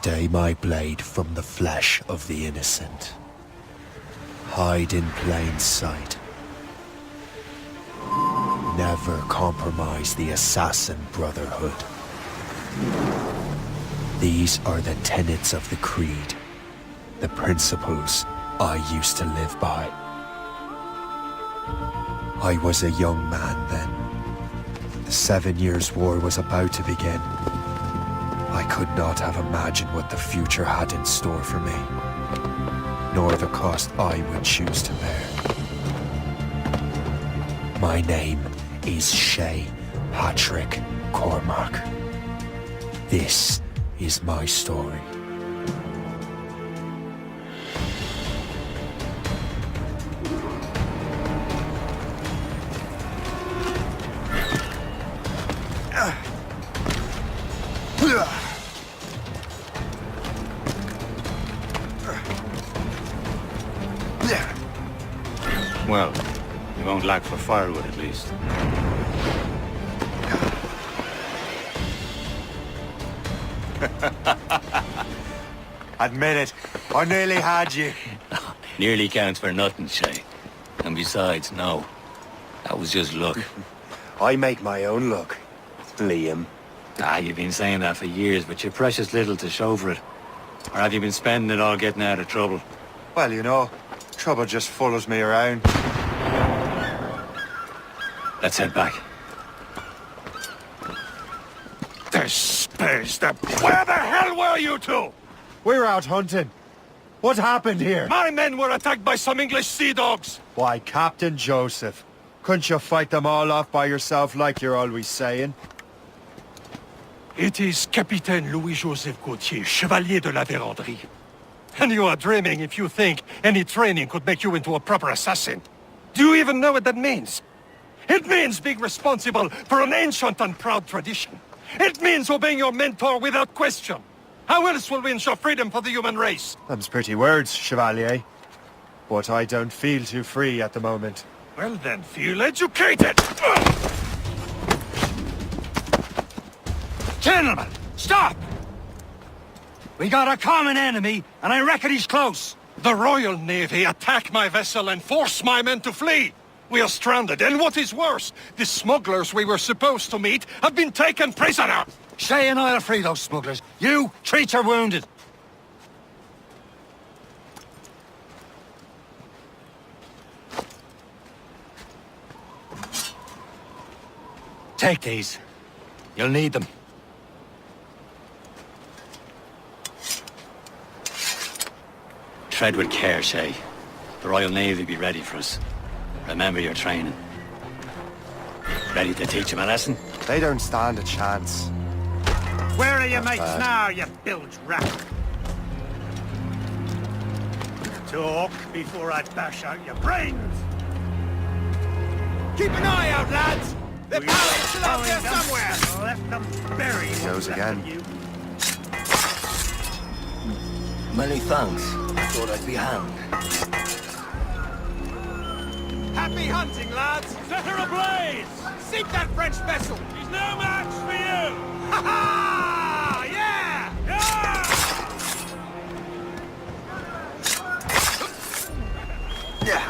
Stay my blade from the flesh of the innocent. Hide in plain sight. Never compromise the Assassin Brotherhood. These are the tenets of the Creed, the principles I used to live by. I was a young man then. The 7 Years' War was about to begin. I could not have imagined what the future had in store for me, nor the cost I would choose to bear. My name is Shay Patrick Cormac. This is my story. Well, you won't lack for firewood at least. Admit it, I nearly had you. Nearly counts for nothing, Shay. And besides, no. That was just luck. I make my own luck, Liam. You've been saying that for years, but you're precious little to show for it. Or have you been spending it all getting out of trouble? Well, you know, trouble just follows me around. Let's head back. The space, Where the hell were you two? We're out hunting. What happened here? My men were attacked by some English sea dogs. Why, Captain Joseph, couldn't you fight them all off by yourself like you're always saying? It is Capitaine Louis-Joseph Gauthier, Chevalier de la Vérendrye. And you are dreaming if you think any training could make you into a proper assassin. Do you even know what that means? It means being responsible for an ancient and proud tradition. It means obeying your mentor without question. How else will we ensure freedom for the human race? Them's pretty words, Chevalier. But I don't feel too free at the moment. Well then, feel educated! Gentlemen, stop! We got a common enemy, and I reckon he's close. The Royal Navy attack my vessel and force my men to flee. We are stranded, and what is worse, the smugglers we were supposed to meet have been taken prisoner. Shay and I'll free those smugglers. You, treat your wounded. Take these. You'll need them. Tread with care, Shay. The Royal Navy will be ready for us. Remember your training. Ready to teach them a lesson? They don't stand a chance. Where are your mates now, you bilge rat? Talk before I bash out your brains! Keep an eye out, lads! They're pallets still out there somewhere! Left them buried. He goes again. Many thanks. Thought I'd be hanged. Happy hunting, lads! Set her ablaze! Sink that French vessel! She's no match for you! Ha ha! Yeah!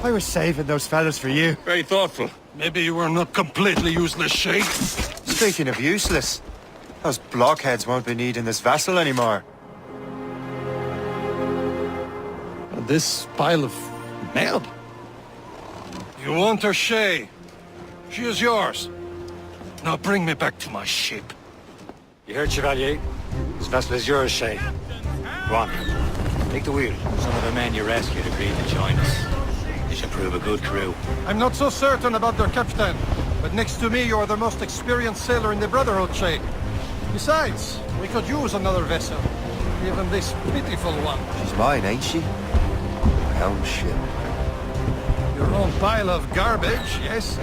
I was saving those fellas for you. Very thoughtful. Maybe you were not completely useless, Shay. Speaking of useless, those blockheads won't be needing this vessel anymore. This pile of mail? You want her, Shay? She is yours. Now bring me back to my ship. You heard, Chevalier? This vessel is yours, Shay. Go on. Take the wheel. Some of the men you rescued agreed to join us. They should prove a good crew. I'm not so certain about their captain. But next to me, you're the most experienced sailor in the Brotherhood, Shay. Besides, we could use another vessel. Even this pitiful one. She's mine, ain't she? My own ship. Your own pile of garbage, yes?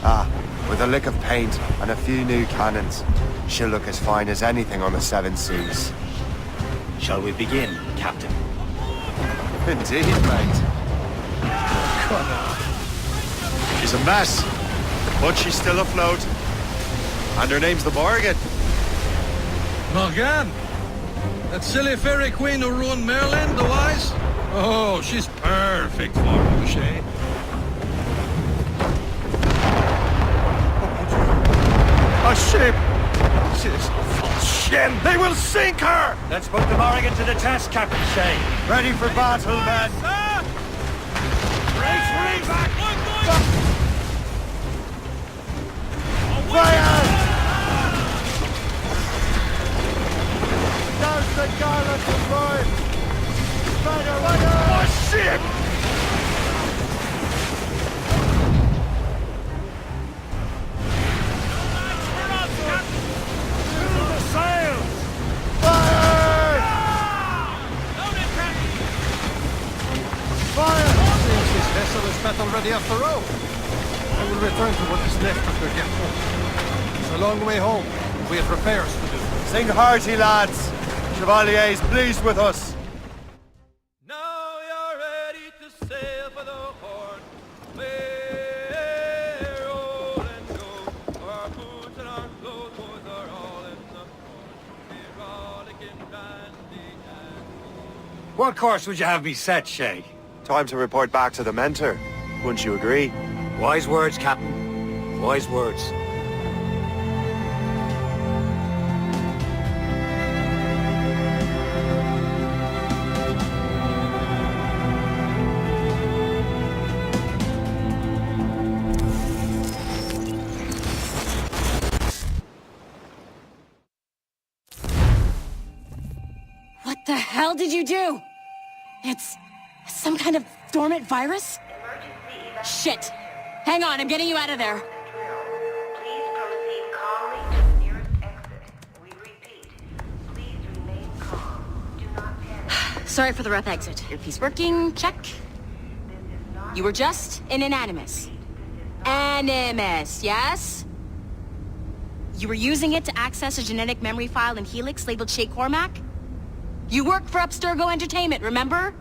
Ah, with a lick of paint and a few new cannons, she'll look as fine as anything on the seven seas. Shall we begin, Captain? Indeed, mate. She's a mess, but she's still afloat. And her name's the Morgan. Morgan? That silly fairy queen who ruined Merlin, the wise? Oh, she's perfect for you, Shay. A ship! She's a false ship! They will sink her! Let's put the Morrigan to the test, Captain Shay. Ready for battle, men! Fire! Down the garland of boys! Fire! Fire! A ship! Seems this vessel is battle ready after all. I will return to what is left after get home. It's a long way home. We have repairs to do. Sing hearty, lads! Chevalier's pleased with us. Now you're ready to sail for the Horn. We're old and go. Our boots and our clothes boys are all in the port. We're rollicking dandy and... What course would you have me set, Shay? Time to report back to the mentor. Wouldn't you agree? Wise words, Captain. Wise words. What the hell did you do? It's some kind of dormant virus? Shit! Hang on, I'm getting you out of there. Please proceed calmly to the nearest exit. We repeat, please remain calm. Do not panic. Sorry for the rough exit. Earpiece working, check. This is not... You were just an Animus. Animus, yes? You were using it to access a genetic memory file in Helix labeled Shay Cormac? You work for Abstergo Entertainment, remember?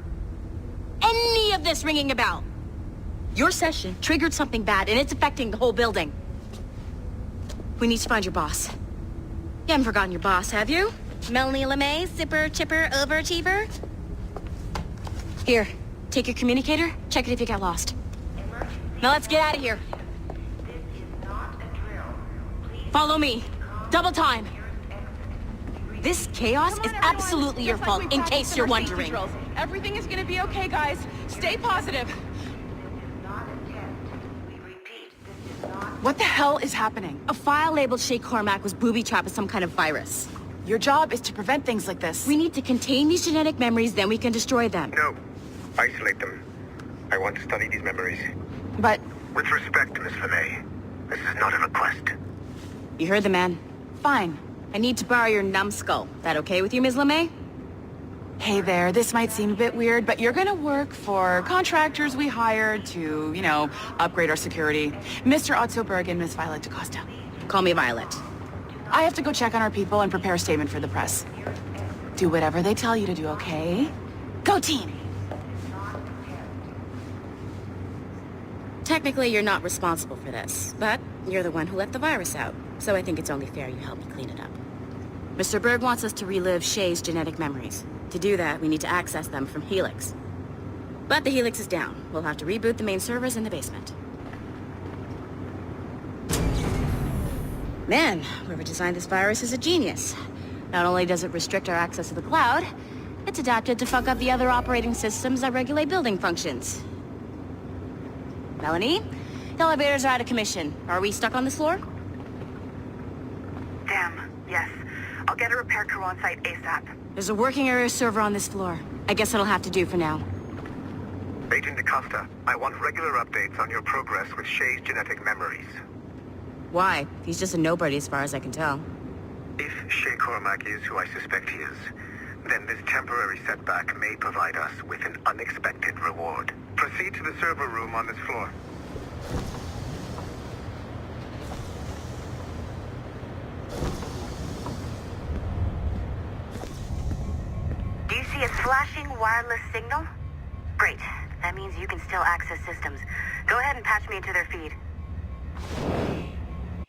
Any of this ringing a bell? Your session triggered something bad, and it's affecting the whole building. We need to find your boss. You haven't forgotten your boss, have you? Melanie LeMay, zipper, chipper, overachiever? Here, take your communicator, check it if you got lost. Now let's get out of here. This is not a drill. Please Follow me. Double time. nearest exit. This chaos is absolutely your fault, in case you're wondering. Everything is gonna be okay, guys. Stay positive. This is not a test. We repeat, this is not... What the hell is happening? A file labeled Shay Cormac was booby-trapped with some kind of virus. Your job is to prevent things like this. We need to contain these genetic memories, then we can destroy them. No. Isolate them. I want to study these memories. But With respect, Miss LeMay, this is not a request. You heard the man. fine. I need to borrow your numbskull. That okay with you, Ms. LeMay? Hey there, this might seem a bit weird, but you're gonna work for contractors we hired to, you know, upgrade our security. Mr. Otto Berg and Miss Violet DaCosta. Call me Violet. I have to go check on our people and prepare a statement for the press. Do whatever they tell you to do, okay? Go team! Technically, you're not responsible for this, but you're the one who let the virus out, so I think it's only fair you help me clean it up. Mr. Berg wants us to relive Shay's genetic memories. To do that, we need to access them from Helix. But the Helix is down. We'll have to reboot the main servers in the basement. Man, whoever designed this virus is a genius. Not only does it restrict our access to the cloud, it's adapted to fuck up the other operating systems that regulate building functions. Melanie? The elevators are out of commission. Are we stuck on this floor? Damn, yes. I'll get a repair crew on site ASAP. There's a working area server on this floor. I guess that'll have to do for now. Agent DaCosta, I want regular updates on your progress with Shay's genetic memories. Why? He's just a nobody as far as I can tell. If Shay Cormac is who I suspect he is, then this temporary setback may provide us with an unexpected reward. Proceed to the server room on this floor. Do you see a flashing wireless signal? Great. That means you can still access systems. Go ahead and patch me into their feed.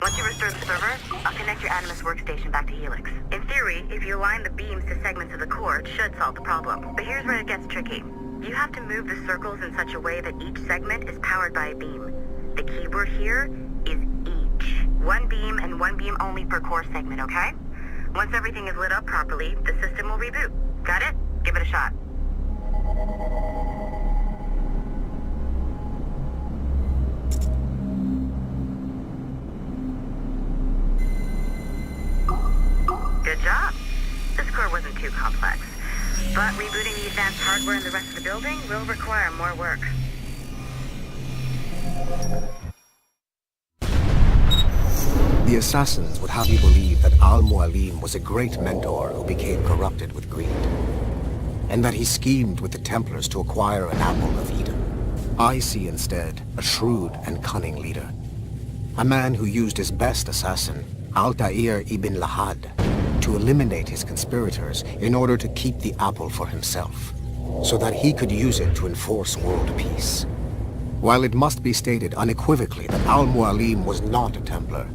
Once you restore the server, I'll connect your Animus workstation back to Helix. In theory, if you align the beams to segments of the core, it should solve the problem. But here's where it gets tricky. You have to move the circles in such a way that each segment is powered by a beam. The keyword here is each. One beam and one beam only per core segment, okay? Once everything is lit up properly, the system will reboot. Got it? Give it a shot. Good job. This core wasn't too complex. But rebooting the advanced hardware in the rest of the building will require more work. The assassins would have you believe that Al-Mualim was a great mentor who became corrupted with greed, and that he schemed with the Templars to acquire an apple of Eden. I see instead a shrewd and cunning leader, a man who used his best assassin, Altair ibn Lahad, to eliminate his conspirators in order to keep the apple for himself, so that he could use it to enforce world peace. While it must be stated unequivocally that Al-Mualim was not a Templar,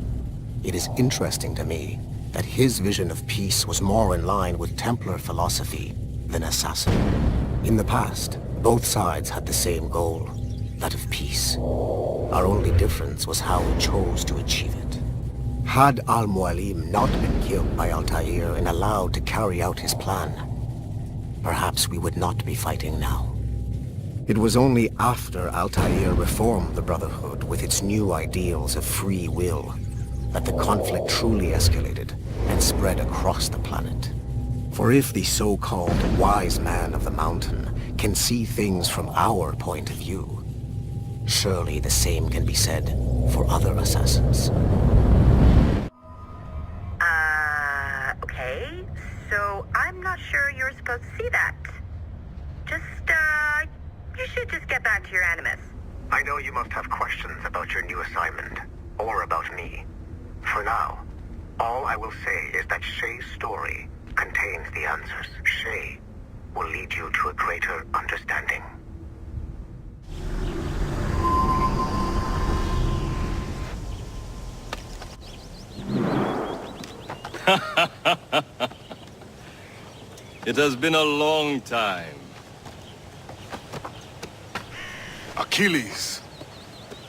it is interesting to me that his vision of peace was more in line with Templar philosophy than assassin. In the past, both sides had the same goal, that of peace. Our only difference was how we chose to achieve it. Had Al-Mualim not been killed by Altair and allowed to carry out his plan, perhaps we would not be fighting now. It was only after Altair reformed the Brotherhood with its new ideals of free will that the conflict truly escalated and spread across the planet. For if the so-called wise man of the mountain can see things from our point of view, surely the same can be said for other assassins. Okay. So I'm not sure you're supposed to see that. You should just get back to your Animus. I know you must have questions about your new assignment, or about me. For now, all I will say is that Shay's story contains the answers. Shay will lead you to a greater understanding. It has been a long time. Achilles.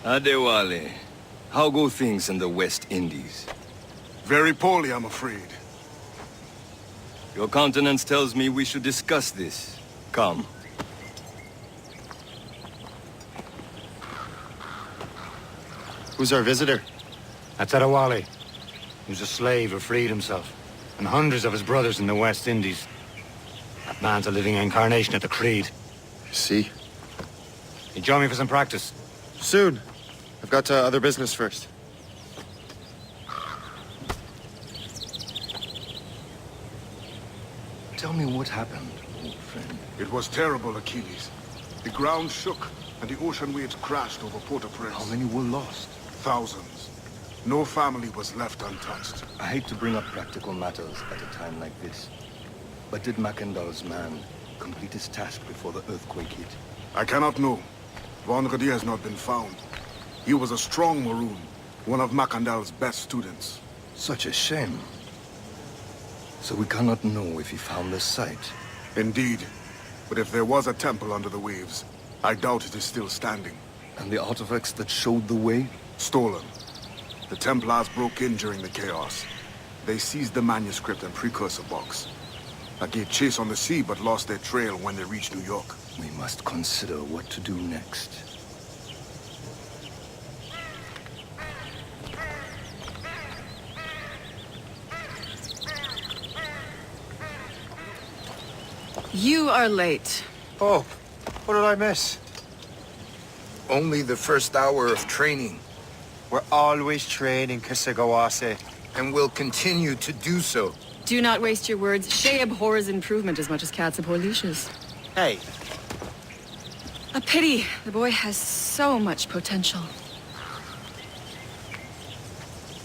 Adewale, how go things in the West Indies? Very poorly, I'm afraid. Your countenance tells me we should discuss this. Come. Who's our visitor? That's Adewale. He was a slave who freed himself, and hundreds of his brothers in the West Indies. That man's a living incarnation of the Creed. See? You join me for some practice? Soon. I've got other business first. Tell me what happened, old friend. It was terrible, Achilles. The ground shook, and the ocean waves crashed over Port-au-Prince. How many were lost? Thousands. No family was left untouched. I hate to bring up practical matters at a time like this. But did Mackandal's man complete his task before the earthquake hit? I cannot know. Vonredi has not been found. He was a strong Maroon, one of Mackandal's best students. Such a shame. So we cannot know if he found the site. Indeed. But if there was a temple under the waves, I doubt it is still standing. And the artifacts that showed the way? Stolen. The Templars broke in during the chaos. They seized the manuscript and precursor box. I gave chase on the sea, but lost their trail when they reached New York. We must consider what to do next. You are late. Oh, what did I miss? only the first hour of training, We're always training, Kisagawase. and will continue to do so. Do not waste your words. Shay abhors improvement as much as cats abhor leashes. Hey, A pity. The boy has so much potential.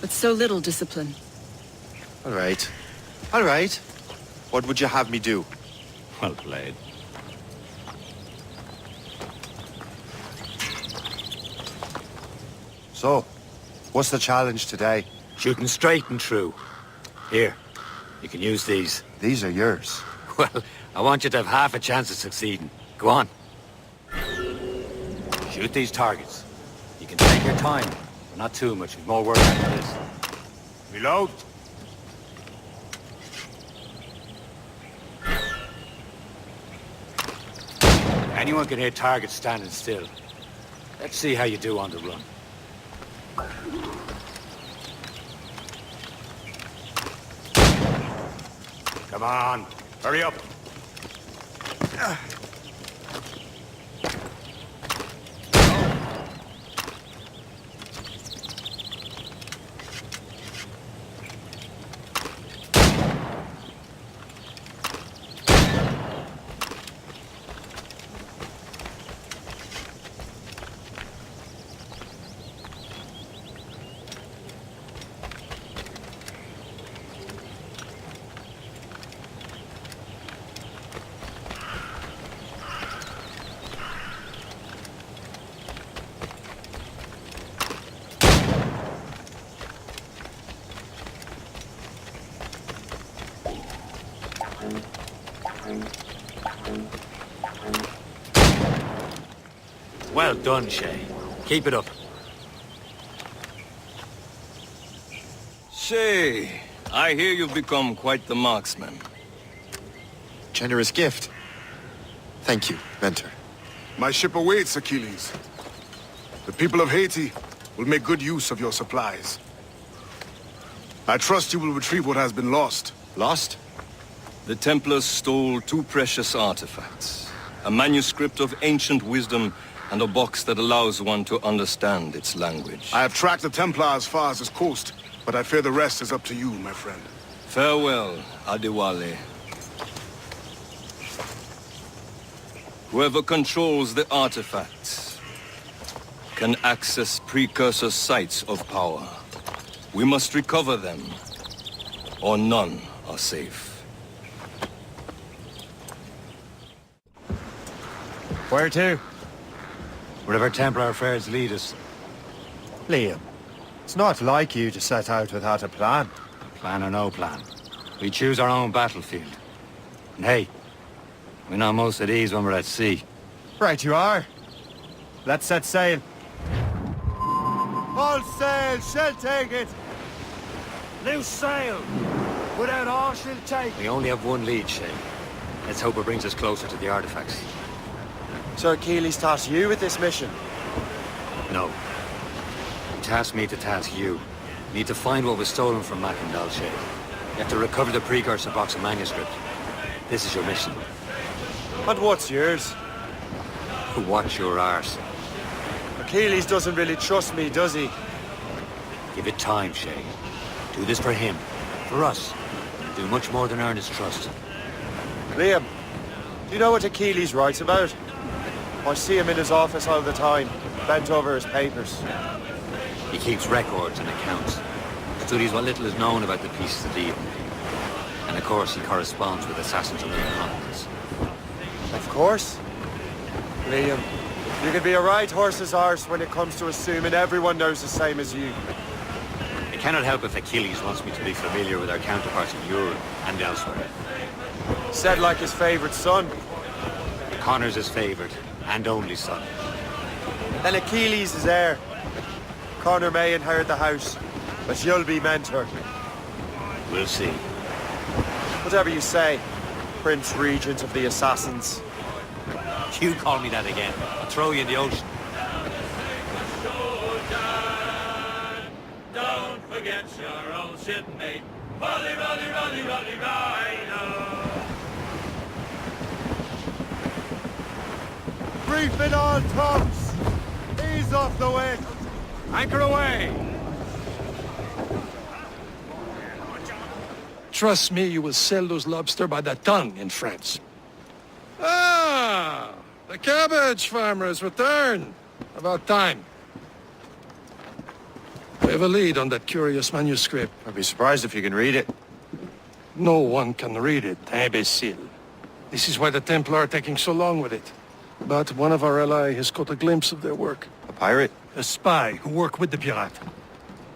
But so little discipline. all right. All right. What would you have me do? Well played. So, what's the challenge today? Shooting straight and true. Here, you can use these. These are yours. Well, I want you to have half a chance of succeeding. Go on. Shoot these targets. You can take your time, but not too much. We've more work after this. Reload. Anyone can hit targets standing still. Let's see how you do on the run. Come on, hurry up. Well done, Shay. Keep it up. Shay, I hear you've become quite the marksman. Generous gift. Thank you, Mentor. My ship awaits, Achilles. The people of Haiti will make good use of your supplies. I trust you will retrieve what has been lost. Lost? The Templars stole 2 precious artifacts. A manuscript of ancient wisdom and a box that allows one to understand its language. I have tracked the Templar as far as this coast, but I fear the rest is up to you, my friend. Farewell, Adewale. Whoever controls the artifacts can access precursor sites of power. We must recover them, or none are safe. Where to? Wherever Templar affairs lead us. Liam, it's not like you to set out without a plan. Plan or no plan. We choose our own battlefield. And hey, we're not most at ease when we're at sea. Right you are. Let's set sail. All sail, she'll take it. Loose sail! Without all she'll take. We only have one lead, Shay. Let's hope it brings us closer to the artifacts. Sir Achilles tasked you with this mission. No. He tasked me to task you. You need to find what was stolen from Mackandal, Shay. You have to recover the precursor box of manuscript. This is your mission. And what's yours? Watch your arse. Achilles doesn't really trust me, does he? Give it time, Shay. Do this for him. For us. Do much more than earn his trust. Liam, do you know what Achilles writes about? I see him in his office all the time, bent over his papers. He keeps records and accounts. Studies what little is known about the pieces of Eden. And of course, he corresponds with assassins on other continents. Of course. Liam, you can be a right horse's arse when it comes to assuming everyone knows the same as you. I cannot help if Achilles wants me to be familiar with our counterparts in Europe and elsewhere. Said like his favorite son. Connor's his favorite and only son. Then Achilles is heir. Connor may inherit the house, but you'll be mentor. We'll see. Whatever you say, Prince Regent of the Assassins. You call me that again, I'll throw you in the ocean. Don't forget your old shipmate. Rolly, rolly, rolly, rolly, rhino. Reef it all tops! Hands off the way! Anchor away! Trust me, you will sell those lobster by the ton in France. Ah! The cabbage farmers return! About time. We have a lead on that curious manuscript. I'd be surprised if you can read it. No one can read it, imbecile. This is why the Templar are taking so long with it. But one of our allies has caught a glimpse of their work. A pirate? A spy who worked with the pirate.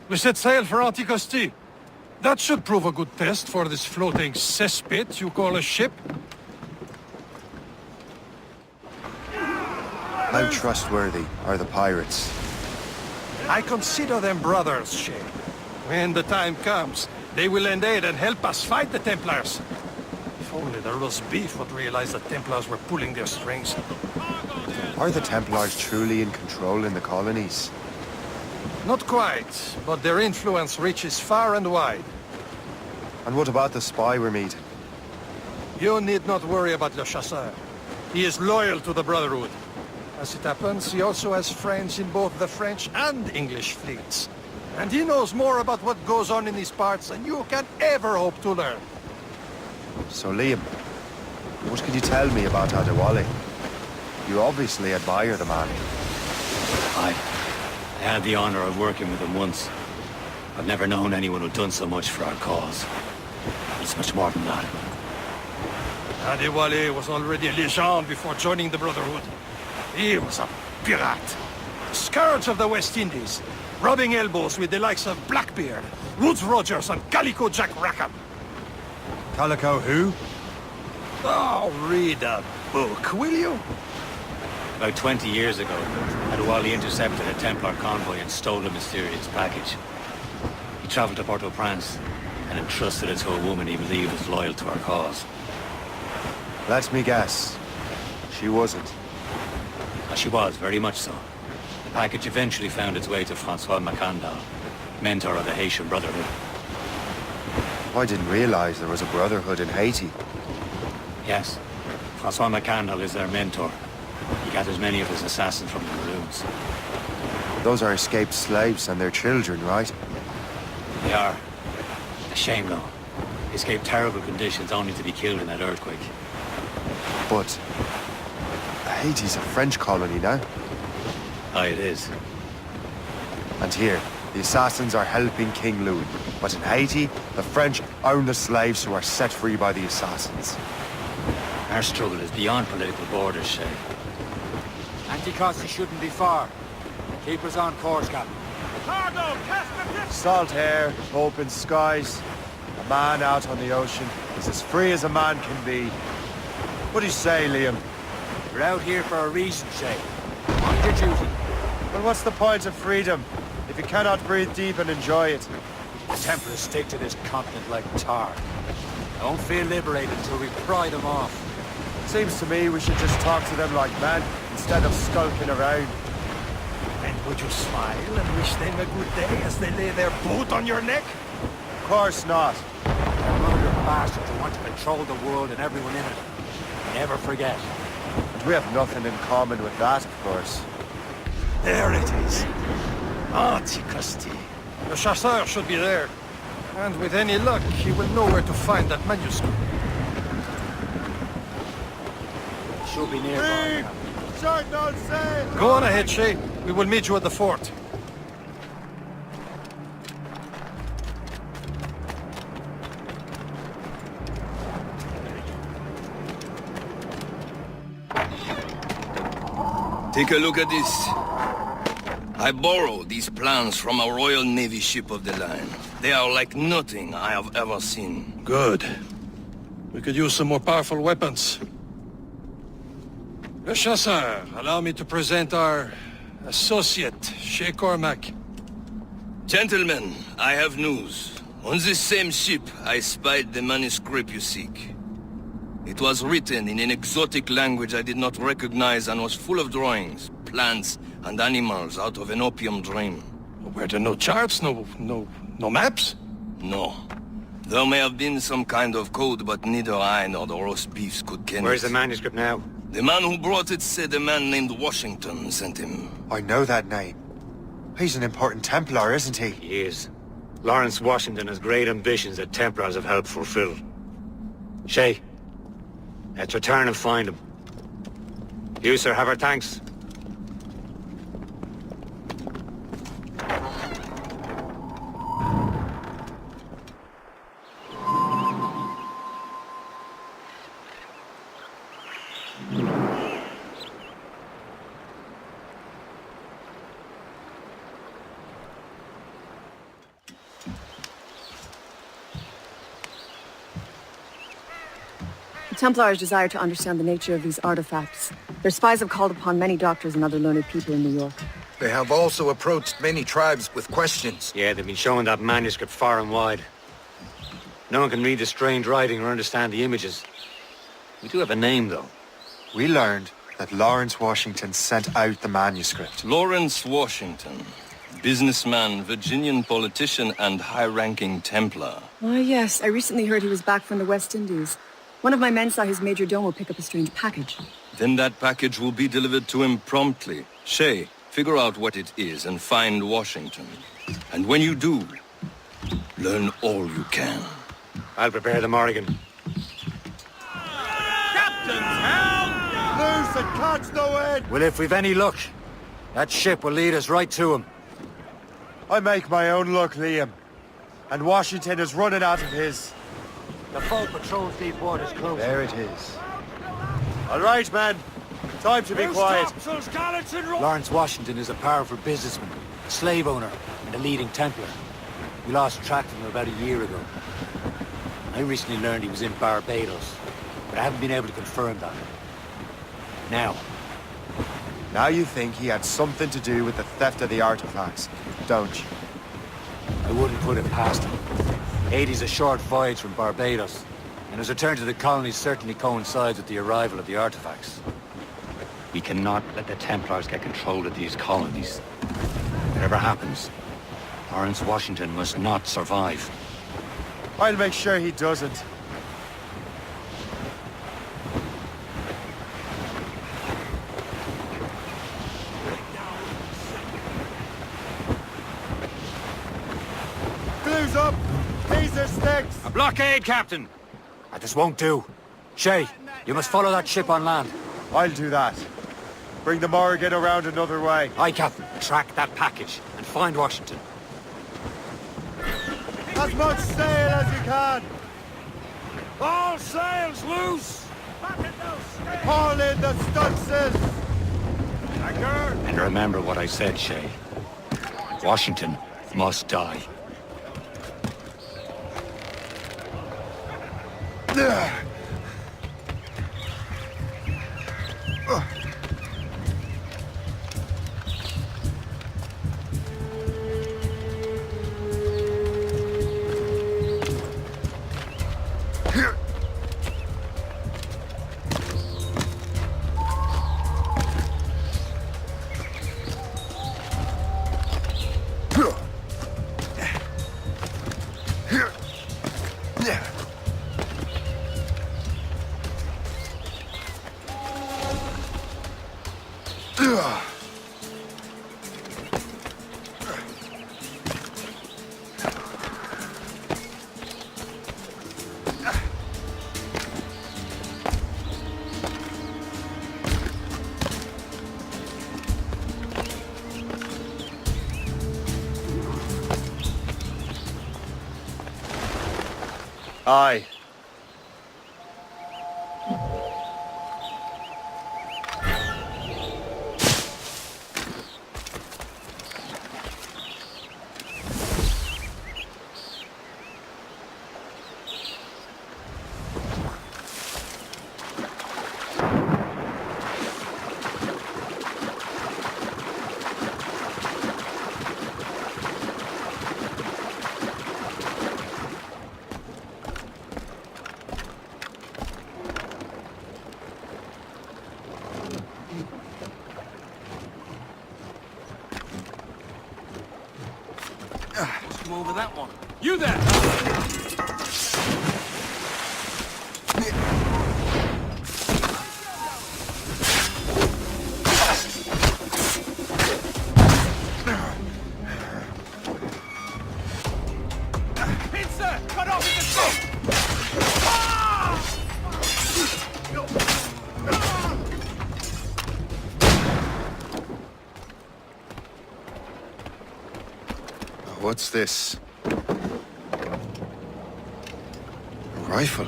We set sail for Anticosti. That should prove a good test for this floating cesspit you call a ship. How trustworthy are the pirates? I consider them brothers, Shay. When the time comes, they will lend aid and help us fight the Templars. If only the roast beef would realize the Templars were pulling their strings. Are the Templars truly in control in the colonies? Not quite, but their influence reaches far and wide. And what about the spy we're meeting? You need not worry about Le Chasseur. He is loyal to the Brotherhood. As it happens, he also has friends in both the French and English fleets. And he knows more about what goes on in these parts than you can ever hope to learn. So Liam, what can you tell me about Adewale? You obviously admire the man. I had the honor of working with him once. I've never known anyone who'd done so much for our cause. It's much more than that. Adewale was already a legend before joining the Brotherhood. He was a pirate. Scourge of the West Indies, rubbing elbows with the likes of Blackbeard, Woodes Rogers, and Calico Jack Rackham. Calico who? Oh, read a book, will you? About 20 years ago, Adewale intercepted a Templar convoy and stole a mysterious package. He traveled to Port-au-Prince and entrusted it to a woman he believed was loyal to our cause. Let me guess. She wasn't. She was, very much so. The package eventually found its way to Francois Macandal, mentor of the Haitian Brotherhood. I didn't realize there was a brotherhood in Haiti. Yes, Francois Macandal is their mentor. He gathers many of his assassins from the Maroons. Those are escaped slaves and their children, right? They are. A shame, though. They escaped terrible conditions only to be killed in that earthquake. But Haiti's a French colony now. Aye, it is. And here, the assassins are helping King Louis. But in Haiti, the French own the slaves who are set free by the assassins. Our struggle is beyond political borders, Shay. Anticosti shouldn't be far. Keep us on course, Captain. Salt air, open skies. A man out on the ocean is as free as a man can be. What do you say, Liam? You're out here for a reason, Shay. On your duty. Well, what's the point of freedom if you cannot breathe deep and enjoy it? The Templars stick to this continent like tar. Don't feel liberated until we pry them off. Seems to me we should just talk to them like men instead of skulking around. And would you smile and wish them a good day as they lay their boot on your neck? Of course not. They're murder bastards who want to control the world and everyone in it. Never forget. And we have nothing in common with that, of course. There it is. Anticosti. The Chasseur should be there. And with any luck, he will know where to find that manuscript. Should be nearby. Short no sail! Go on ahead, Shay. We will meet you at the fort. Take a look at this. I borrowed these plans from a Royal Navy ship of the line. They are like nothing I have ever seen. Good. We could use some more powerful weapons. Le Chasseur, allow me to present our associate, Shay Cormac. Gentlemen, I have news. On this same ship, I spied the manuscript you seek. It was written in an exotic language I did not recognize and was full of drawings, plants, and animals out of an opium dream. Were there no charts, no maps? No. There may have been some kind of code, but neither I nor the roast beefs could ken Where's it. the manuscript now? The man who brought it said a man named Washington sent him. I know that name. He's an important Templar, isn't he? He is. Lawrence Washington has great ambitions that Templars have helped fulfill. Shay, let's return and find him. You, sir, have our thanks. The Templars desire to understand the nature of these artifacts. Their spies have called upon many doctors and other learned people in New York. They have also approached many tribes with questions. Yeah, they've been showing that manuscript far and wide. No one can read the strange writing or understand the images. We do have a name, though. We learned that Lawrence Washington sent out the manuscript. Lawrence Washington. Businessman, Virginian politician, and high-ranking Templar. Ah, yes. I recently heard he was back from the West Indies. One of my men saw his major domo pick up a strange package. Then that package will be delivered to him promptly. Shay, figure out what it is and find Washington. And when you do, learn all you can. I'll prepare the Morrigan. Captain's help! Loose and catch the wind! Well, if we've any luck, that ship will lead us right to him. I make my own luck, Liam. And Washington is running out of his. The boat patrols these waters close. There it is. All right, men. Time to be quiet. Lawrence Washington is a powerful businessman, a slave owner, and a leading Templar. We lost track of him about a year ago. I recently learned he was in Barbados, but I haven't been able to confirm that. Now you think he had something to do with the theft of the artifacts, don't you? I wouldn't put it past him. Haiti's a short voyage from Barbados, and his return to the colonies certainly coincides with the arrival of the artifacts. We cannot let the Templars get control of these colonies. Whatever happens, Lawrence Washington must not survive. I'll make sure he doesn't. Glue's up! These are sticks! A blockade, Captain! This won't do. Shay, you must follow that ship on land. I'll do that. Bring the Morrigan around another way. Aye, Captain. Track that package and find Washington. As much sail as you can! All sails loose! Haul in the stunsails! And remember what I said, Shay. Washington must die. Aye. Come over that one. You there! What's this? A rifle?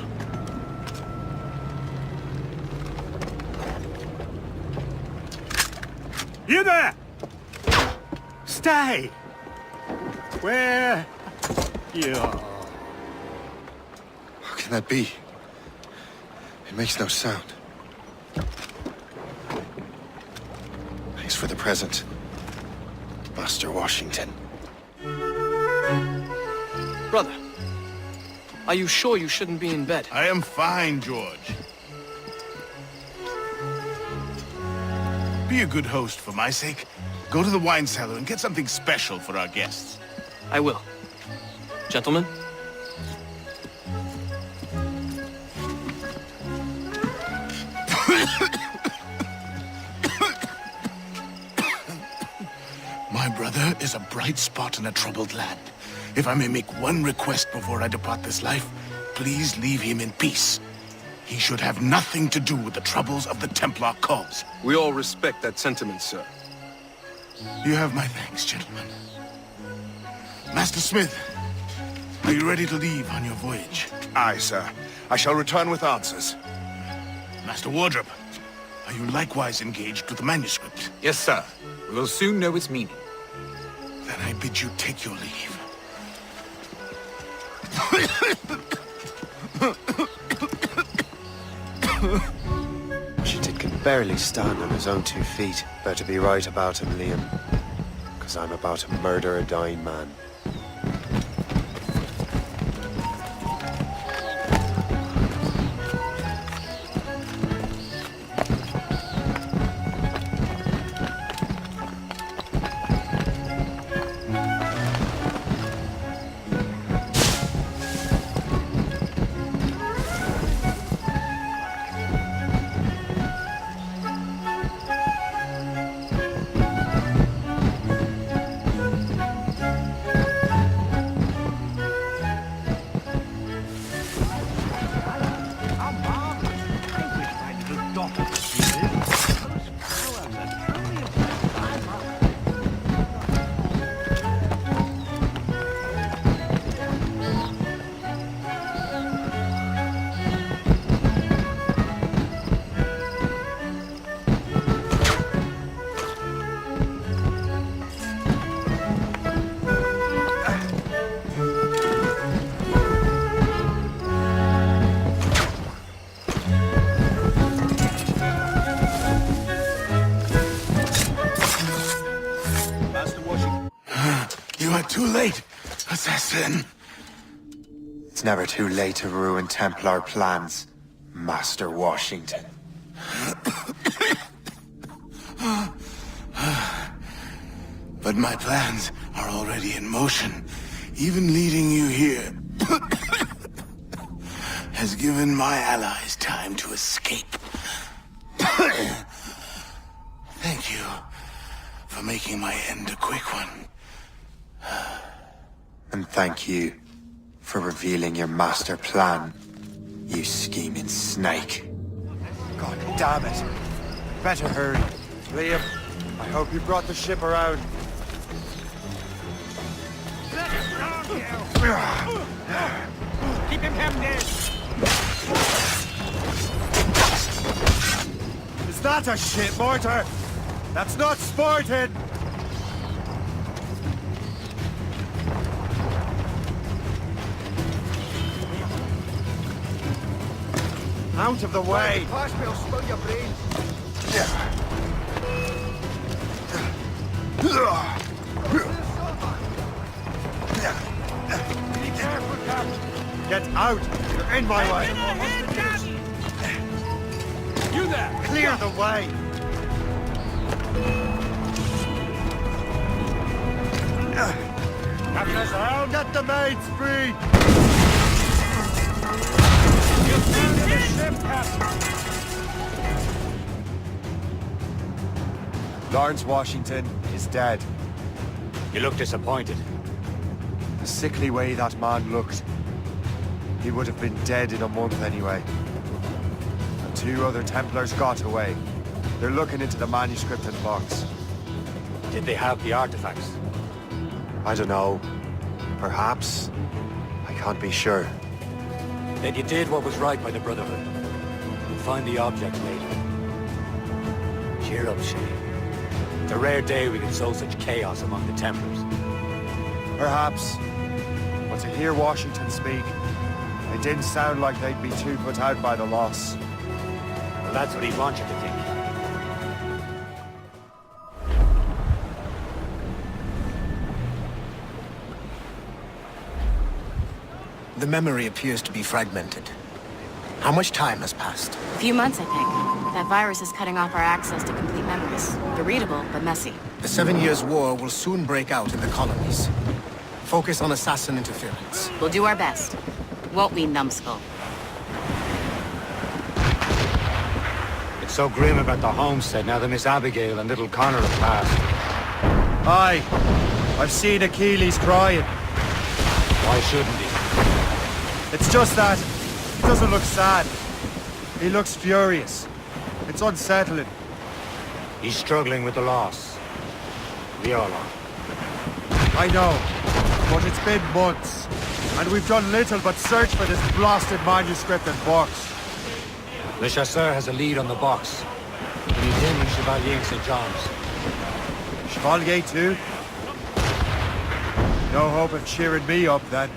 You there! Stay! Where you are. How can that be? It makes no sound. Thanks for the present, Master Washington. Brother, are you sure you shouldn't be in bed? I am fine, George. Be a good host for my sake. Go to the wine cellar and get something special for our guests. I will. Gentlemen? My brother is a bright spot in a troubled land. If I may make one request before I depart this life, please leave him in peace. He should have nothing to do with the troubles of the Templar cause. We all respect that sentiment, sir. You have my thanks, gentlemen. Master Smith, are you ready to leave on your voyage? Aye, sir. I shall return with answers. Master Wardrop, are you likewise engaged with the manuscript? Yes, sir. We will soon know its meaning. Then I bid you take your leave. Washington can barely stand on his own 2 feet. Better be right about him, Liam. Because I'm about to murder a dying man. Too late, assassin. It's never too late to ruin Templar plans, Master Washington. But my plans are already in motion. Even leading you here has given my allies time to escape. Thank you for making my end a quick one. And thank you for revealing your master plan, you scheming snake. God damn it. Better hurry. Liam, I hope you brought the ship around. Keep him hemmed. Is that a ship mortar? That's not sporting! Out of the way! Pass me, I'll spill your brains. Be careful, Captain! Get out! You're in my way! You there! Clear the way! Captain's down! Get the maids free! Lawrence Washington is dead. You look disappointed. The sickly way that man looked. He would have been dead in a month anyway. And 2 other Templars got away. They're looking into the manuscript in the box. Did they have the artifacts? I don't know. Perhaps. I can't be sure. Then you did what was right by the Brotherhood. We'll find the object later. Cheer up, Shay. It's a rare day we can sow such chaos among the Templars. Perhaps. But to hear Washington speak, it didn't sound like they'd be too put out by the loss. Well, that's what he'd want you to think. The memory appears to be fragmented. How much time has passed? A few months, I think. That virus is cutting off our access to complete memories. They're readable, but messy. The 7 Years' War will soon break out in the colonies. Focus on assassin interference. We'll do our best. Won't we, numbskull? It's so grim about the homestead now that Miss Abigail and little Connor have passed. Aye. I've seen Achilles crying. Why shouldn't he? It's just that he doesn't look sad. He looks furious. It's unsettling. He's struggling with the loss. We all are. I know, but it's been months, and we've done little but search for this blasted manuscript and box. Le Chasseur has a lead on the box. We need him and Chevalier in St. John's. Chevalier too? No hope of cheering me up then.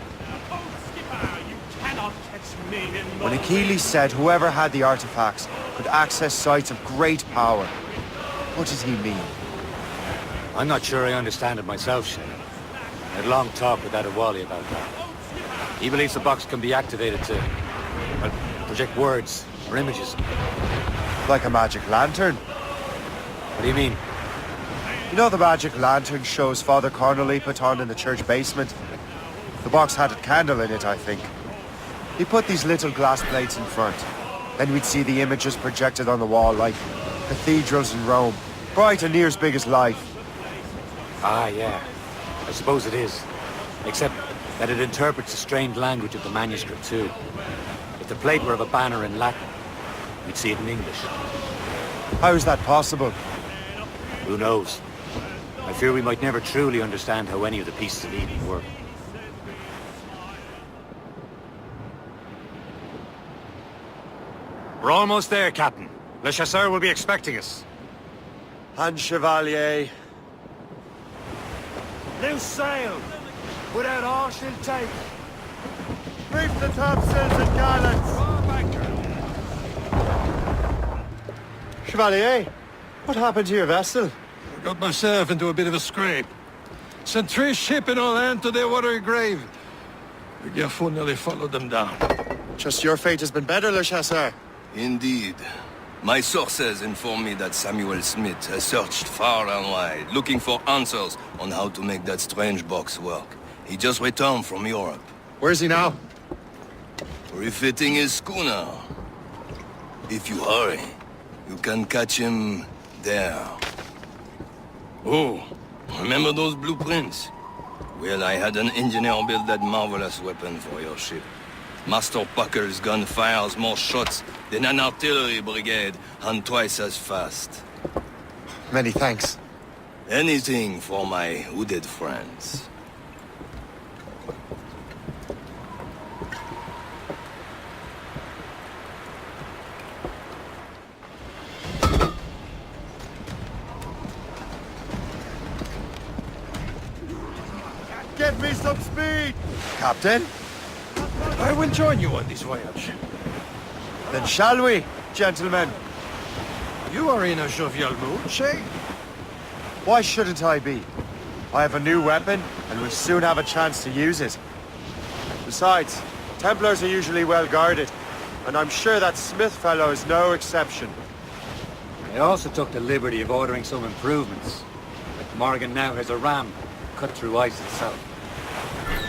When Achilles said whoever had the artifacts could access sites of great power, what does he mean? I'm not sure I understand it myself, Shay. I had a long talk with Adewale about that. He believes the box can be activated to, well, project words or images. Like a magic lantern? What do you mean? You know the magic lantern shows Father Connolly put on in the church basement? The box had a candle in it, I think. He put these little glass plates in front. Then we'd see the images projected on the wall like cathedrals in Rome. Bright and near as big as life. Ah, yeah. I suppose it is. Except that it interprets the strained language of the manuscript, too. If the plate were of a banner in Latin, we'd see it in English. How is that possible? Who knows? I fear we might never truly understand how any of the pieces of Eden work. We're almost there, Captain. Le Chasseur will be expecting us. And Chevalier. Loose sail! Without all she'll take! Reef the topsails and gallants! Chevalier, what happened to your vessel? I got myself into a bit of a scrape. Sent 3 ships in all hand to their watery grave. The Gerfaut nearly followed them down. Just your fate has been better, Le Chasseur. Indeed. My sources inform me that Samuel Smith has searched far and wide, looking for answers on how to make that strange box work. He just returned from Europe. Where's he now? Refitting his schooner. If you hurry, you can catch him there. Oh, remember those blueprints? Well, I had an engineer build that marvelous weapon for your ship. Master Puckle's gun fires more shots than an artillery brigade, and twice as fast. Many thanks. Anything for my hooded friends. Give me some speed! Captain? I will join you on this voyage. Then shall we, gentlemen? You are in a jovial mood, Shay? Why shouldn't I be? I have a new weapon, and we'll soon have a chance to use it. Besides, Templars are usually well guarded, and I'm sure that Smith fellow is no exception. I also took the liberty of ordering some improvements. Like Morgan now has a ram cut through ice itself.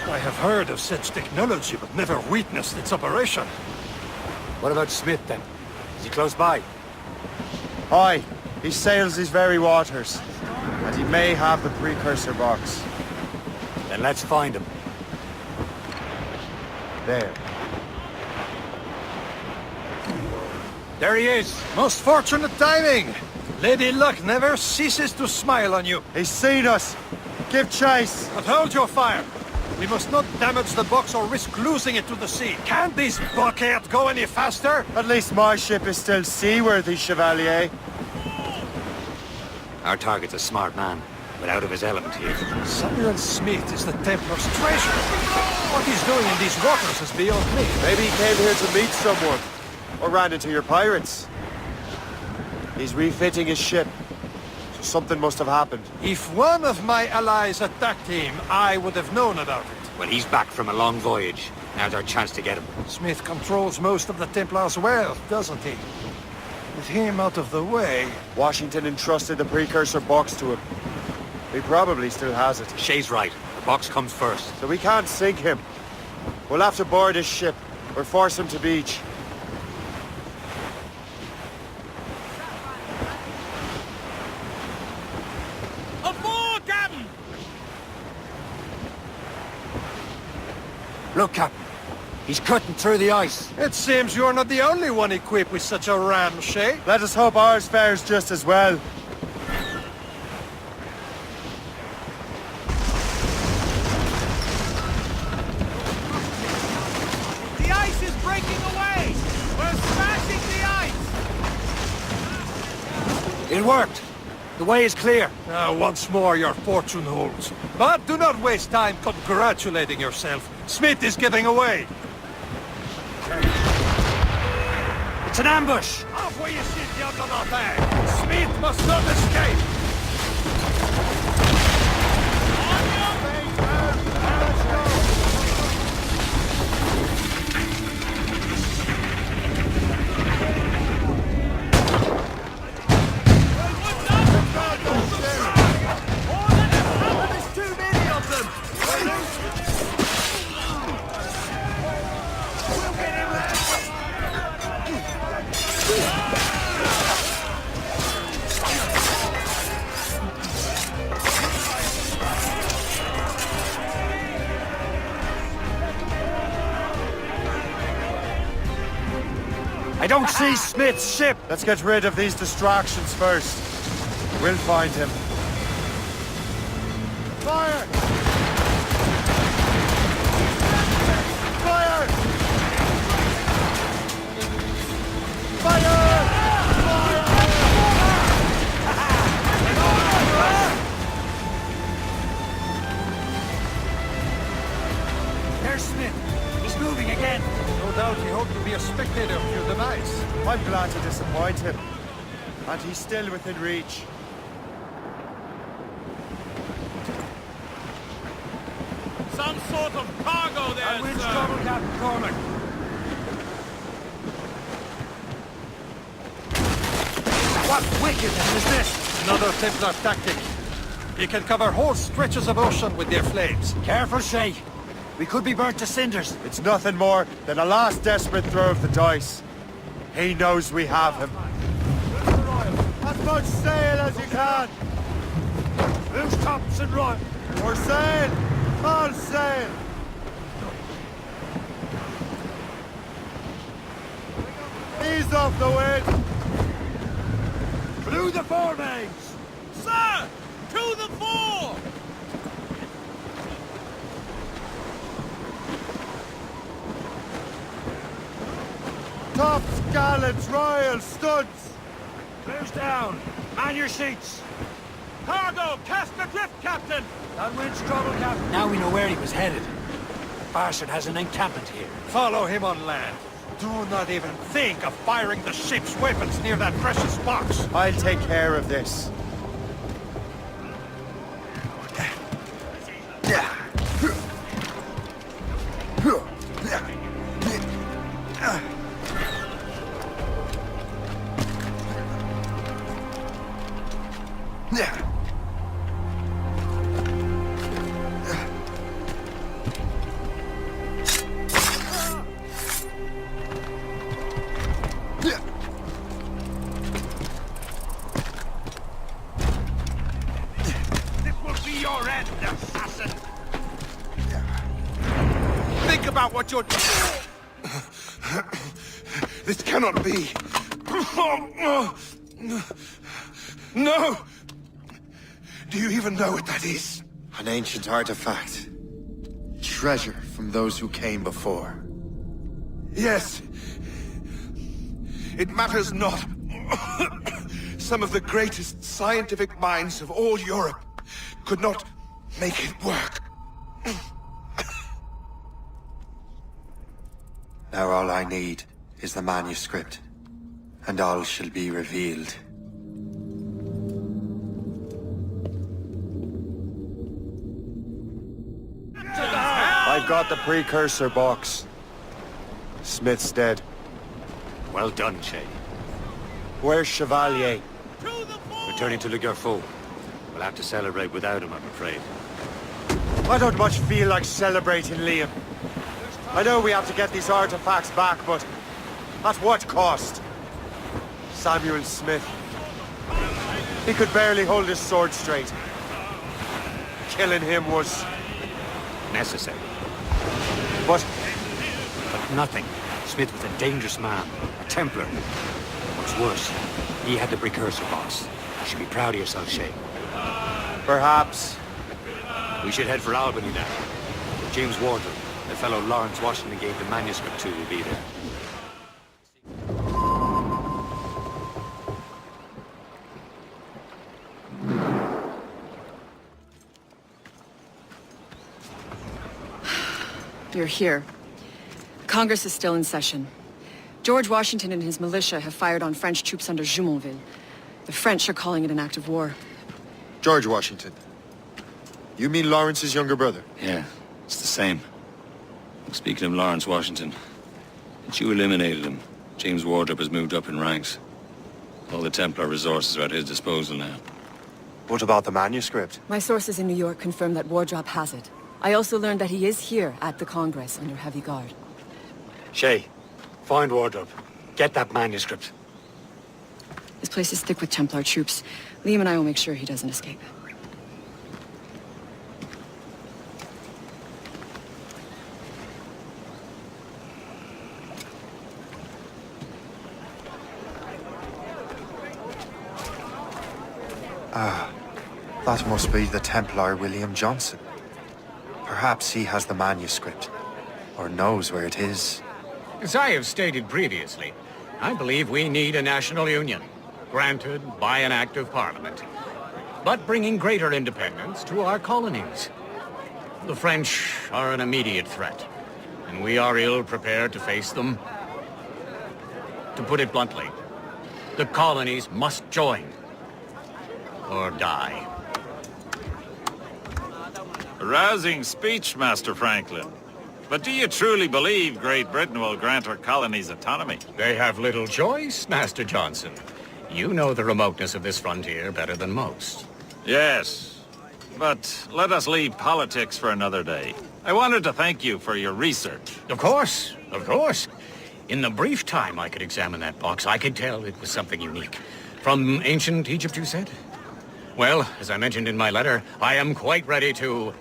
I have heard of such technology, but never witnessed its operation. What about Smith, then? Is he close by? Aye, he sails these very waters, and he may have the precursor box. Then let's find him. There. There he is! Most fortunate timing! Lady Luck never ceases to smile on you. He's seen us! Give chase! But hold your fire! We must not damage the box or risk losing it to the sea. Can't this blockade go any faster? At least my ship is still seaworthy, Chevalier. Our target's a smart man, but out of his element here. Samuel Smith is the Templar's treasure. What he's doing in these waters is beyond me. Maybe he came here to meet someone. Or ran into your pirates. He's refitting his ship. So something must have happened. If one of my allies attacked him, I would have known about it. Well, he's back from a long voyage. Now's our chance to get him. Smith controls most of the Templar's wealth, doesn't he? With him out of the way... Washington entrusted the precursor box to him. He probably still has it. Shay's right. The box comes first. So we can't sink him. We'll have to board his ship, or force him to beach. Aboard, Captain! Look, Captain. He's cutting through the ice. It seems you're not the only one equipped with such a ram, Shay. Let us hope ours fares just as well. The ice is breaking away! We're smashing the ice! It worked. The way is clear. Once more your fortune holds. But do not waste time congratulating yourself. Smith is getting away. It's an ambush! Off where you sit, Diablo Martin! Smith must not escape! There's too many of them! I don't see Smith's ship. Let's get rid of these distractions first. We'll find him. Fire! Fire! Fire! There's Smith. He's moving again. No doubt he hoped to be a spectator of your demise. I'm glad to disappoint him. And he's still within reach. Some sort of cargo there, Wind's sir! trouble, Captain Cormac. What wickedness is this? Another Templar tactic. He can cover whole stretches of ocean with their flames. Careful, Shay. We could be burnt to cinders. It's nothing more than a last desperate throw of the dice. He knows we have him. As much sail as you can! Loose tops and run. More sail! All sail! Ease off the wind! Blew the foremains. Sir! To the fore! Tops, gallants, royals, studs! Close down. Man your seats. Cargo! Cast adrift, Captain! That wind's trouble, Captain. Now we know where he was headed. The bastard has an encampment here. Follow him on land. Do not even think of firing the ship's weapons near that precious box. I'll take care of this. This will be your end, assassin! Think about what you're doing! This cannot be. No! Do you even know what that is? An ancient artifact. treasure from those who came before. Yes. It matters not. Some of the greatest scientific minds of all Europe could not make it work. Now all I need is the manuscript, and all shall be revealed. I've got the precursor box. Smith's dead. Well done, Shay. Where's Chevalier? Returning to Le Gerfaut. We'll have to celebrate without him, I'm afraid. I don't much feel like celebrating, Liam. I know we have to get these artifacts back, but at what cost? Samuel Smith. He could barely hold his sword straight. Killing him was... necessary. But nothing. Smith was a dangerous man, a Templar. What's worse, he had the precursor box. You should be proud of yourself, Shay. Perhaps. We should head for Albany now. James Wardrop, the fellow Lawrence Washington gave the manuscript to, will be there. You're here. Congress is still in session. George Washington and his militia have fired on French troops under Jumonville. The French are calling it an act of war. George Washington. You mean Lawrence's younger brother? Yeah, it's the same. Speaking of Lawrence Washington, since you eliminated him, James Wardrop has moved up in ranks. All the Templar resources are at his disposal now. What about the manuscript? My sources in New York confirm that Wardrop has it. I also learned that he is here at the Congress under heavy guard. Shay, find Wardrop. Get that manuscript. This place is thick with Templar troops. Liam and I will make sure he doesn't escape. Ah, that must be the Templar William Johnson. Perhaps he has the manuscript, or knows where it is. As I have stated previously, I believe we need a national union, granted by an act of parliament, but bringing greater independence to our colonies. The French are an immediate threat, and we are ill prepared to face them. To put it bluntly, the colonies must join, or die. A rousing speech, Master Franklin. But do you truly believe Great Britain will grant her colonies autonomy? They have little choice, Master Johnson. You know the remoteness of this frontier better than most. Yes, but let us leave politics for another day. I wanted to thank you for your research. Of course, of course. In the brief time I could examine that box, I could tell it was something unique. From ancient Egypt, you said? Well, as I mentioned in my letter, I am quite ready to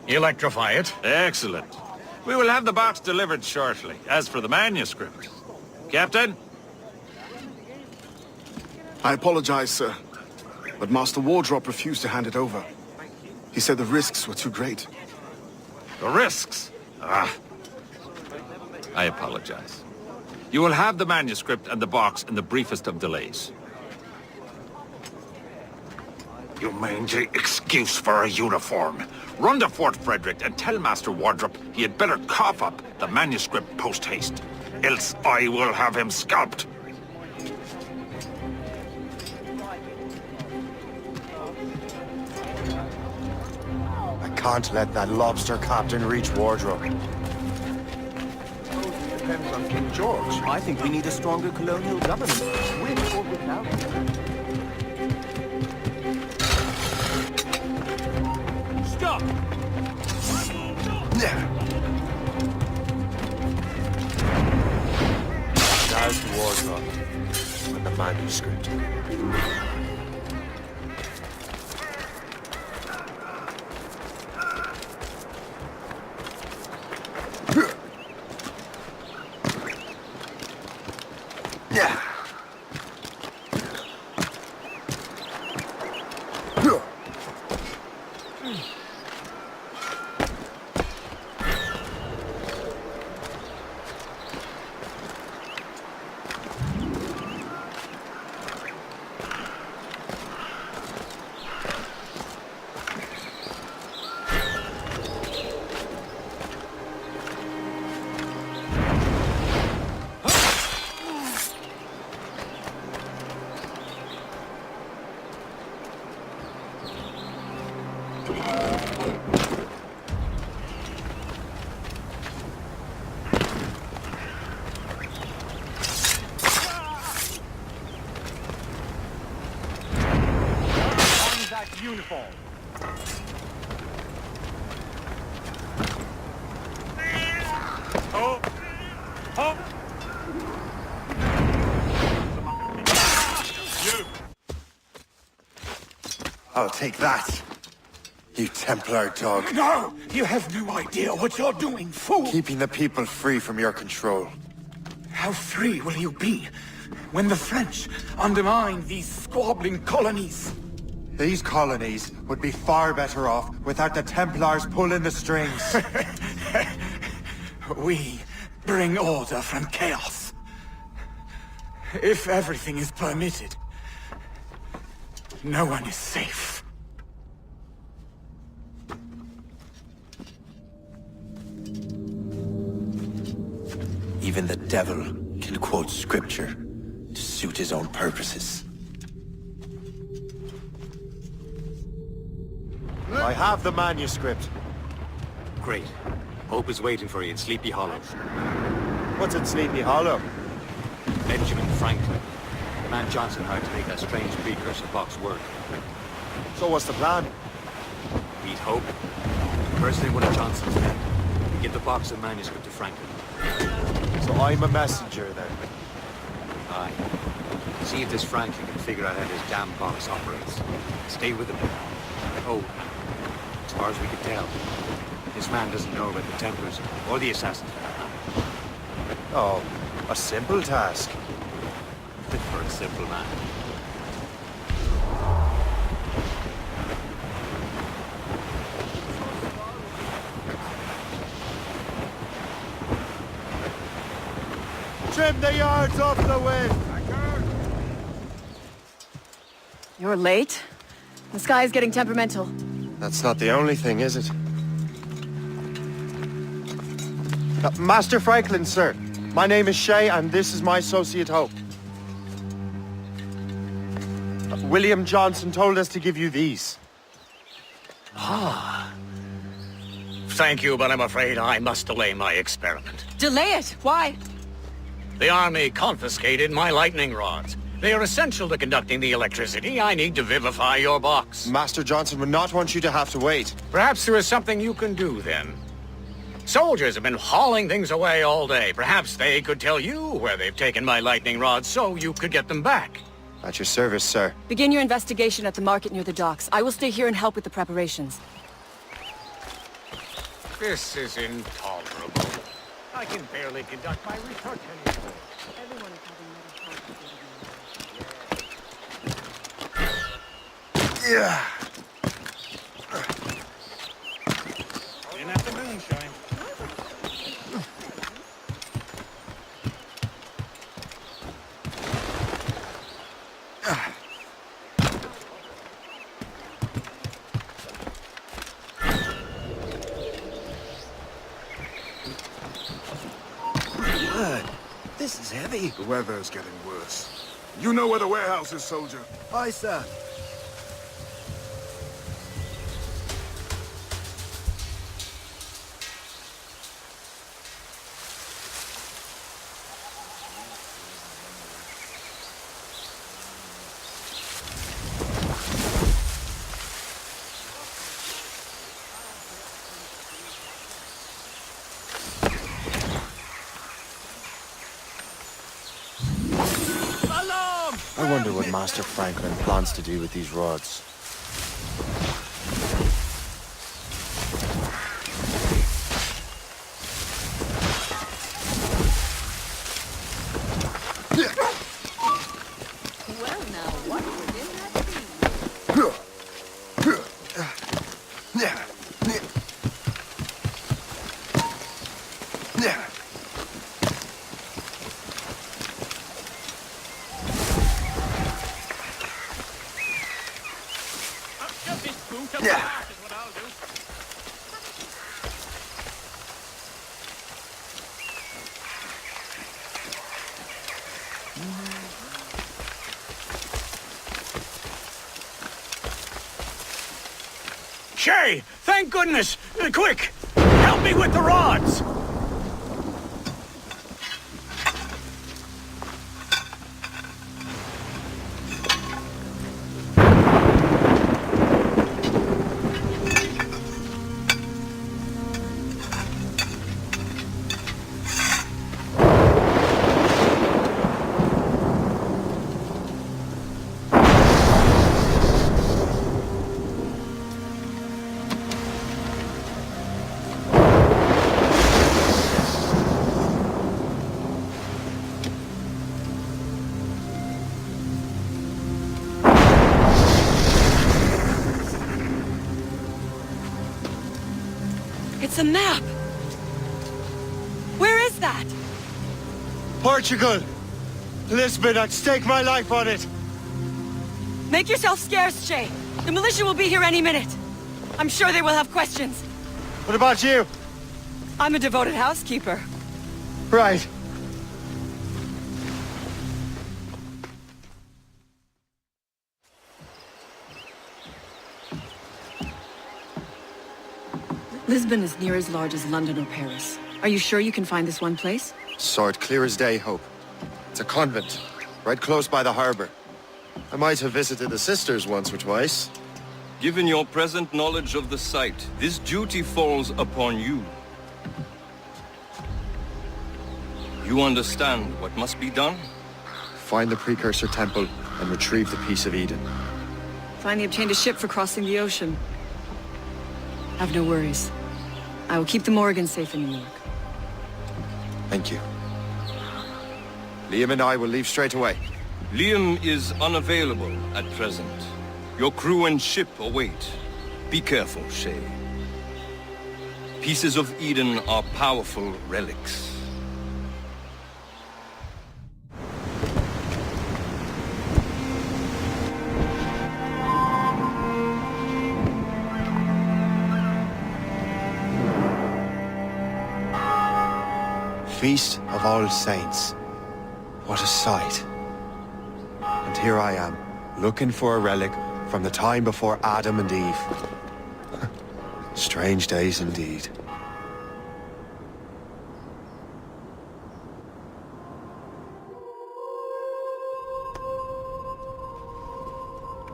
electrify it. Excellent. We will have the box delivered shortly. As for the manuscript... Captain? I apologize, sir. But Master Wardrop refused to hand it over. He said the risks were too great. The risks? Ah. I apologize. You will have the manuscript and the box in the briefest of delays. You mangy excuse for a uniform. Run to Fort Frederick and tell Master Wardrop he had better cough up the manuscript post-haste. Else I will have him scalped. I can't let that lobster captain reach Wardrop. Depends on King George. I think we need a stronger colonial government. With or without him. Stop! Now's the Wardrop and the manuscript. Uniform. Oh! Oh! You! I'll take that. You Templar dog. No! You have no idea what you're doing, fool! Keeping the people free from your control. How free will you be when the French undermine these squabbling colonies? These colonies would be far better off without the Templars pulling the strings. We bring order from chaos. If everything is permitted, no one is safe. Even the devil can quote scripture to suit his own purposes. I have the manuscript. Great. Hope is waiting for you in Sleepy Hollow. What's in Sleepy Hollow? Benjamin Franklin. The man Johnson hired to make that strange precursor box work. So what's the plan? Meet Hope. Impersonate one of Johnson's men. And give the box and manuscript to Franklin. So I'm a messenger then? Aye. See if this Franklin can figure out how this damn box operates. Stay with him. Oh, as far as we can tell, this man doesn't know about the Templars or the Assassins. Oh, a simple task. For a simple man. Trim the yards off the wind! You're late. The sky is getting temperamental. That's not the only thing, is it? Master Franklin, sir. My name is Shay, and this is my associate Hope. William Johnson told us to give you these. Ah. Thank you, but I'm afraid I must delay my experiment. Delay it? Why? The army confiscated my lightning rods. They are essential to conducting the electricity I need to vivify your box. Master Johnson would not want you to have to wait. Perhaps there is something you can do, then. Soldiers have been hauling things away all day. Perhaps they could tell you where they've taken my lightning rods so you could get them back. At your service, sir. Begin your investigation at the market near the docks. I will stay here and help with the preparations. This is intolerable. I can barely conduct my research anymore. Everyone is having Yeah. In at the moonshine. This is heavy. The weather's getting worse. You know where the warehouse is, soldier? Aye, sir. I wonder what Master Franklin plans to do with these rods. Well, now, what was in that thing? Shay! Thank goodness! Quick! Help me with the rods! It's a map! Where is that? Portugal! Lisbon, I'd stake my life on it! Make yourself scarce, Shay. The militia will be here any minute. I'm sure they will have questions. What about you? I'm a devoted housekeeper. Right. Lisbon is near as large as London or Paris. Are you sure you can find this one place? Sword clear as day, Hope. It's a convent, right close by the harbor. I might have visited the sisters once or twice. Given your present knowledge of the site, this duty falls upon you. You understand what must be done? Find the Precursor Temple and retrieve the Piece of Eden. Finally obtained a ship for crossing the ocean. Have no worries. I will keep the Morrigan safe in New York. Thank you. Liam and I will leave straight away. Liam is unavailable at present. Your crew and ship await. Be careful, Shay. Pieces of Eden are powerful relics. Feast of All Saints. What a sight. And here I am, looking for a relic from the time before Adam and Eve. Strange days indeed.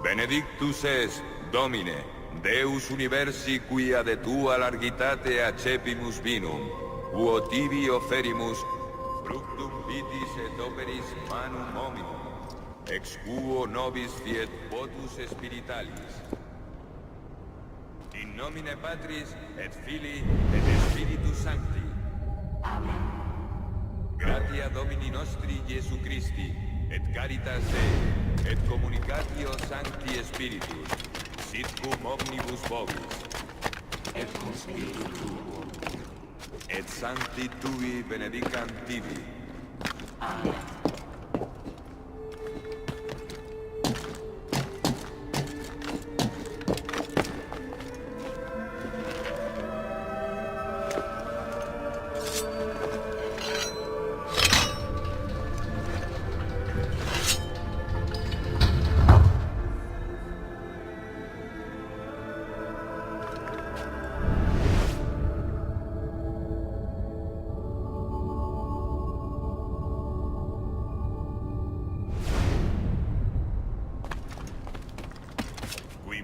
Benedictus est, Domine, Deus universi quia de tua largitate accepimus vinum, uo tibi offerimus fructum vitis et operis manum hominum, ex quo nobis fiet votus spiritualis. In nomine Patris et Filii et Spiritus Sancti. Gratia Domini nostri Iesu Christi, et caritas Dei, et communicatio Sancti Spiritus, sit cum omnibus vobis, et cum spiritu tuo, et sancti tui benedicant tibi. Amen.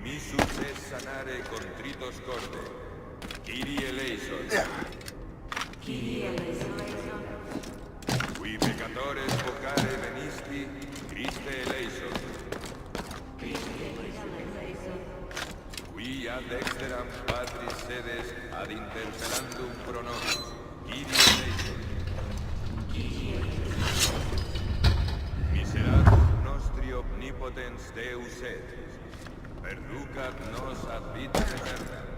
Missus es sanare contritos corde. Kyrie eleison. Kyrie eleison. Qui peccatores vocare venisti, Christe eleison. Christe eleison. Qui ad dexteram Patris sedes ad interpellandum pronomis, Kyrie eleison. Kyrie eleison. Miseratum nostri omnipotens Deus et. Perducat nos ad vitam aeternam.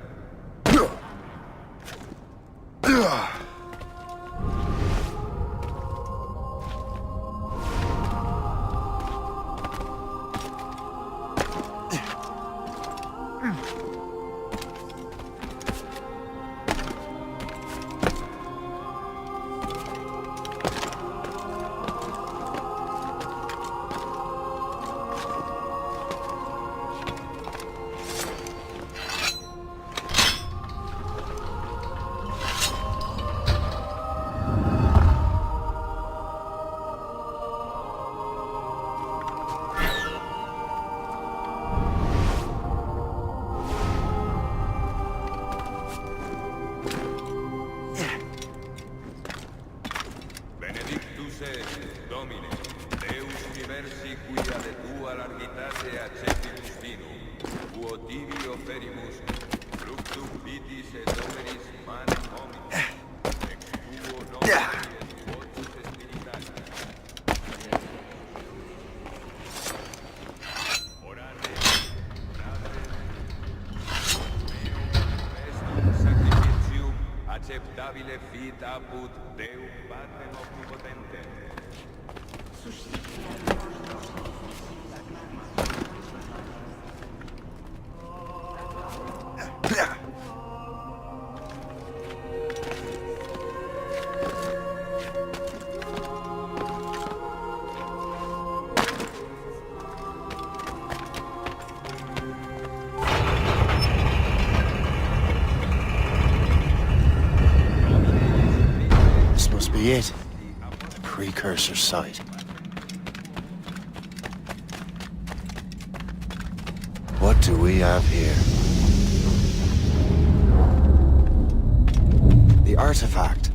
Dabile fit apud Deum Patrem Omnipotentem. This must be it. The precursor site. What do we have here? The artifact.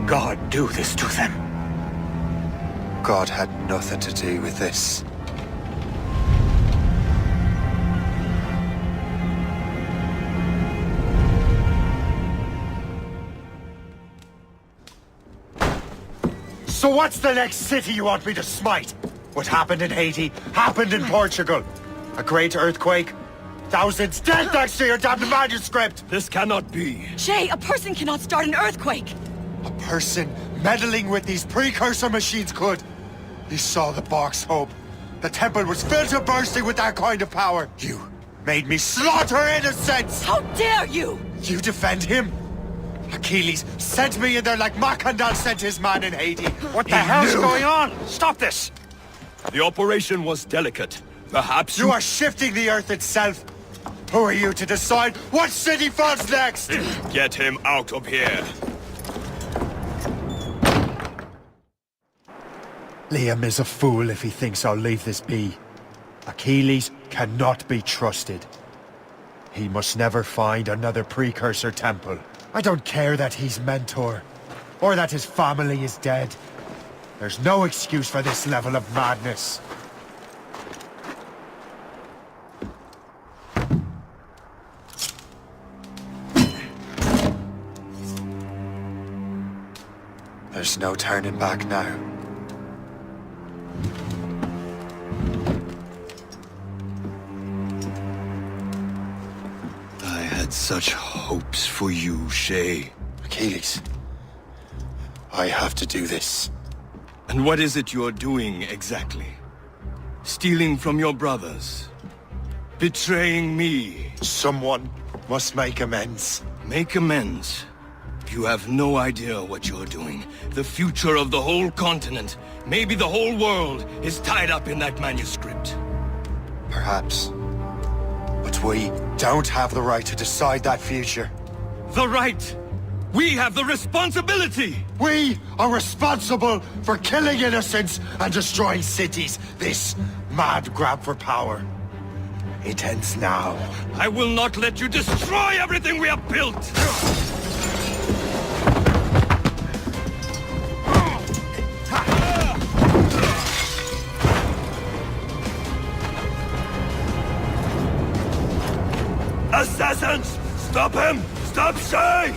God do this to them? God had nothing to do with this. So what's the next city you want me to smite? What happened in Haiti happened in Portugal. A great earthquake. Thousands dead thanks to your damned manuscript! This cannot be. Shay, a person cannot start an earthquake! A person meddling with these precursor machines could. You saw the box, Hope. The temple was filled to bursting with that kind of power. You made me slaughter innocents! How dare you! You defend him? Achilles sent me in there like Macandal sent his man in Haiti. What the hell's going on? Stop this! The operation was delicate. Perhaps you are shifting the earth itself. Who are you to decide what city falls next? Get him out of here. Liam is a fool if he thinks I'll leave this be. Achilles cannot be trusted. He must never find another precursor temple. I don't care that he's mentor, or that his family is dead. There's no excuse for this level of madness. There's no turning back now. I had such hopes for you, Shay. Achilles, I have to do this. And what is it you're doing exactly? Stealing from your brothers? Betraying me? Someone must make amends. Make amends? You have no idea what you're doing. The future of the whole continent, maybe the whole world, is tied up in that manuscript. Perhaps. But we don't have the right to decide that future. The right! We have the responsibility! We are responsible for killing innocents and destroying cities. This mad grab for power. It ends now. I will not let you destroy everything we have built! Assassins! Stop him! Stop Shay!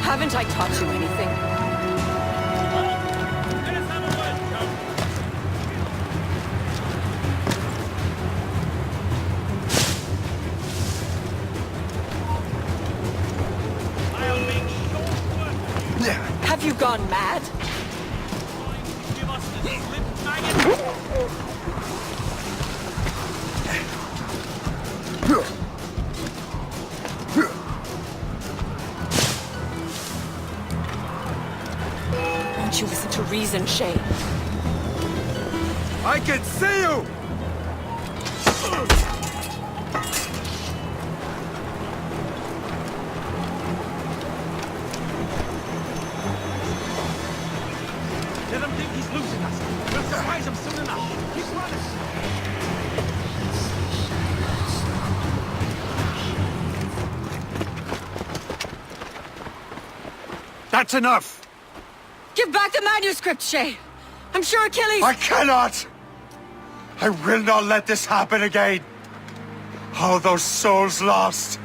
Haven't I taught you anything? Have you gone mad? Won't you listen to reason, Shay? I can see you! Let him think he's losing us. We'll surprise him soon enough. Keep running. That's enough! Give back the manuscript, Shay! I'm sure Achilles... I cannot! I will not let this happen again! All those souls lost!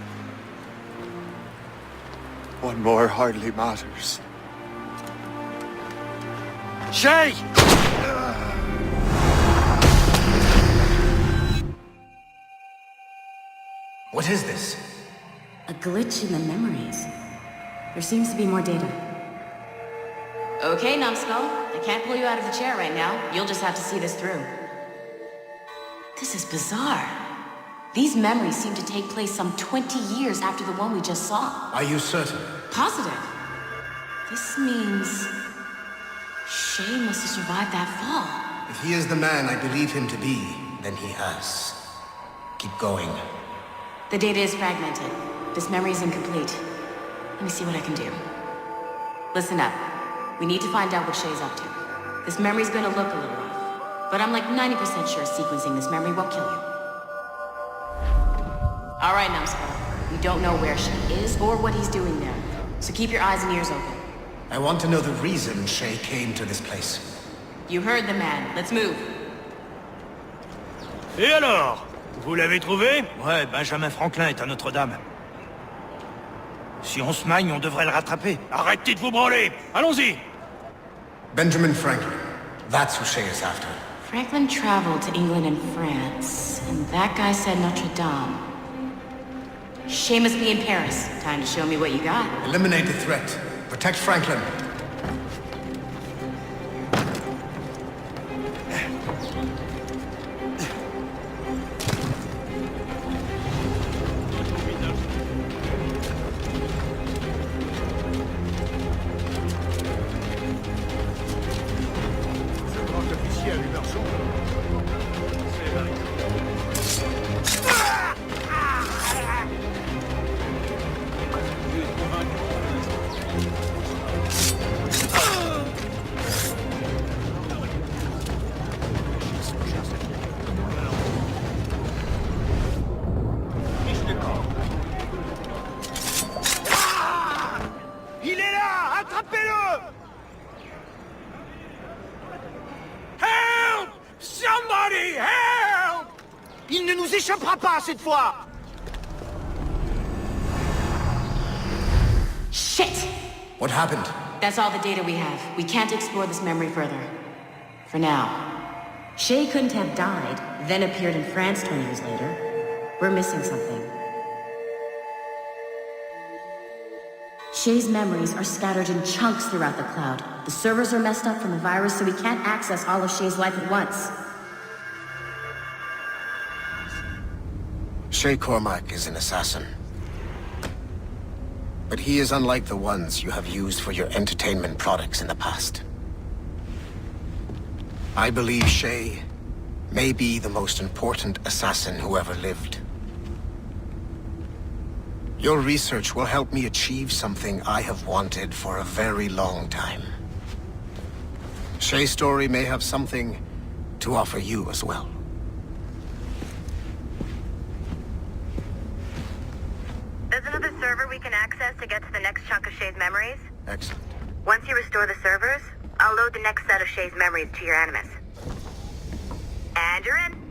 One more hardly matters. Shay! What is this? A glitch in the memories. There seems to be more data. Okay, Numbskull. I can't pull you out of the chair right now. You'll just have to see this through. This is bizarre. These memories seem to take place some 20 years after the one we just saw. Are you certain? Positive. This means... Shay must have survived that fall. If he is the man I believe him to be, then he has. Keep going. The data is fragmented. This memory is incomplete. Let me see what I can do. Listen up. We need to find out what Shay's up to. This memory's gonna look a little off, but I'm like 90% sure sequencing this memory won't kill you. All right, Numbskull. We don't know where Shay is or what he's doing there, so keep your eyes and ears open. I want to know the reason Shay came to this place. You heard the man. Let's move. Et alors? Vous l'avez trouvé? Ouais, Benjamin Franklin est à Notre-Dame. Si on se magne, on devrait le rattraper. Arrêtez de vous branler! Allons-y! Benjamin Franklin. That's who Shay is after. Franklin traveled to England and France, and that guy said Notre Dame. Shay must be in Paris. Time to show me what you got. Eliminate the threat. Protect Franklin. Il est là! Attrapez-le! Help! Somebody help! Il ne nous échappera pas cette fois! Shit! What happened? That's all the data we have. We can't explore this memory further. For now. Shay couldn't have died, then appeared in France 20 years later. We're missing something. Shay's memories are scattered in chunks throughout the cloud. The servers are messed up from the virus, so we can't access all of Shay's life at once. Shay Cormac is an assassin. But he is unlike the ones you have used for your entertainment products in the past. I believe Shay may be the most important assassin who ever lived. Your research will help me achieve something I have wanted for a very long time. Shay's story may have something to offer you as well. There's another server we can access to get to the next chunk of Shay's memories. Excellent. Once you restore the servers, I'll load the next set of Shay's memories to your Animus. And you're in.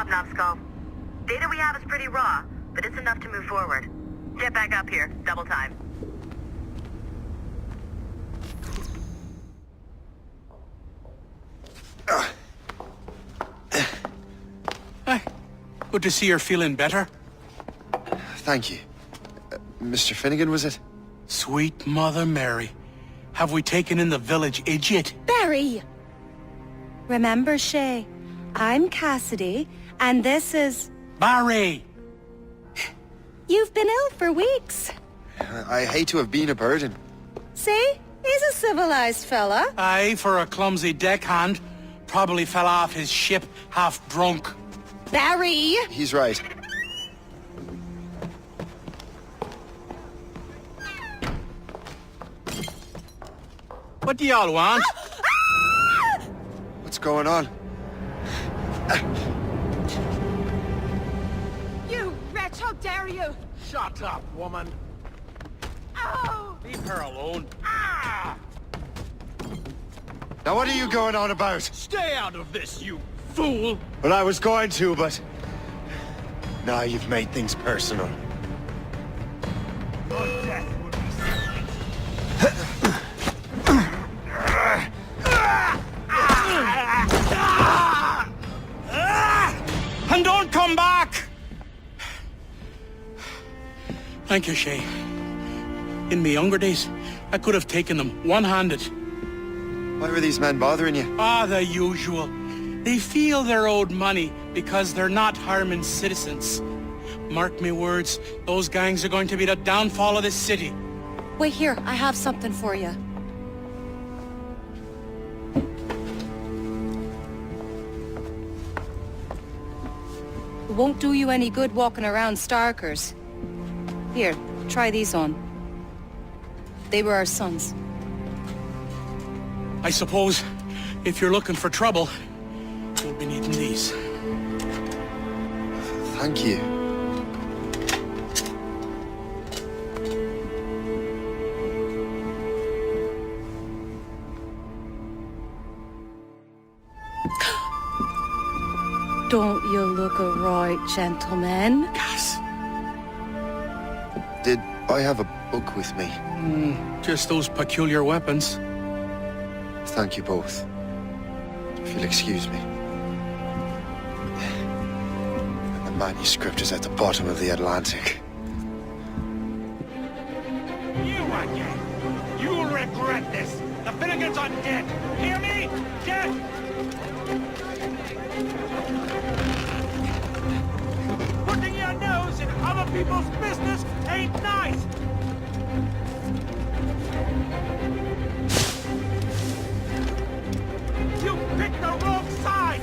Numbskull. Data we have is pretty raw, but it's enough to move forward. Get back up here. Double time. Hi. Good to see you're feeling better. Thank you. Mr. Finnegan, was it? Sweet Mother Mary. Have we taken in the village idiot? Barry! Remember, Shay, I'm Cassidy, and this is... Barry! You've been ill for weeks. I hate to have been a burden. See? He's a civilized fella. Aye, for a clumsy deckhand. Probably fell off his ship half drunk. Barry! He's right. What do y'all want? What's going on? You wretch, how dare you! Shut up, woman. Ow! Leave her alone. Now what are you going on about? Stay out of this, you fool! Well, I was going to, but... Now you've made things personal. And don't come back! Thank you, Shay. In my younger days, I could have taken them one-handed. Why were these men bothering you? Ah, the usual. They feel they're owed money because they're not harming citizens. Mark me words, those gangs are going to be the downfall of this city. Wait here, I have something for you. It won't do you any good walking around Starkers. Here, try these on. They were our sons. I suppose, if you're looking for trouble, you'll be needing these. Thank you. Don't you look a right gentleman? Cass. Did I have a book with me? Just those peculiar weapons. Thank you both. If you'll excuse me. The manuscript is at the bottom of the Atlantic. You again! You'll regret this! The Finnegans are dead! Hear me? Dead! Putting your nose in other people's business ain't nice! You picked the wrong side!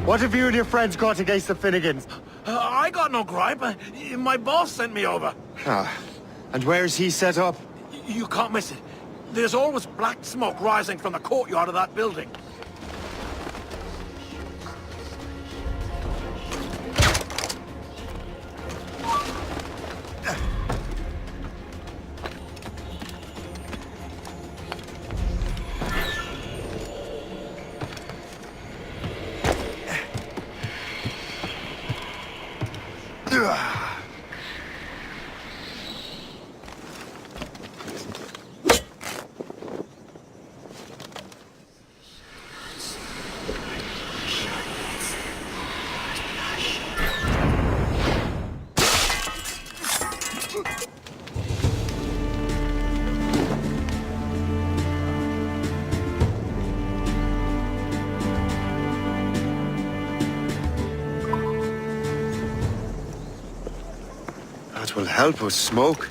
What have you and your friends got against the Finnegans? I got no gripe. My boss sent me over. Ah, and where's he set up? You can't miss it. There's always black smoke rising from the courtyard of that building. That will help us smoke.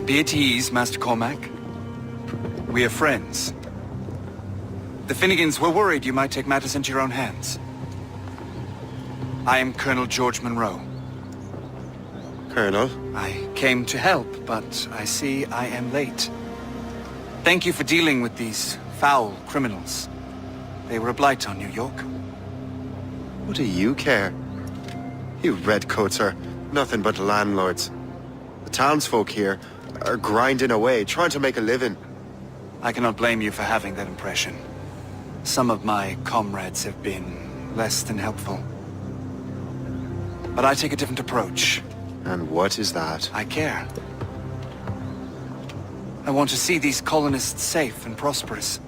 Be at ease, Master Cormac. We are friends. The Finnegans were worried you might take matters into your own hands. I am Colonel George Monroe. Colonel? I came to help, but I see I am late. Thank you for dealing with these foul criminals. They were a blight on New York. What do you care? You redcoats are nothing but landlords. The townsfolk here are grinding away, trying to make a living. I cannot blame you for having that impression. Some of my comrades have been less than helpful. But I take a different approach. And what is that? I care. I want to see these colonists safe and prosperous.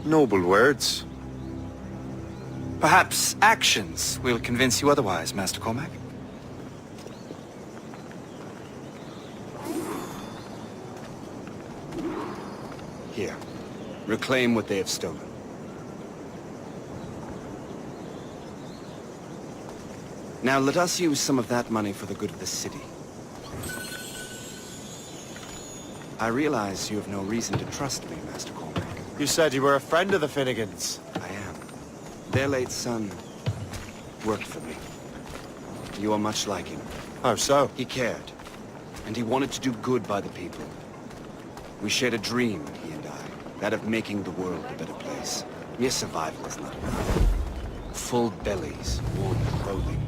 Noble words. Perhaps actions will convince you otherwise, Master Cormac. Here. Reclaim what they have stolen. Now let us use some of that money for the good of the city. I realize you have no reason to trust me, Master Cormac. You said you were a friend of the Finnegans. I am. Their late son worked for me. You are much like him. How so? He cared, and he wanted to do good by the people. We shared a dream, he and I. That of making the world a better place. Mere survival is not enough. Full bellies, warm clothing.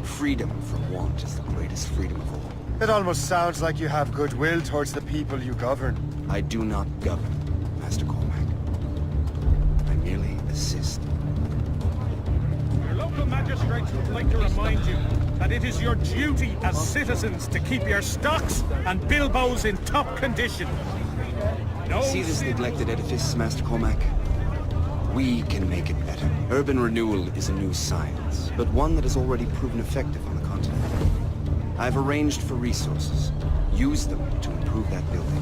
Freedom from want is the greatest freedom of all. It almost sounds like you have goodwill towards the people you govern. I do not govern, Master Cormac. I merely assist. Your local magistrates would like to remind you that it is your duty as citizens to keep your stocks and bilbos in top condition. No See this neglected edifice, Master Cormac? We can make it better. Urban renewal is a new science, but one that has already proven effective on the continent. I've arranged for resources. Use them to improve that building.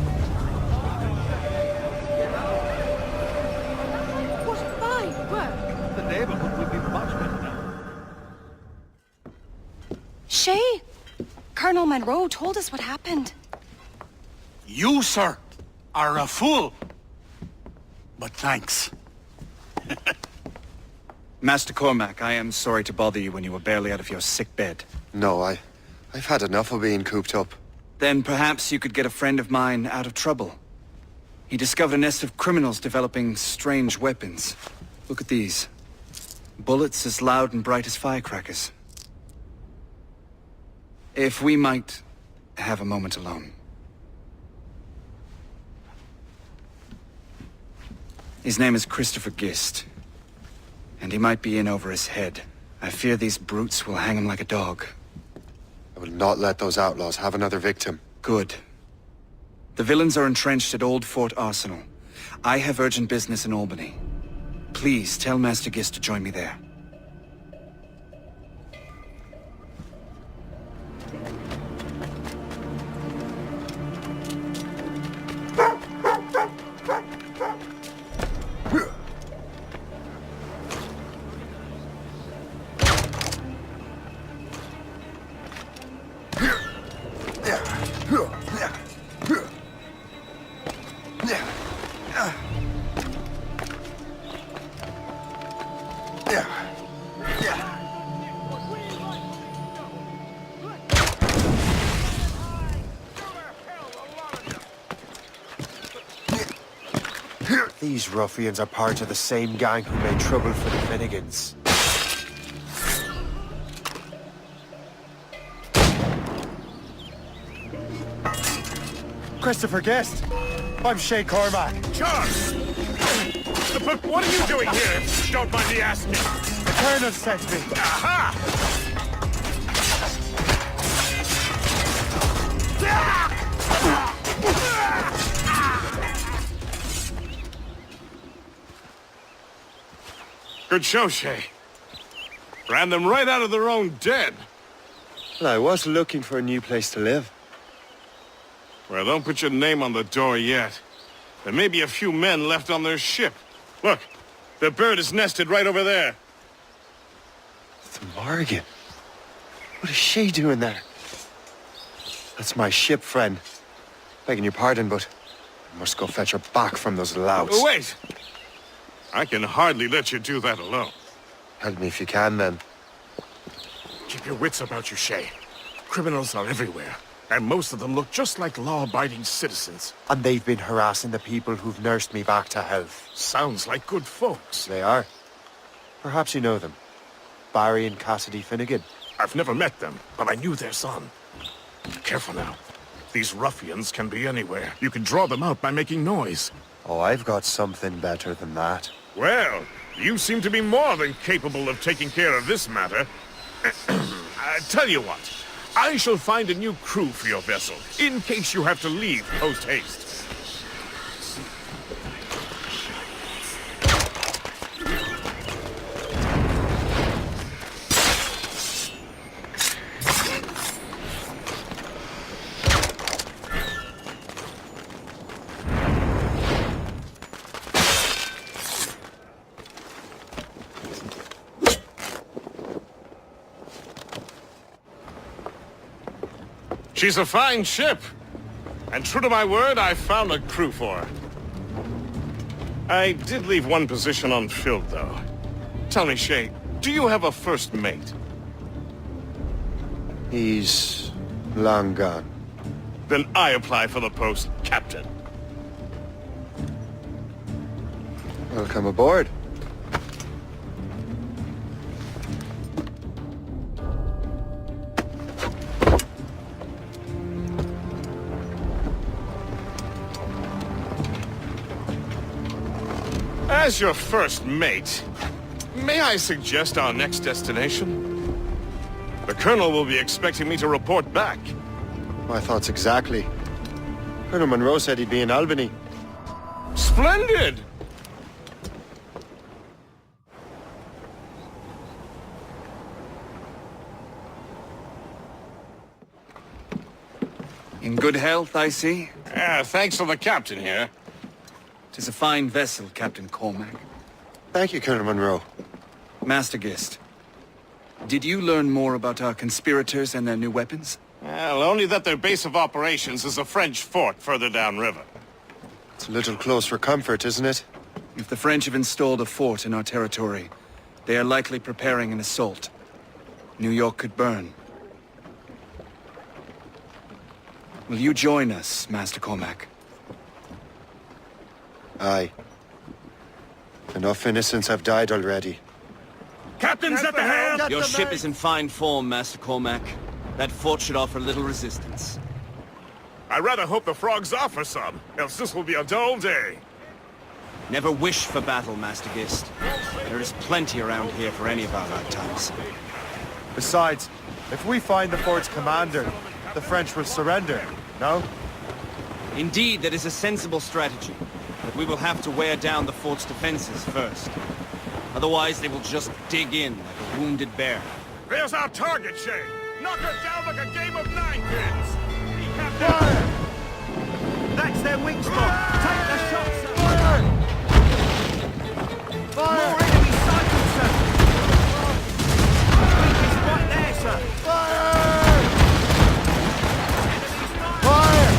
What fine work! The neighborhood will be much better now. Shay! Colonel Monroe told us what happened. You, sir, are a fool. But thanks. Master Cormac, I am sorry to bother you when you were barely out of your sick bed. No, I've had enough of being cooped up. Then perhaps you could get a friend of mine out of trouble. He discovered a nest of criminals developing strange weapons. Look at these. Bullets as loud and bright as firecrackers. If we might have a moment alone. His name is Christopher Gist. And he might be in over his head. I fear these brutes will hang him like a dog. I will not let those outlaws have another victim. Good. The villains are entrenched at Old Fort Arsenal. I have urgent business in Albany. Please tell Master Gist to join me there. These ruffians are part of the same gang who made trouble for the Finnegans. Christopher Guest. I'm Shay Cormac. Charles! But what are you doing here, if you don't mind me asking? The Colonel sent me. Aha! Good show, Shay. Ran them right out of their own den. Well, I was looking for a new place to live. Well, don't put your name on the door yet. There may be a few men left on their ship. Look, the bird is nested right over there. The Morrigan. What is she doing there? That's my ship, friend. Begging your pardon, but I must go fetch her back from those louts. Wait! I can hardly let you do that alone. Help me if you can, then. Keep your wits about you, Shay. Criminals are everywhere, and most of them look just like law-abiding citizens. And they've been harassing the people who've nursed me back to health. Sounds like good folks. They are. Perhaps you know them. Barry and Cassidy Finnegan. I've never met them, but I knew their son. Careful now. These ruffians can be anywhere. You can draw them out by making noise. Oh, I've got something better than that. Well, you seem to be more than capable of taking care of this matter. Tell you what, I shall find a new crew for your vessel, in case you have to leave post-haste. She's a fine ship. And true to my word, I found a crew for her. I did leave one position unfilled, though. Tell me, Shay, do you have a first mate? He's long gone. Then I apply for the post, Captain. Welcome aboard. As your first mate, may I suggest our next destination? The Colonel will be expecting me to report back. My thoughts exactly. Colonel Monroe said he'd be in Albany. Splendid! In good health, I see. Thanks to the captain here. 'Tis a fine vessel, Captain Cormac. Thank you, Colonel Monroe. Master Gist, did you learn more about our conspirators and their new weapons? Well, only that their base of operations is a French fort further downriver. It's a little close for comfort, isn't it? If the French have installed a fort in our territory, they are likely preparing an assault. New York could burn. Will you join us, Master Cormac? Aye. Enough innocents have died already. Captain's at the helm! Your ship is in fine form, Master Cormac. That fort should offer little resistance. I rather hope the frogs offer some, else this will be a dull day. Never wish for battle, Master Gist. There is plenty around here for any of our lifetimes. Besides, if we find the fort's commander, the French will surrender, no? Indeed, that is a sensible strategy. But we will have to wear down the fort's defenses first. Otherwise, they will just dig in like a wounded bear. There's our target, Shay! Knock her down like a game of ninepins! Fire! That's their weak spot! Take the shots, sir! Fire! Fire! More enemy cycles, sir! Weak is right there, sir! Fire! Fire!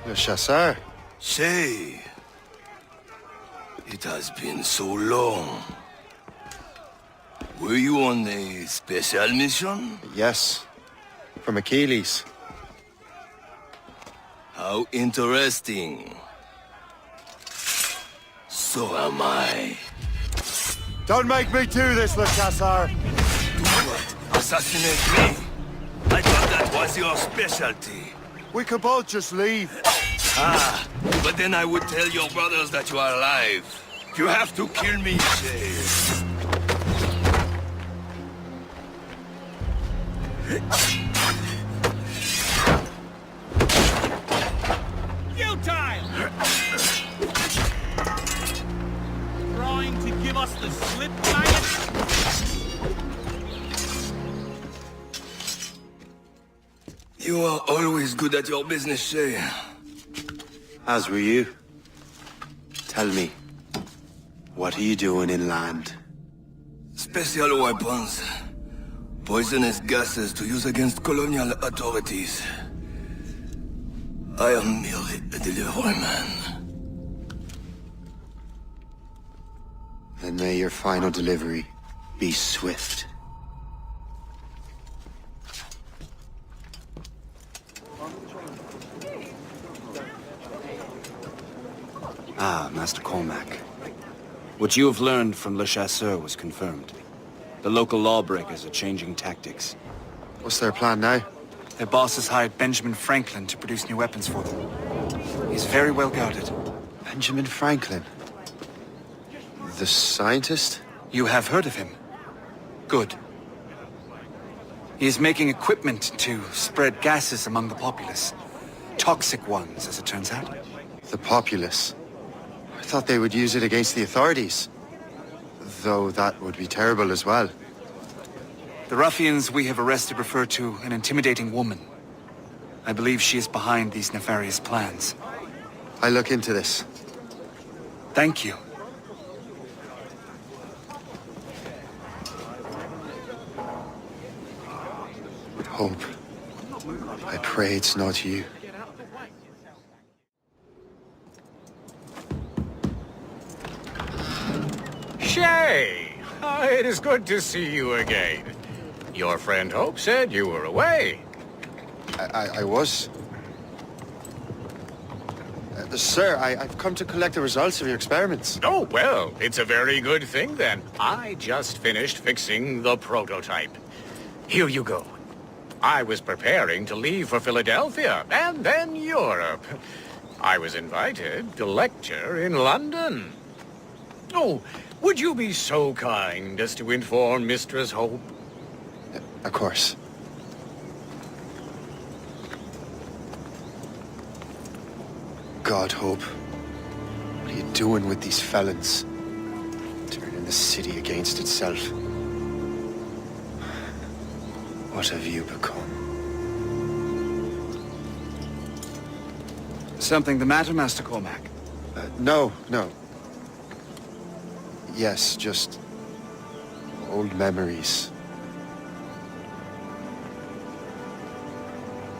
Le chasseur. Shay, it has been so long. Were you on a special mission? Yes. From Achilles. How interesting. So am I. Don't make me do this, Le Chasseur! Do what? Assassinate me? I thought that was your specialty. We could both just leave. Ah, but then I would tell your brothers that you are alive. You have to kill me, Shay. Futile! Trying to give us the slip, maggot? You are always good at your business, Shay. As were you. Tell me, what are you doing inland? Special weapons. Poisonous gases to use against colonial authorities. I am merely a delivery man. Then may your final delivery be swift. Ah, Master Cormac. What you have learned from Le Chasseur was confirmed. The local lawbreakers are changing tactics. What's their plan now? Their boss has hired Benjamin Franklin to produce new weapons for them. He's very well guarded. Benjamin Franklin? The scientist? You have heard of him? Good. He is making equipment to spread gases among the populace. Toxic ones, as it turns out. The populace? I thought they would use it against the authorities. Though that would be terrible as well. The ruffians we have arrested refer to an intimidating woman. I believe she is behind these nefarious plans. I'll look into this. Thank you. Hope. I pray it's not you. Shay! It is good to see you again. Your friend Hope said you were away. I was. Sir, I've come to collect the results of your experiments. Oh, well, it's a very good thing then. I just finished fixing the prototype. Here you go. I was preparing to leave for Philadelphia, and then Europe. I was invited to lecture in London. Oh, would you be so kind as to inform Mistress Hope? Of course. God, Hope. What are you doing with these felons? Turning the city against itself. What have you become? Something the matter, Master Cormac? No. Yes, just old memories.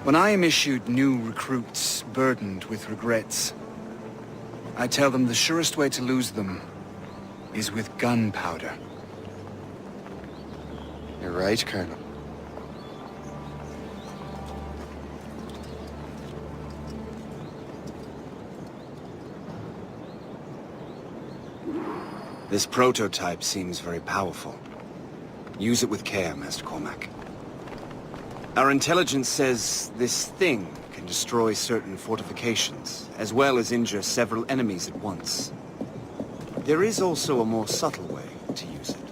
When I am issued new recruits burdened with regrets, I tell them the surest way to lose them is with gunpowder. You're right, Colonel. This prototype seems very powerful. Use it with care, Master Cormac. Our intelligence says this thing can destroy certain fortifications, as well as injure several enemies at once. There is also a more subtle way to use it.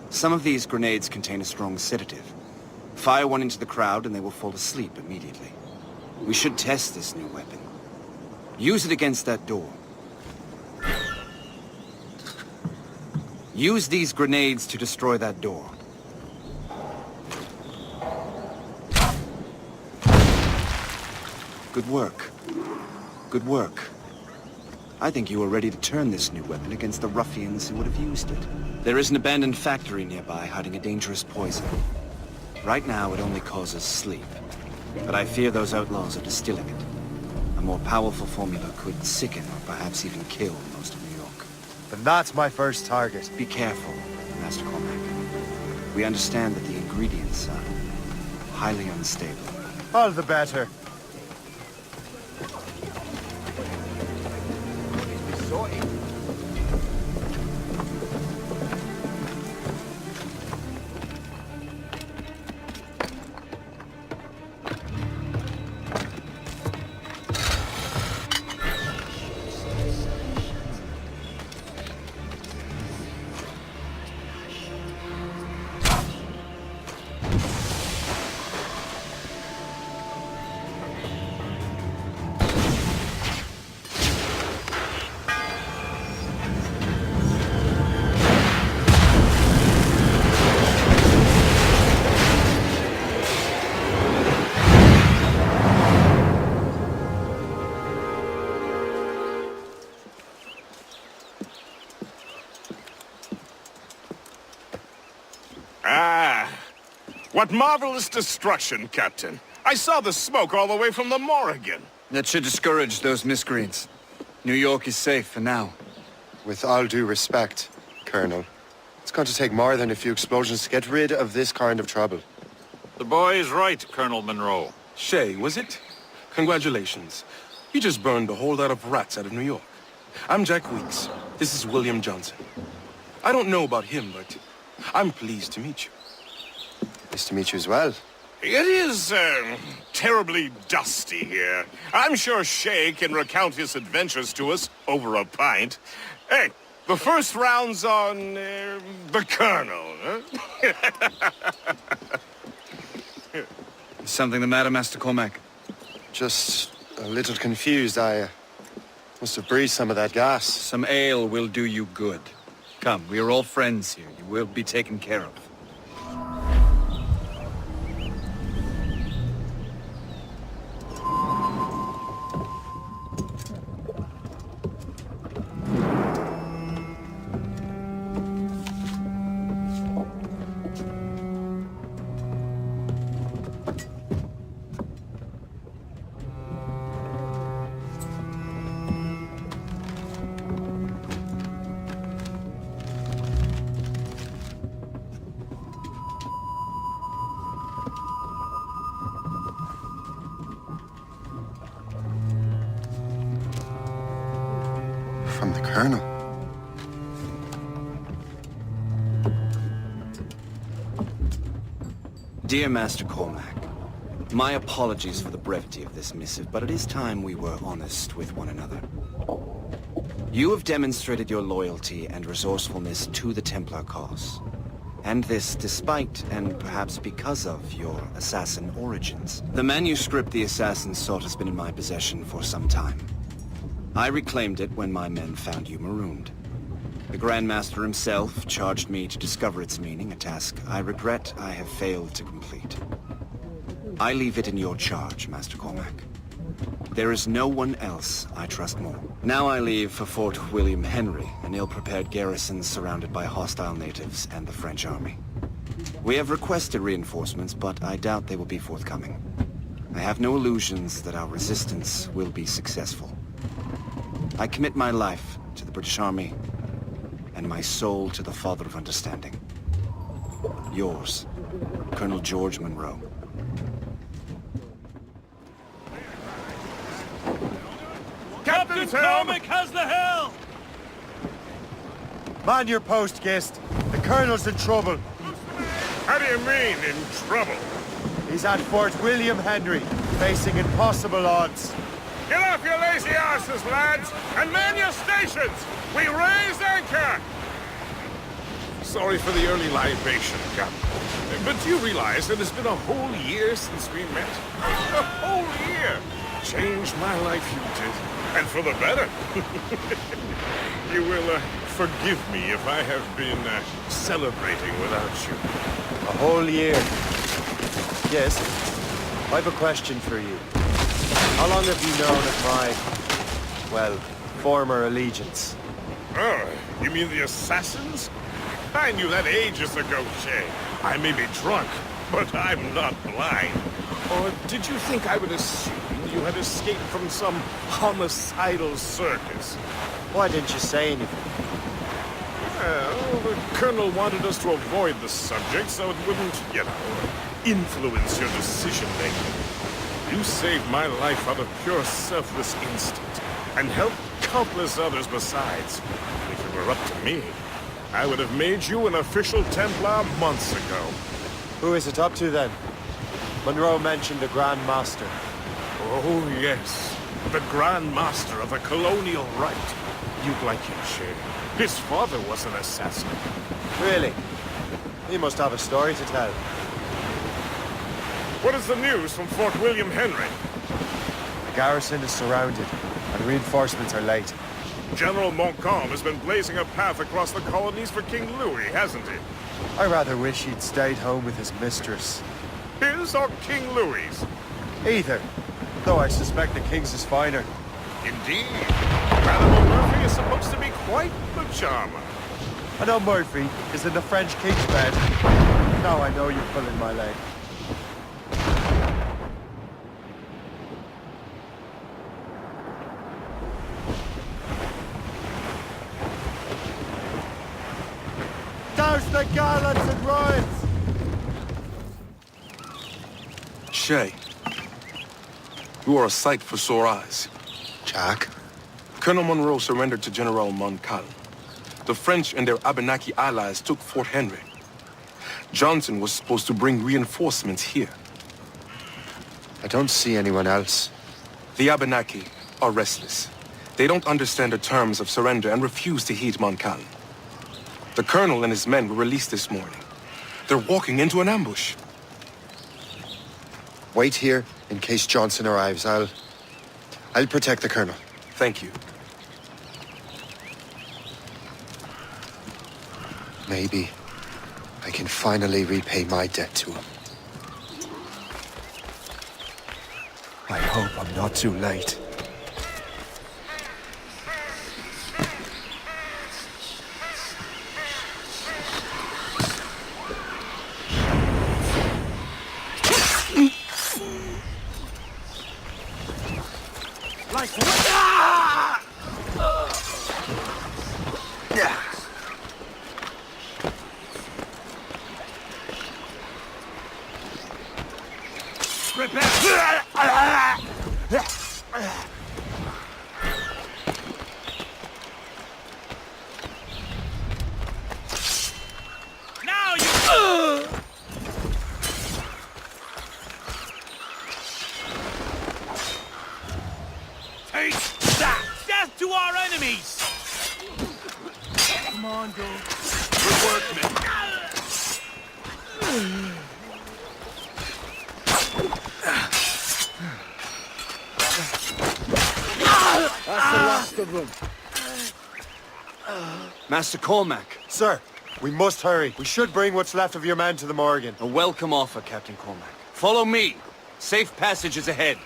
Some of these grenades contain a strong sedative. Fire one into the crowd and they will fall asleep immediately. We should test this new weapon. Use it against that door. Use these grenades to destroy that door. Good work. Good work. I think you are ready to turn this new weapon against the ruffians who would have used it. There is an abandoned factory nearby hiding a dangerous poison. Right now it only causes sleep, but I fear those outlaws are distilling it. A more powerful formula could sicken or perhaps even kill most of New York. Then that's my first target. Be careful, Master Cormac. We understand that the ingredients are highly unstable. All the better. What marvelous destruction, Captain. I saw the smoke all the way from the Morrigan. That should discourage those miscreants. New York is safe for now. With all due respect, Colonel, it's going to take more than a few explosions to get rid of this kind of trouble. The boy is right, Colonel Monroe. Shay, was it? Congratulations. You just burned a whole lot of rats out of New York. I'm Jack Weeks. This is William Johnson. I don't know about him, but I'm pleased to meet you. Nice to meet you as well. It is, terribly dusty here. I'm sure Shay can recount his adventures to us over a pint. Hey, the first round's on, the Colonel, huh? Is something the matter, Master Cormac? Just a little confused. I must have breathed some of that gas. Some ale will do you good. Come, we are all friends here. You will be taken care of. From the Colonel. Dear Master Cormac, my apologies for the brevity of this missive, but it is time we were honest with one another. You have demonstrated your loyalty and resourcefulness to the Templar cause. And this despite, and perhaps because of, your assassin origins. The manuscript the assassin sought has been in my possession for some time. I reclaimed it when my men found you marooned. The Grand Master himself charged me to discover its meaning, a task I regret I have failed to complete. I leave it in your charge, Master Cormac. There is no one else I trust more. Now I leave for Fort William Henry, an ill-prepared garrison surrounded by hostile natives and the French army. We have requested reinforcements, but I doubt they will be forthcoming. I have no illusions that our resistance will be successful. I commit my life to the British Army, and my soul to the Father of Understanding. Yours, Colonel George Monroe. Captain Cormac has the helm! Man your post, Gist. The Colonel's in trouble. How do you mean, in trouble? He's at Fort William Henry, facing impossible odds. Get off your lazy arses, lads, and man your stations! We raise anchor! Sorry for the early libation, Captain. But do you realize that it's been a whole year since we met? A whole year! Changed my life, you did. And for the better. You will forgive me if I have been celebrating without you. A whole year. Yes. I have a question for you. How long have you known of my, well, former allegiance? Oh, you mean the assassins? I knew that ages ago, Shay. I may be drunk, but I'm not blind. Or did you think I would assume you had escaped from some homicidal circus? Why didn't you say anything? Well, the Colonel wanted us to avoid the subject so it wouldn't, influence your decision-making. You saved my life out of pure selfless instinct, and helped countless others besides. If it were up to me, I would have made you an official Templar months ago. Who is it up to, then? Monroe mentioned the Grand Master. Oh, yes. The Grand Master of the Colonial Rite. You'd like him, Shay. His father was an assassin. Really? He must have a story to tell. What is the news from Fort William Henry? The garrison is surrounded, and reinforcements are late. General Montcalm has been blazing a path across the colonies for King Louis, hasn't he? I rather wish he'd stayed home with his mistress. His or King Louis's? Either. Though I suspect the King's is finer. Indeed. Madame Murphy is supposed to be quite the charmer. I know Murphy is in the French King's bed. Now I know you're pulling my leg. Douse the gallants and royals! Shay, you are a sight for sore eyes. Jack? Colonel Monroe surrendered to General Montcalm. The French and their Abenaki allies took Fort Henry. Johnson was supposed to bring reinforcements here. I don't see anyone else. The Abenaki are restless. They don't understand the terms of surrender and refuse to heed Montcalm. The colonel and his men were released this morning. They're walking into an ambush. Wait here in case Johnson arrives. I'll protect the colonel. Thank you. Maybe I can finally repay my debt to him. I hope I'm not too late. Master Cormac. Sir, we must hurry. We should bring what's left of your men to the Morgan. A welcome offer, Captain Cormac. Follow me. Safe passage is ahead.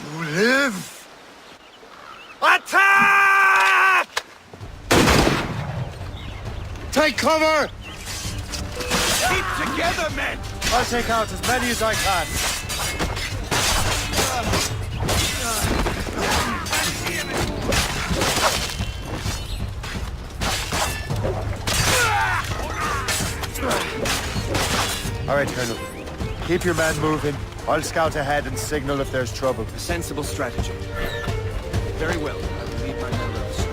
You live! Attack! Take cover! Keep together, men! I'll take out as many as I can. All right, Colonel. Keep your men moving. I'll scout ahead and signal if there's trouble. A sensible strategy. Very well. I will leave my men those.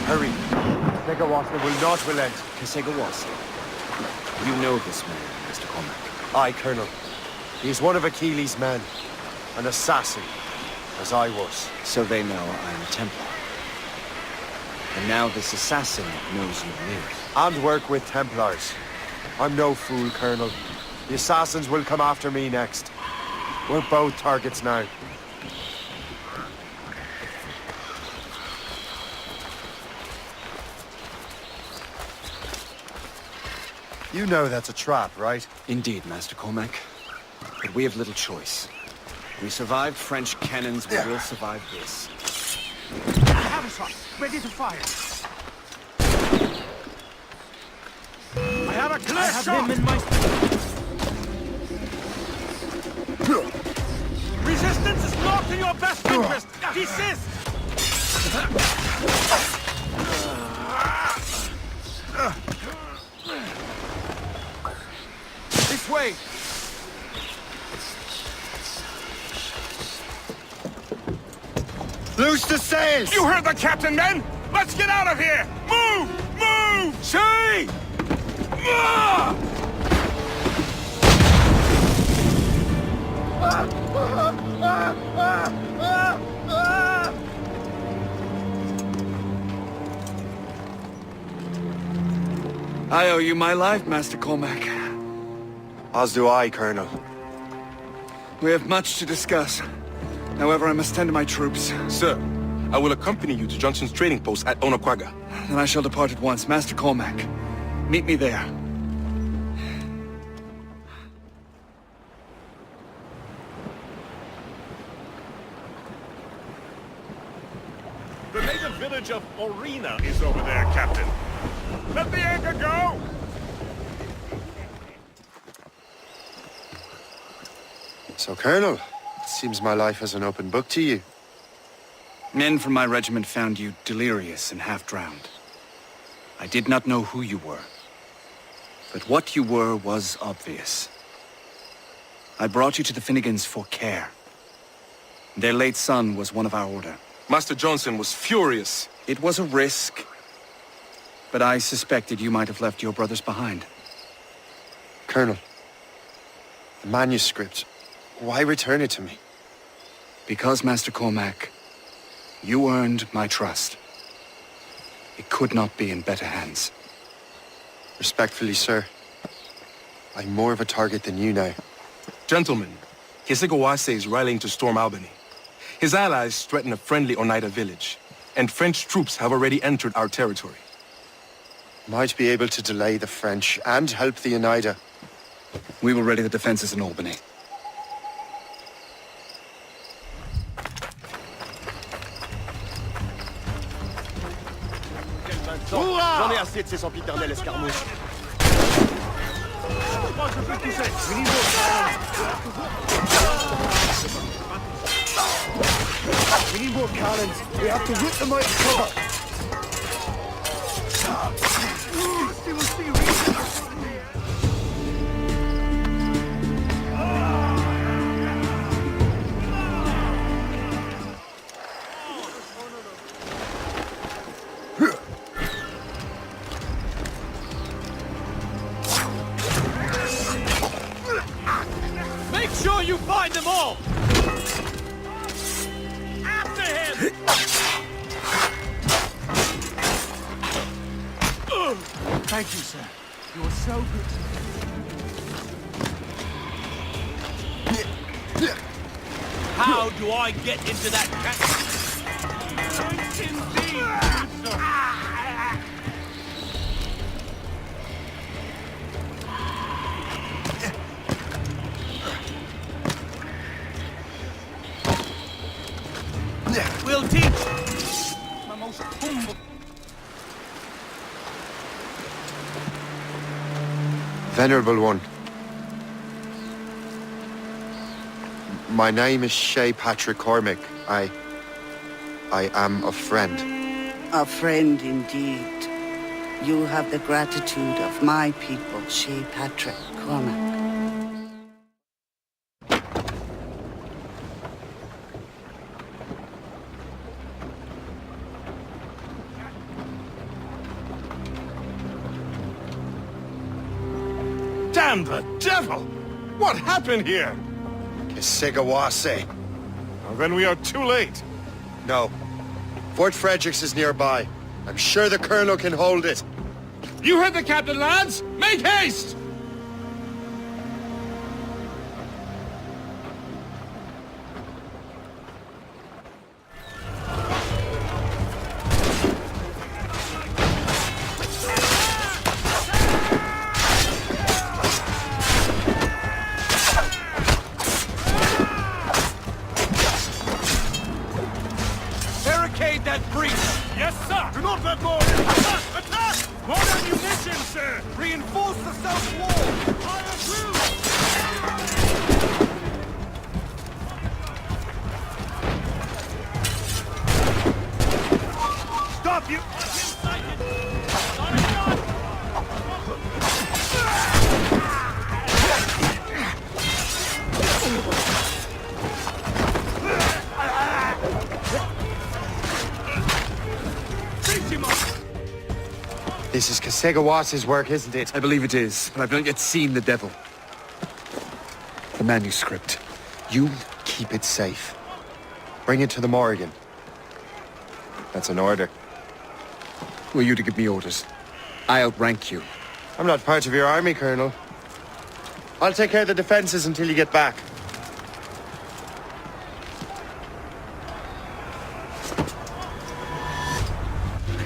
Hurry. Negawassa will not relent. Kesegawassa. You know this man, Mr. Cormac. Aye, Colonel. He is one of Achilles' men. An assassin, as I was. So they know I am a Templar. And now this assassin knows you live. And work with Templars. I'm no fool, Colonel. The assassins will come after me next. We're both targets now. You know that's a trap, right? Indeed, Master Cormac. But we have little choice. We survived French cannons, we will survive this. I have a shot. Ready to fire. I have a clear shot. Him in my... Resistance is not in your best interest. Desist. This way. Loose the sails! You heard the captain, men! Let's get out of here! Move! Move! Say! I owe you my life, Master Cormac. As do I, Colonel. We have much to discuss. However, I must tend to my troops. Sir, I will accompany you to Johnson's trading post at Onaqaga. Then I shall depart at once. Master Cormac, meet me there. The native village of Orina is over there, Captain. Let the anchor go! So, Colonel, it seems my life is an open book to you. Men from my regiment found you delirious and half-drowned. I did not know who you were. But what you were was obvious. I brought you to the Finnegans for care. Their late son was one of our order. Master Johnson was furious. It was a risk. But I suspected you might have left your brothers behind. Colonel, the manuscript, why return it to me? Because, Master Cormac, you earned my trust. It could not be in better hands. Respectfully, sir, I'm more of a target than you now. Gentlemen, Kesegoase is rallying to storm Albany. His allies threaten a friendly Oneida village, and French troops have already entered our territory. Might be able to delay the French and help the Oneida. We will ready the defenses in Albany. J'en ai assez de ces sempiternelles escarmouches. We need more cannons. We have to rip them out of cover. Make sure you find them all! After him! Thank you, sir. You were so good. How do I get into that cat? Indeed, sir. We'll teach. My most humble. Venerable one. My name is Shay Patrick Cormac. I am a friend. A friend indeed. You have the gratitude of my people, Shay Patrick Cormac. Damn the devil! What happened here? Kesegoase. Well, then we are too late. No. Fort Fredericks is nearby. I'm sure the Colonel can hold it. You heard the captain, lads! Make haste! blockade that breach! Yes, sir! Do not let more... Attack! More ammunition, sir! Reinforce the south wall! Fire through! Stop you! This is Kasegawasi's work, isn't it? I believe it is, but I've not yet seen the devil. The manuscript. You keep it safe. Bring it to the Morrigan. That's an order. Who are you to give me orders? I outrank you. I'm not part of your army, Colonel. I'll take care of the defenses until you get back.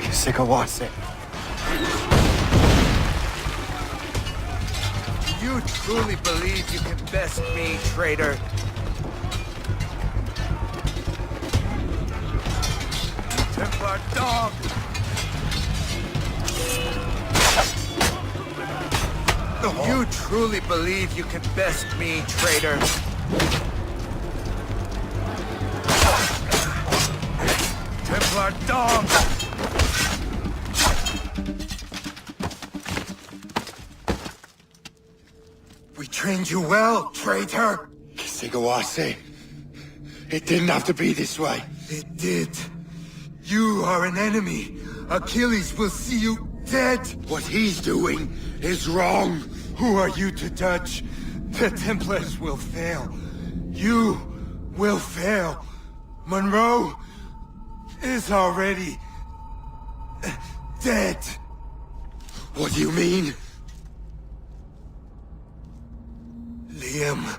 Kasegawasi. You truly believe you can best me, traitor? Templar dog! You truly believe you can best me, traitor? Templar dog! We trained you well, traitor! Kasegawasi. It didn't have to be this way. It did. You are an enemy. Achilles will see you dead. What he's doing is wrong. Who are you to judge? The Templars will fail. You will fail. Monroe is already dead. What do you mean? Liam.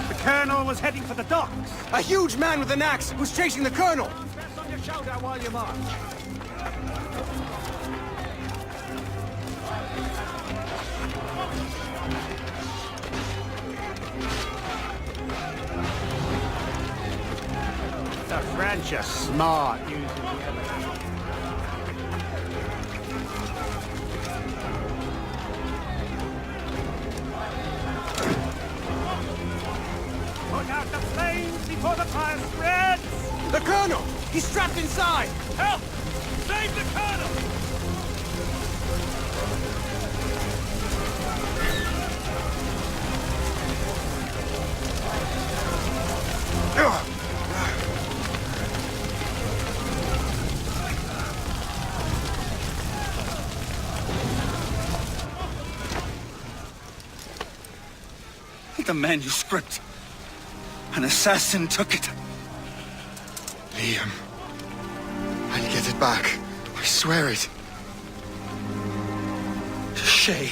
The Colonel was heading for the docks. A huge man with an axe who's chasing the Colonel! Press on your shoulder while you march. The French are smart using the elephant. Put out the flames before the fire spreads! The Colonel! He's trapped inside! Help! Save the Colonel! The manuscript. An assassin took it. Liam. I'll get it back. I swear it. Shay.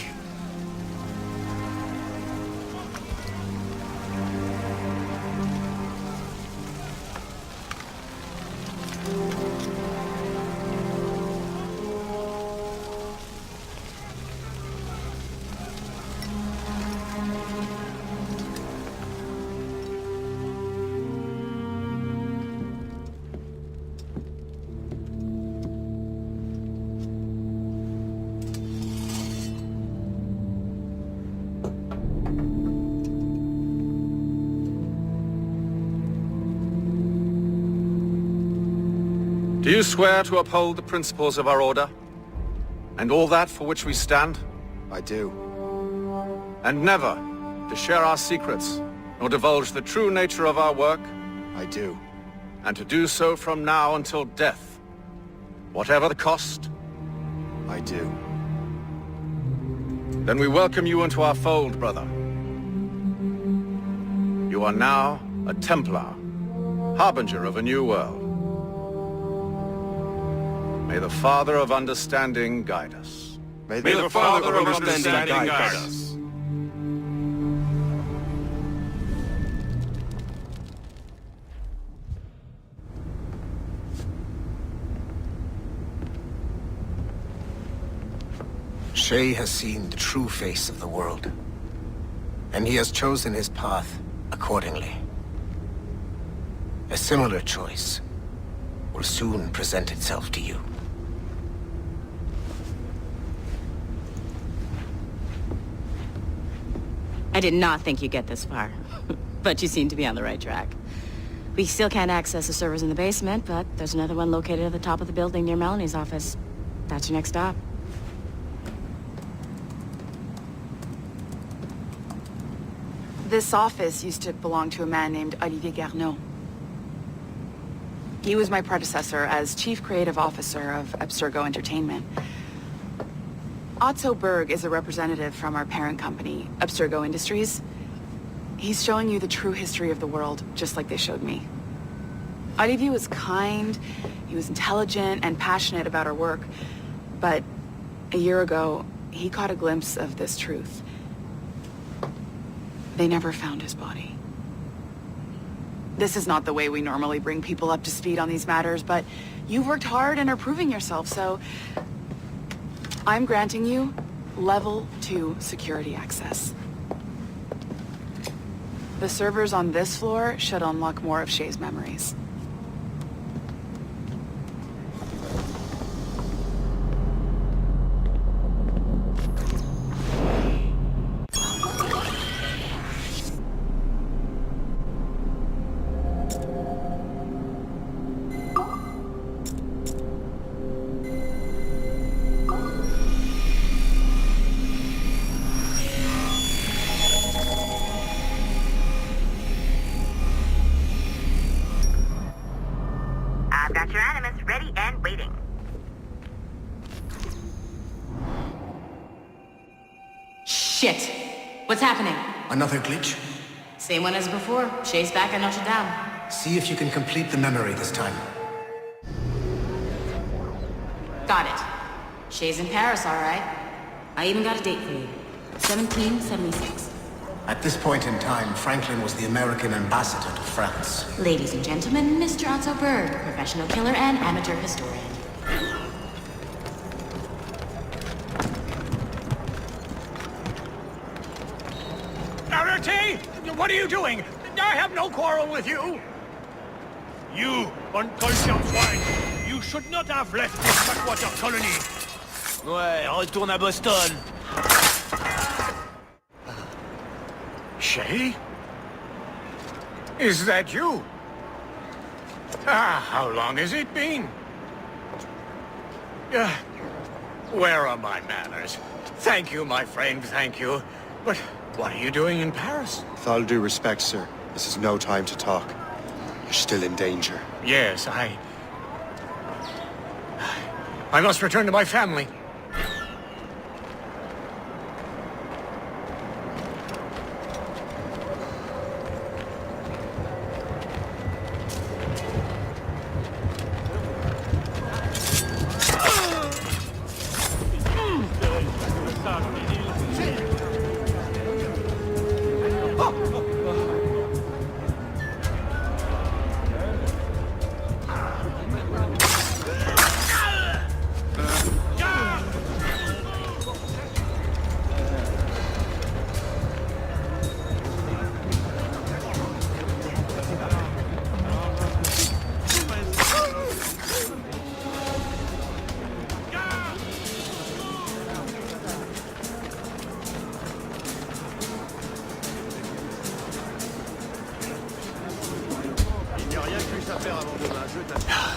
Do you swear to uphold the principles of our order? And all that for which we stand? I do. And never to share our secrets, nor divulge the true nature of our work? I do. And to do so from now until death, whatever the cost? I do. Then we welcome you into our fold, brother. You are now a Templar, harbinger of a new world. May the Father of Understanding guide us. May the Father of Understanding guide us. Shay has seen the true face of the world, and he has chosen his path accordingly. A similar choice will soon present itself to you. I did not think you'd get this far, but you seem to be on the right track. We still can't access the servers in the basement, but there's another one located at the top of the building near Melanie's office. That's your next stop. This office used to belong to a man named Olivier Garneau. He was my predecessor as Chief Creative Officer of Abstergo Entertainment. Otto Berg is a representative from our parent company, Abstergo Industries. He's showing you the true history of the world, just like they showed me. Olivier was kind, he was intelligent and passionate about our work, but a year ago, he caught a glimpse of this truth. They never found his body. This is not the way we normally bring people up to speed on these matters, but you've worked hard and are proving yourself, so I'm granting you Level 2 security access. The servers on this floor should unlock more of Shay's memories. I've got your Animus ready and waiting. Shit! What's happening? Another glitch? Same one as before. Shay's back at Notre Dame. See if you can complete the memory this time. Got it. Shay's in Paris, all right. I even got a date for you. 1776. At this point in time, Franklin was the American ambassador to France. Ladies and gentlemen, Mr. Otto Berg, professional killer and amateur historian. Arete! What are you doing? I have no quarrel with you! You, unconscient swine! You should not have left this backwater colony! Ouais, retourne à Boston! Shay? Is that you? How long has it been? Where are my manners? Thank you, my friend, thank you. But what are you doing in Paris? With all due respect, sir, this is no time to talk. You're still in danger. Yes, I must return to my family.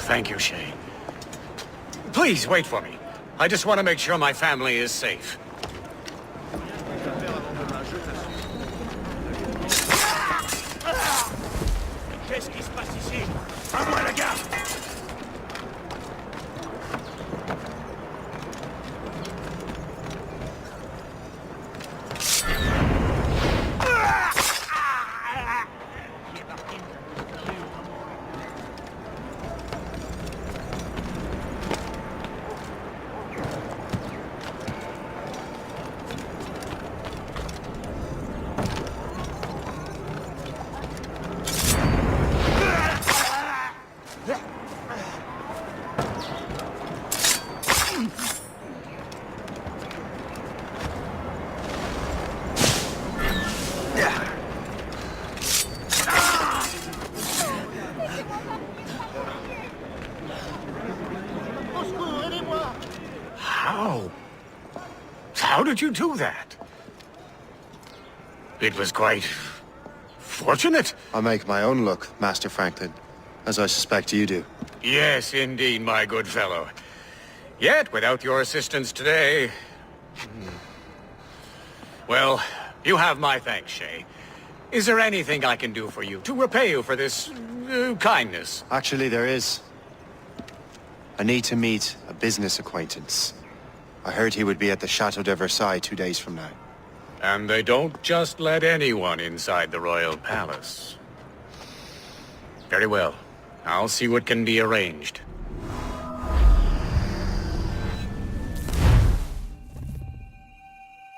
Thank you, Shay. Please, wait for me. I just want to make sure my family is safe. Qu'est-ce qui se passe ici? À moi la garde! did you do that? It was quite fortunate. I'll make my own luck, Master Franklin, as I suspect you do. Yes, indeed, my good fellow. Yet, without your assistance today... Well, you have my thanks, Shay. Is there anything I can do for you to repay you for this kindness? Actually, there is. I need to meet a business acquaintance. I heard he would be at the Chateau de Versailles 2 days from now. And they don't just let anyone inside the royal palace. Very well. I'll see what can be arranged.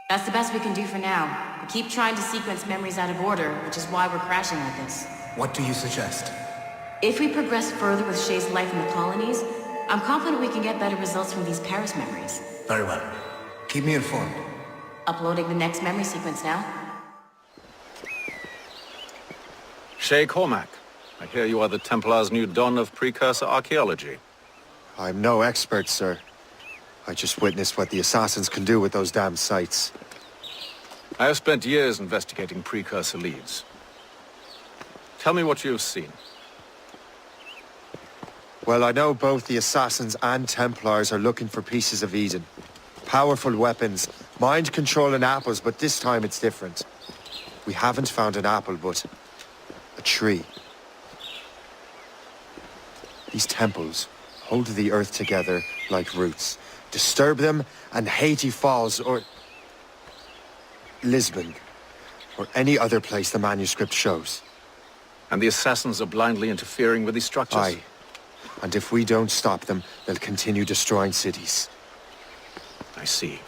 That's the best we can do for now. We keep trying to sequence memories out of order, which is why we're crashing like this. What do you suggest? If we progress further with Shay's life in the colonies, I'm confident we can get better results from these Paris memories. Very well. Keep me informed. Uploading the next memory sequence now. Shay Cormac, I hear you are the Templar's new don of precursor archaeology. I'm no expert, sir. I just witnessed what the assassins can do with those damn sites. I have spent years investigating precursor leads. Tell me what you have seen. Well, I know both the Assassins and Templars are looking for pieces of Eden. Powerful weapons, mind-controlling apples, but this time it's different. We haven't found an apple, but a tree. These temples hold the earth together like roots. Disturb them, and Haiti falls, or Lisbon, or any other place the manuscript shows. And the Assassins are blindly interfering with these structures? Aye. And if we don't stop them, they'll continue destroying cities. I see.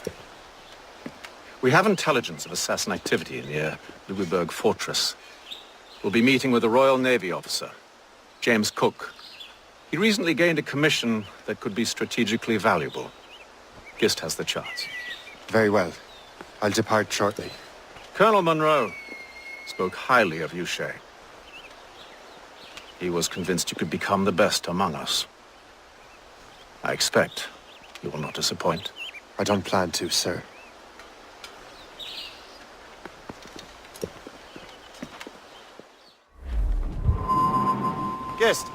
We have intelligence of assassin activity near Louisburg Fortress. We'll be meeting with a Royal Navy officer, James Cook. He recently gained a commission that could be strategically valuable. Gist has the charts. Very well. I'll depart shortly. Colonel Monroe spoke highly of you, Shay. He was convinced you could become the best among us. I expect you will not disappoint. I don't plan to, sir. Gist,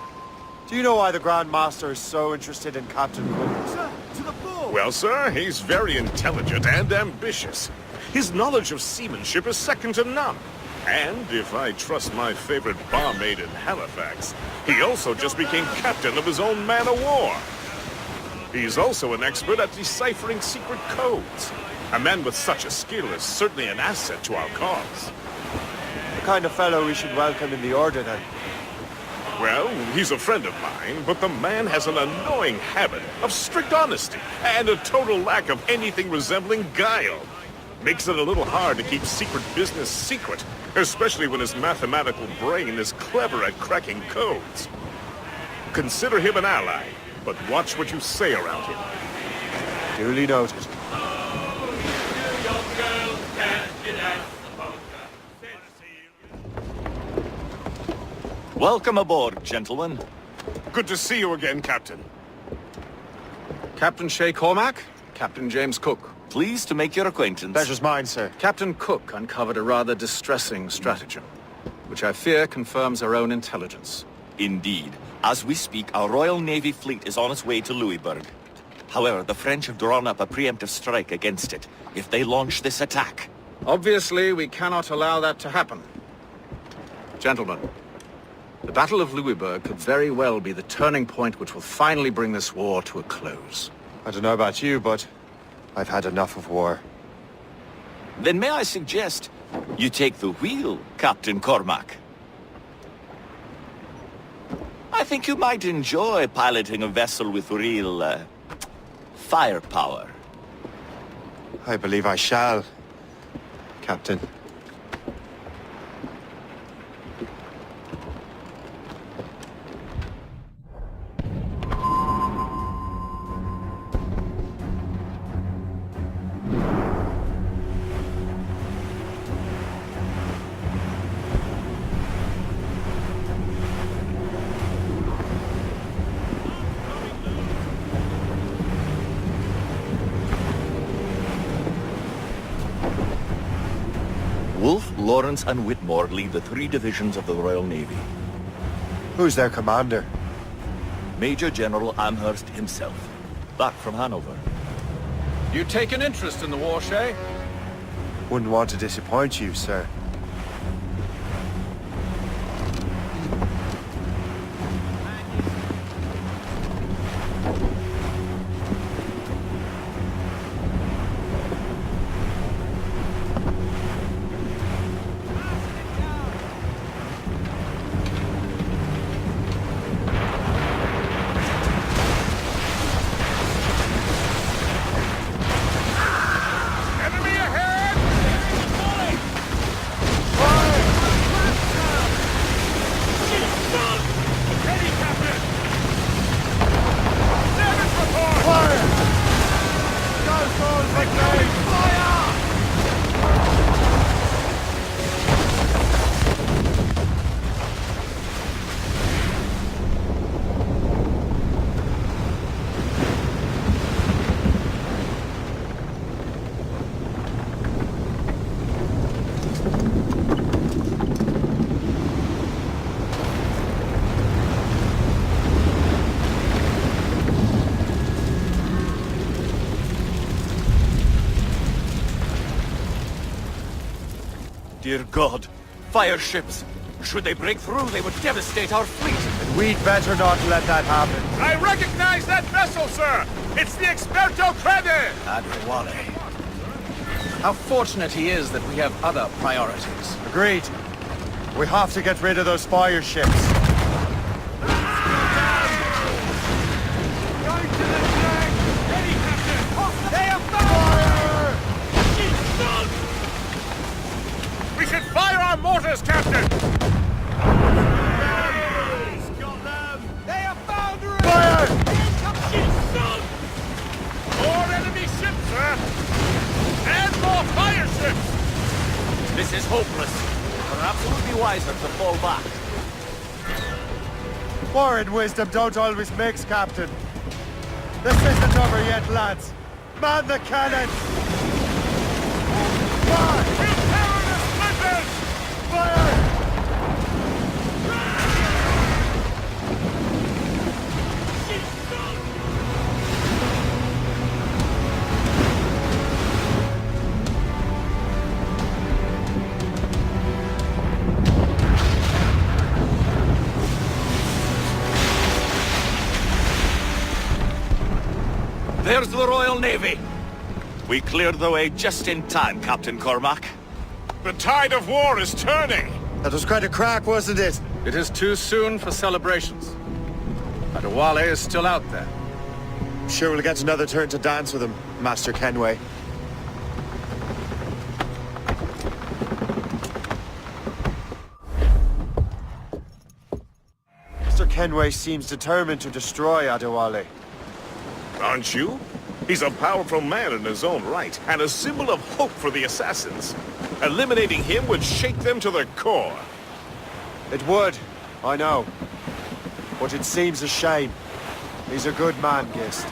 do you know why the Grand Master is so interested in Captain Cook? Sir, to the bull! Well, sir, he's very intelligent and ambitious. His knowledge of seamanship is second to none. And, if I trust my favorite barmaid in Halifax, he also just became captain of his own man-of-war. He's also an expert at deciphering secret codes. A man with such a skill is certainly an asset to our cause. The kind of fellow we should welcome in the Order, then. Well, he's a friend of mine, but the man has an annoying habit of strict honesty and a total lack of anything resembling guile. Makes it a little hard to keep secret business secret, especially when his mathematical brain is clever at cracking codes. Consider him an ally, but watch what you say around him. Duly noted. Welcome aboard, gentlemen. Good to see you again, Captain. Captain Shay Cormac, Captain James Cook. Pleased to make your acquaintance. Pleasure's mine, sir. Captain Cook uncovered a rather distressing stratagem, which I fear confirms our own intelligence. Indeed. As we speak, our Royal Navy fleet is on its way to Louisburg. However, the French have drawn up a preemptive strike against it if they launch this attack. Obviously, we cannot allow that to happen. Gentlemen, the Battle of Louisburg could very well be the turning point which will finally bring this war to a close. I don't know about you, but I've had enough of war. Then may I suggest you take the wheel, Captain Cormac? I think you might enjoy piloting a vessel with real, firepower. I believe I shall, Captain. Lawrence and Whitmore lead the 3 divisions of the Royal Navy. Who's their commander? Major General Amherst himself, back from Hanover. You take an interest in the war, Shay? Wouldn't want to disappoint you, sir. Dear God, fire ships! Should they break through, they would devastate our fleet. And we'd better not let that happen. I recognize that vessel, sir! It's the Experto Crede! Adewale. How fortunate he is that we have other priorities. Agreed. We have to get rid of those fire ships. We should fire our mortars, Captain! They are foundering! Fire! More enemy ships, sir! And more fire ships! This is hopeless. Perhaps it would be wiser to fall back. War and wisdom don't always mix, Captain. This isn't over yet, lads. Man the cannon! Fire! Fire! There's the Royal Navy. We cleared the way just in time, Captain Cormac. The tide of war is turning! That was quite a crack, wasn't it? It is too soon for celebrations. Adewale is still out there. I'm sure we'll get another turn to dance with him, Master Kenway. Mr. Kenway seems determined to destroy Adewale. Aren't you? He's a powerful man in his own right, and a symbol of hope for the assassins. Eliminating him would shake them to their core. It would, I know. But it seems a shame. He's a good man, Gist.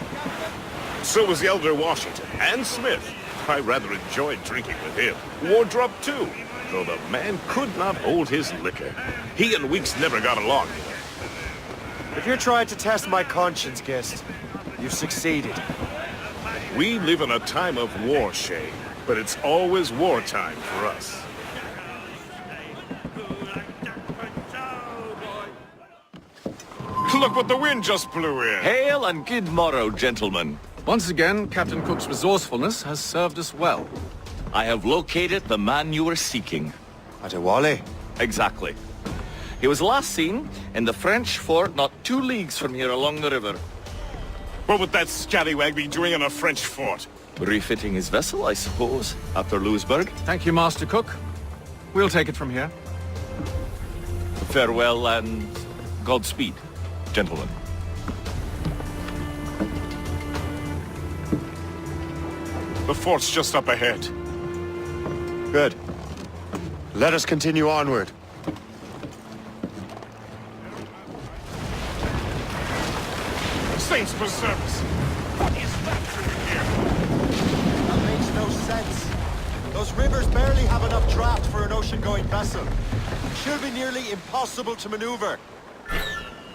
So was the Elder Washington, and Smith. I rather enjoyed drinking with him. Wardrop, too, though the man could not hold his liquor. He and Weeks never got along. If you're trying to test my conscience, Gist, you've succeeded. We live in a time of war, Shay, but it's always wartime for us. Look what the wind just blew in! Hail and good morrow, gentlemen. Once again, Captain Cook's resourcefulness has served us well. I have located the man you were seeking. Adewale? Exactly. He was last seen in the French fort not 2 leagues from here along the river. What would that scallywag be doing in a French fort? Refitting his vessel, I suppose, after Louisburg. Thank you, Master Cook. We'll take it from here. Farewell and Godspeed, gentlemen. The fort's just up ahead. Good. Let us continue onward. Saints preserve us! What is that through here? That makes no sense. Those rivers barely have enough draft for an ocean ocean-going vessel. Should be nearly impossible to maneuver.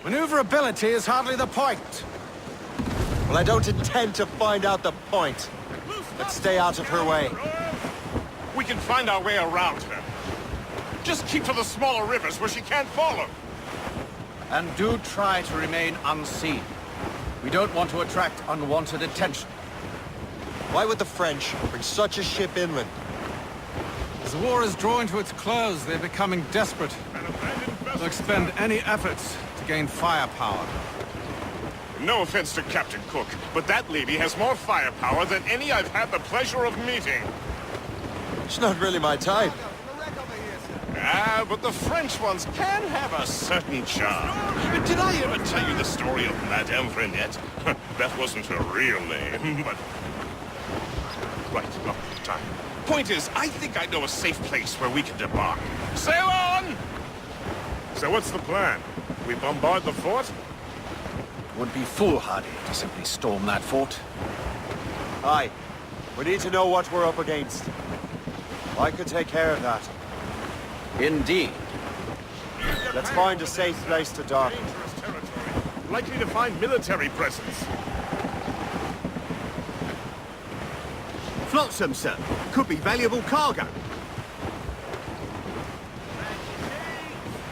Maneuverability is hardly the point. Well, I don't intend to find out the point. Let's stay out of her way. We can find our way around her. Just keep to the smaller rivers where she can't follow. And do try to remain unseen. We don't want to attract unwanted attention. Why would the French bring such a ship inland? As the war is drawing to its close, they're becoming desperate. They'll expend any efforts to gain firepower. No offense to Captain Cook, but that lady has more firepower than any I've had the pleasure of meeting. She's not really my type. Ah, but the French ones can have a certain charm. Did I ever tell you the story of Madame Renette? That wasn't her real name, but... Right, not time. Point is, I think I know a safe place where we can debark. Sail on! So what's the plan? We bombard the fort? It would be foolhardy to simply storm that fort. Aye. We need to know what we're up against. I could take care of that. Indeed. Let's find a safe place to dock. Dangerous territory. Likely to find military presence. Flotsam, sir. Could be valuable cargo.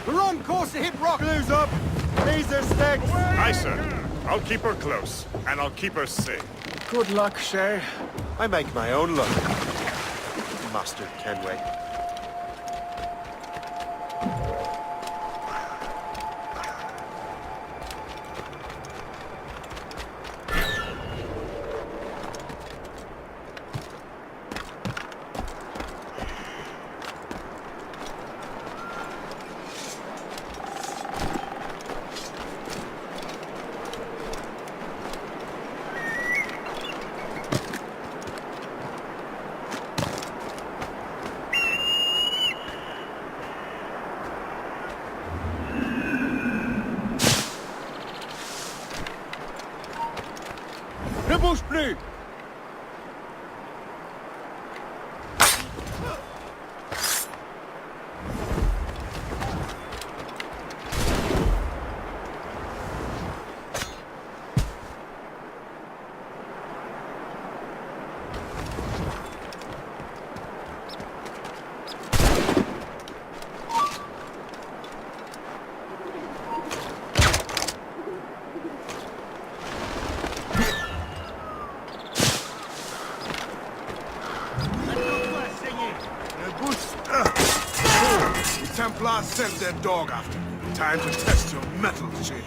We're on course to hit rock. Blues up! These are sticks! Aye, sir. I'll keep her close, and I'll keep her safe. Good luck, Shay. I make my own luck. Master Kenway. Ne bouge plus! Templars sent their dog after me. Time to test your mettle, Shay.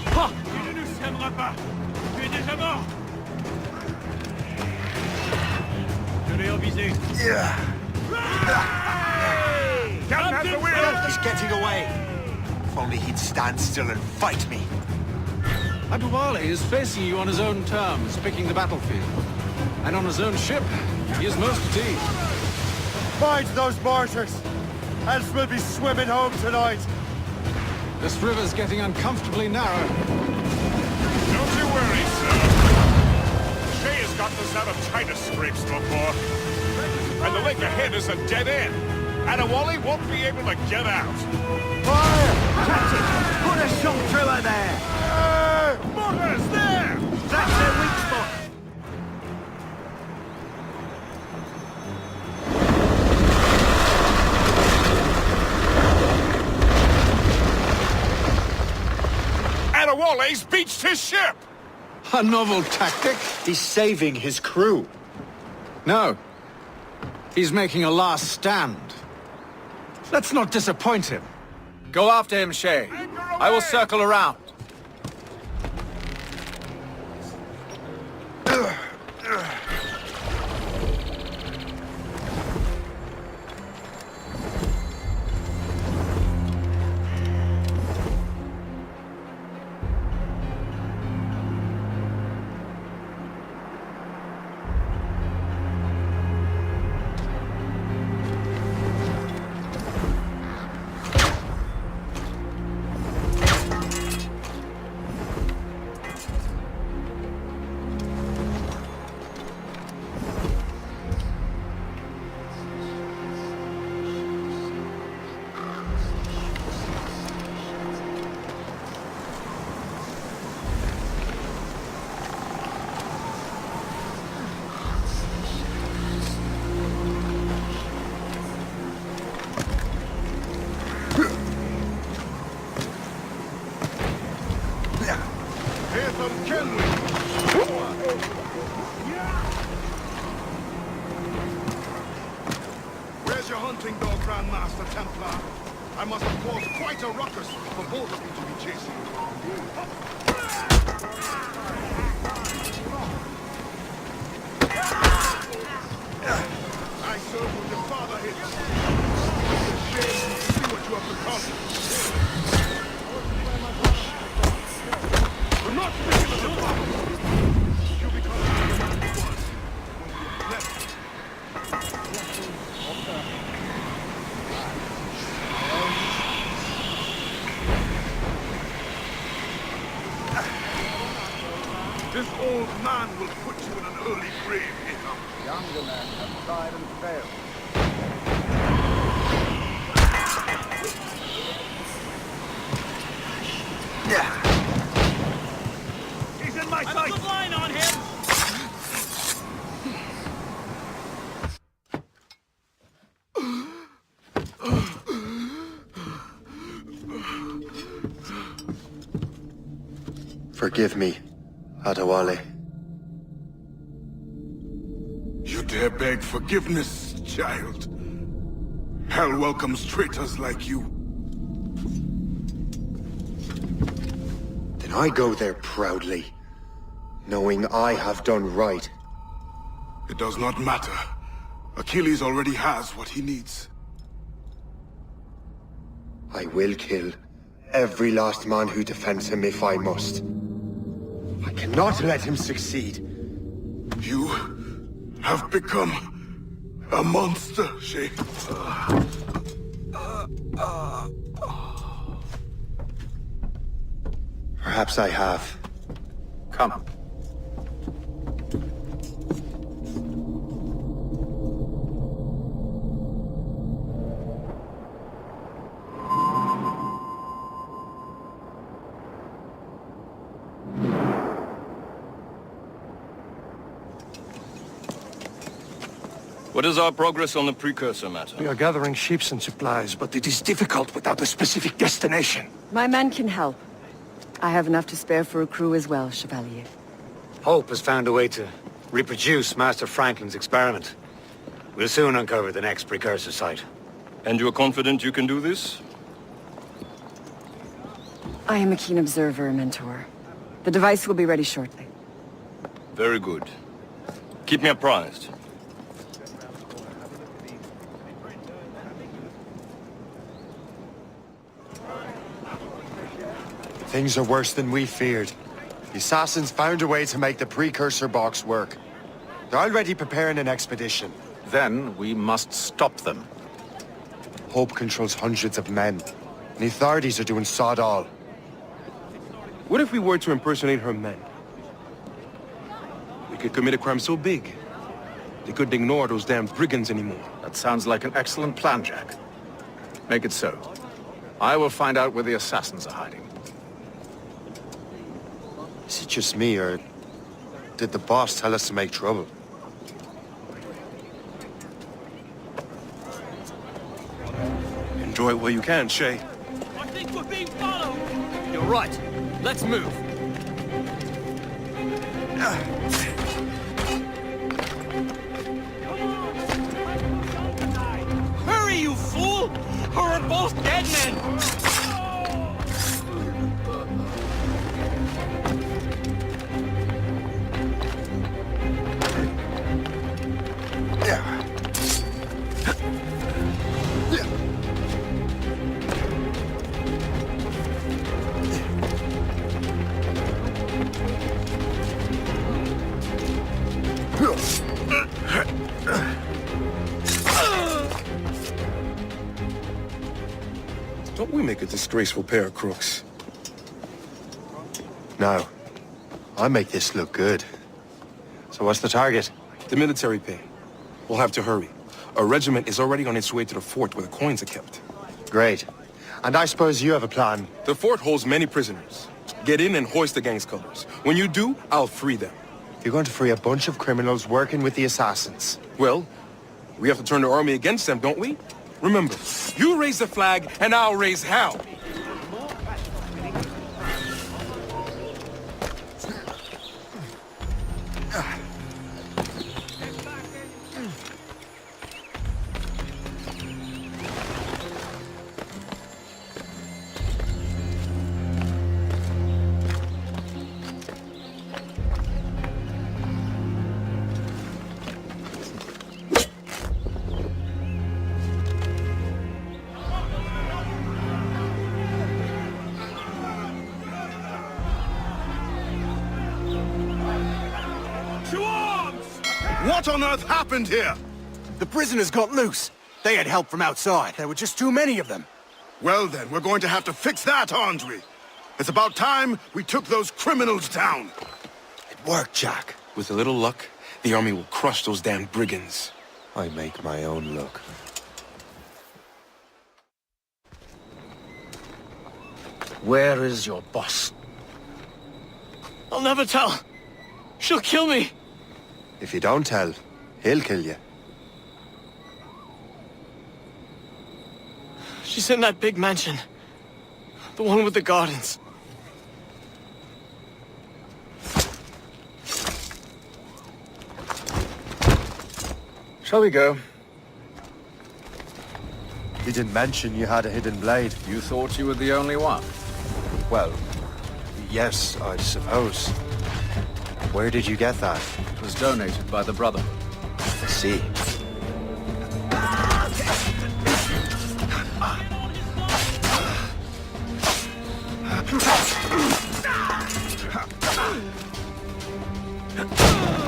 Ah! Tu ne nous sèmeras pas! Tu es déjà mort! Je l'ai avisé. Captain has the wheel! He's getting away. If only he'd stand still and fight me. Adewale is facing you on his own terms, picking the battlefield. And on his own ship, he is most at ease. Find those mortars, else we'll be swimming home tonight. This river's getting uncomfortably narrow. Don't you worry, sir. Shay has gotten us out of tighter scrapes before. And the lake ahead is a dead end. Adewale won't be able to get out. Fire! Captain, put a shot through her there! Mortars, there! That's their weak spot! Adewale's beached his ship! A novel tactic. He's saving his crew. No. He's making a last stand. Let's not disappoint him. Go after him, Shay. I will circle around. Where's your hunting dog, Grandmaster Templar? I must have caused quite a ruckus for both of you to be chasing. I serve with your father here. See what you have become. We're not speaking of the father. You become the man you was when you left. This old man will put you in an early grave, Ahab. Younger men have tried and failed. He's in my sight! I put the line on him! Forgive me, Adewale. You dare beg forgiveness, child? Hell welcomes traitors like you. Then I go there proudly, knowing I have done right. It does not matter. Achilles already has what he needs. I will kill every last man who defends him if I must. I cannot let him succeed. You have become a monster, Shay. Perhaps I have. Come. What is our progress on the precursor matter? We are gathering ships and supplies, but it is difficult without a specific destination. My men can help. I have enough to spare for a crew as well, Chevalier. Hope has found a way to reproduce Master Franklin's experiment. We'll soon uncover the next precursor site. And you are confident you can do this? I am a keen observer, Mentor. The device will be ready shortly. Very good. Keep me apprised. Things are worse than we feared. The assassins found a way to make the precursor box work. They're already preparing an expedition. Then we must stop them. Hope controls hundreds of men. And the authorities are doing sod all. What if we were to impersonate her men? We could commit a crime so big, they couldn't ignore those damn brigands anymore. That sounds like an excellent plan, Jack. Make it so. I will find out where the assassins are hiding. Is it just me, or did the boss tell us to make trouble? Enjoy it while you can, Shay. I think we're being followed! You're right. Let's move. Hurry, you fool! Or we're both dead men! Don't we make a disgraceful pair of crooks? No. I make this look good. So what's the target? The military pay. We'll have to hurry. A regiment is already on its way to the fort where the coins are kept. Great. And I suppose you have a plan. The fort holds many prisoners. Get in and hoist the gang's colors. When you do, I'll free them. You're going to free a bunch of criminals working with the assassins. Well, we have to turn the army against them, don't we? Remember, you raise the flag, and I'll raise hell. What on earth happened here? The prisoners got loose. They had help from outside. There were just too many of them. Well then, we're going to have to fix that, aren't we? It's about time we took those criminals down. It worked, Jack. With a little luck, the army will crush those damn brigands. I make my own luck. Where is your boss? I'll never tell. She'll kill me. If you don't tell, he'll kill you. She's in that big mansion. The one with the gardens. Shall we go? You didn't mention you had a hidden blade. You thought you were the only one? Well, yes, I suppose. Where did you get that? It was donated by the Brotherhood. I see.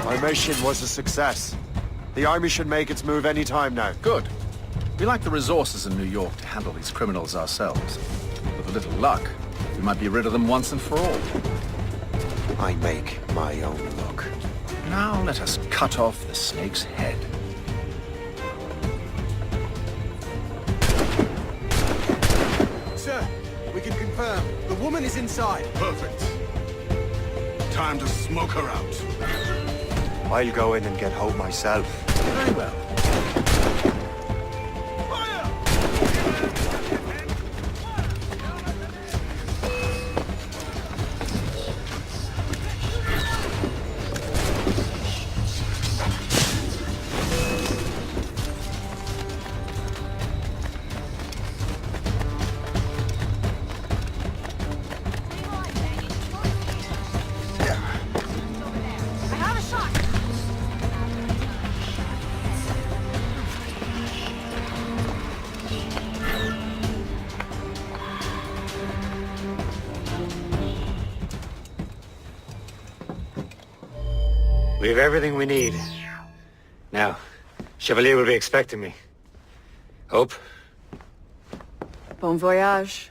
My mission was a success. The army should make its move any time now. Good. We lack the resources in New York to handle these criminals ourselves. With a little luck, we might be rid of them once and for all. I make my own luck. Now let us cut off the snake's head. Sir, we can confirm. The woman is inside. Perfect. Time to smoke her out. I'll go in and get Hope myself. Very well. We have everything we need. Now, Chevalier will be expecting me. Hope? Bon voyage.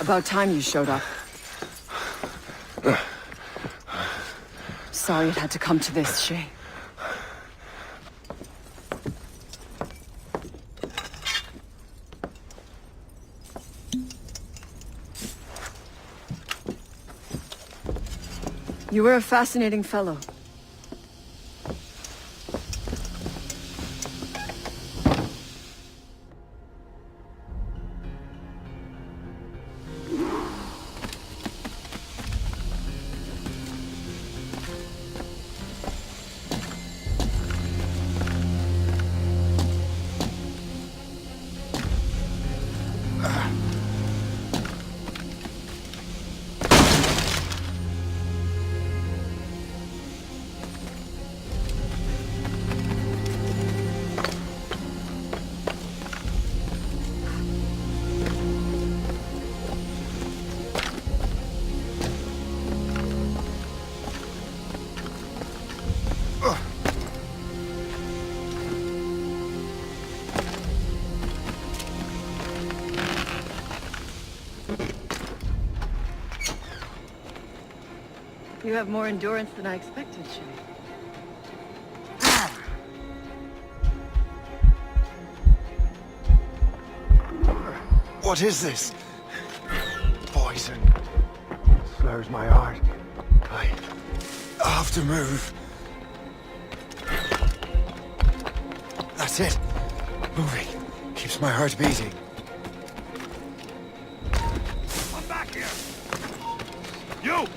About time you showed up. Sorry it had to come to this, Shay. You were a fascinating fellow. You have more endurance than I expected, Shay. What is this? Poison. Slurs my heart. I have to move. That's it. Moving keeps my heart beating. I'm back here. You!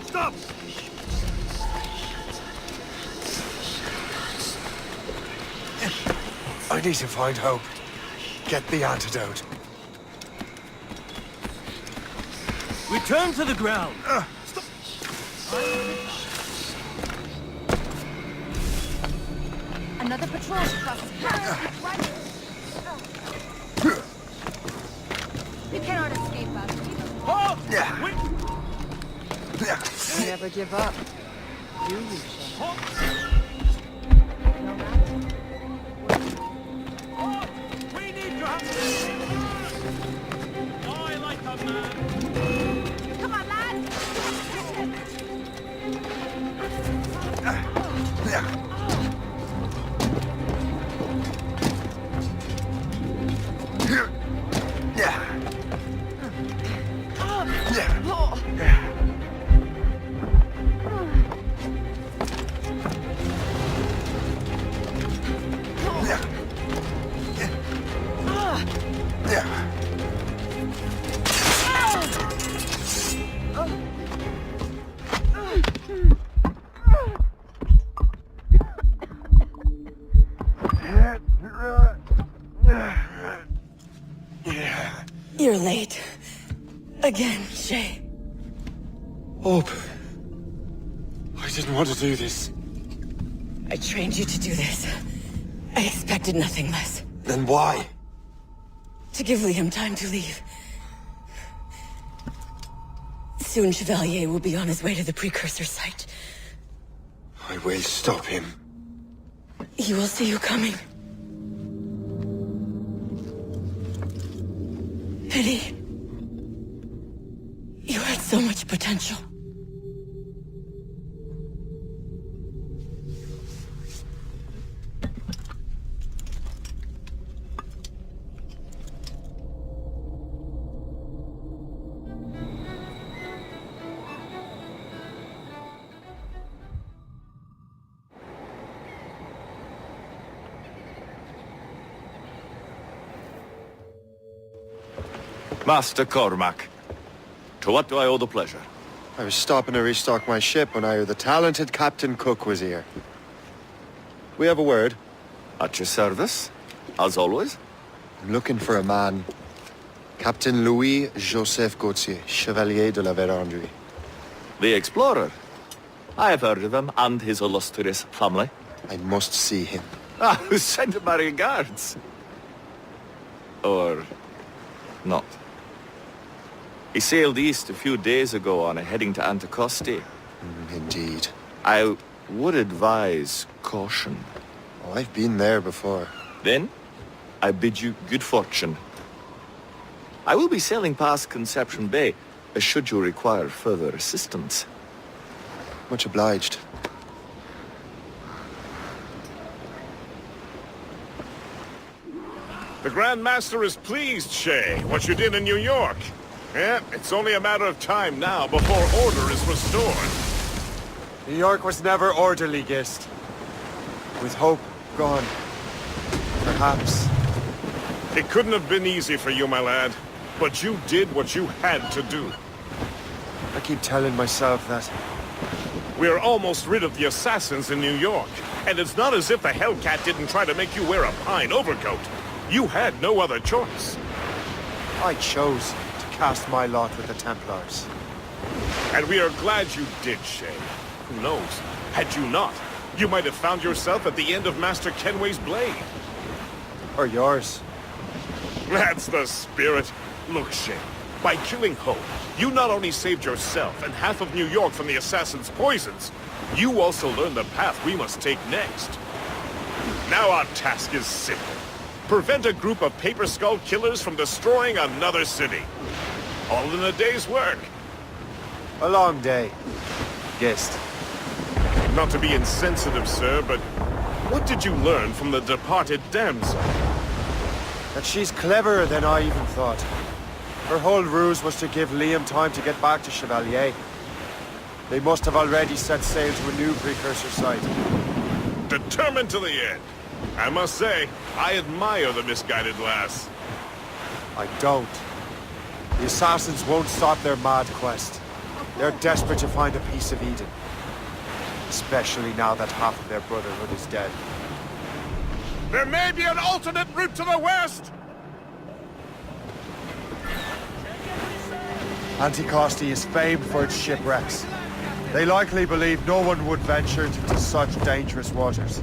Stop! I need to find Hope. Get the antidote. Return to the ground. Stop. Another patrol crosses paths. You cannot escape. Never give up. Do you, Shay? We need to have... I like a man. Come on, lads! You're late. Again, Shay. Hope. I didn't want to do this. I trained you to do this. I expected nothing less. Then why? To give Liam time to leave. Soon Chevalier will be on his way to the precursor site. I will stop him. He will see you coming. Pity. You had so much potential. Master Cormac, to what do I owe the pleasure? I was stopping to restock my ship when I heard the talented Captain Cook was here. We have a word. At your service, as always. I'm looking for a man. Captain Louis-Joseph Gauthier, Chevalier de la Vérendrye. The explorer. I have heard of him and his illustrious family. I must see him. Ah, send him my regards. Or not. He sailed east a few days ago on a heading to Anticosti. Indeed. I would advise caution. Oh, I've been there before. Then, I bid you good fortune. I will be sailing past Conception Bay, should you require further assistance. Much obliged. The Grand Master is pleased, Shay, what you did in New York. Yeah, it's only a matter of time now before order is restored. New York was never orderly, Gist. With hope gone, perhaps. It couldn't have been easy for you, my lad. But you did what you had to do. I keep telling myself that. We're almost rid of the assassins in New York. And it's not as if the Hellcat didn't try to make you wear a pine overcoat. You had no other choice. I chose to cast my lot with the Templars. And we are glad you did, Shay. Who knows? Had you not, you might have found yourself at the end of Master Kenway's blade. Or yours. That's the spirit. Look, Shay, by killing Hope, you not only saved yourself and half of New York from the assassin's poisons, you also learned the path we must take next. Now our task is simple. Prevent a group of Paper Skull killers from destroying another city. All in a day's work. A long day. Gist. Not to be insensitive, sir, but what did you learn from the departed damsel? That she's cleverer than I even thought. Her whole ruse was to give Liam time to get back to Chevalier. They must have already set sail to a new precursor site. Determined to the end. I must say, I admire the misguided lass. I don't. The assassins won't stop their mad quest. They're desperate to find a piece of Eden. Especially now that half of their brotherhood is dead. There may be an alternate route to the west! Anticosti is famed for its shipwrecks. They likely believe no one would venture into such dangerous waters.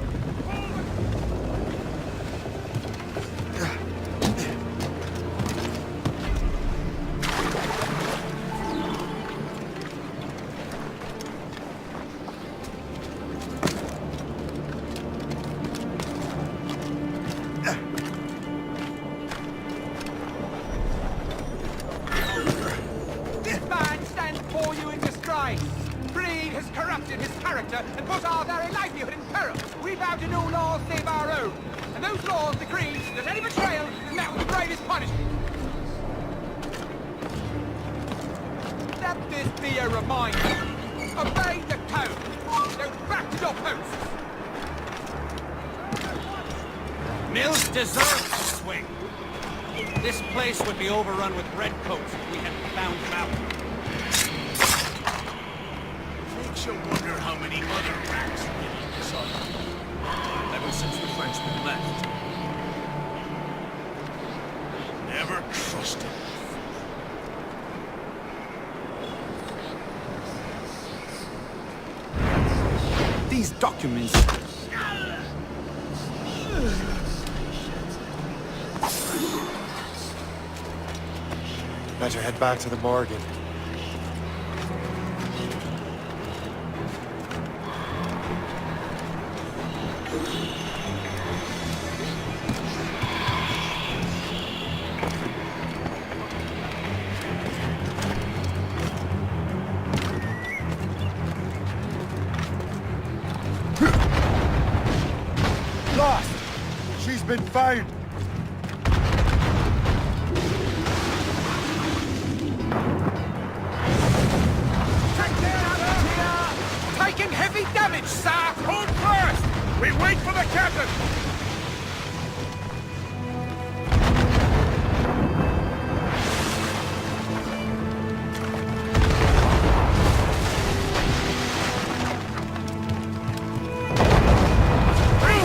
has corrupted his character and put our very livelihood in peril. We vow to no laws save our own. And those laws decree that any betrayal is met with the greatest punishment. Let this be a reminder. Obey the code. Go back to your posts. Mills deserves to swing. This place would be overrun with redcoats if we hadn't found him out. Makes you wonder how many other rats have been on this island ever since the Frenchmen left. Never trusted. These documents... Better head back to the Morgan. Lost! She's been found! Taking heavy damage, sir! Hold first! We wait for the captain!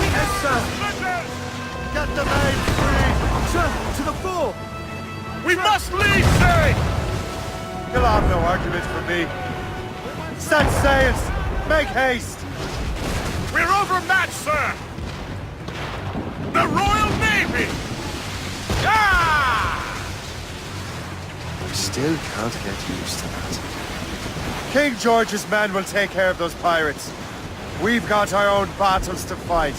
Yes, sir! Get the main free! Sir, to the fore! We must leave, sir! You'll have no argument from me. Set sails! Make haste! We're overmatched, sir! The Royal Navy! Ah! I still can't get used to that. King George's men will take care of those pirates. We've got our own battles to fight.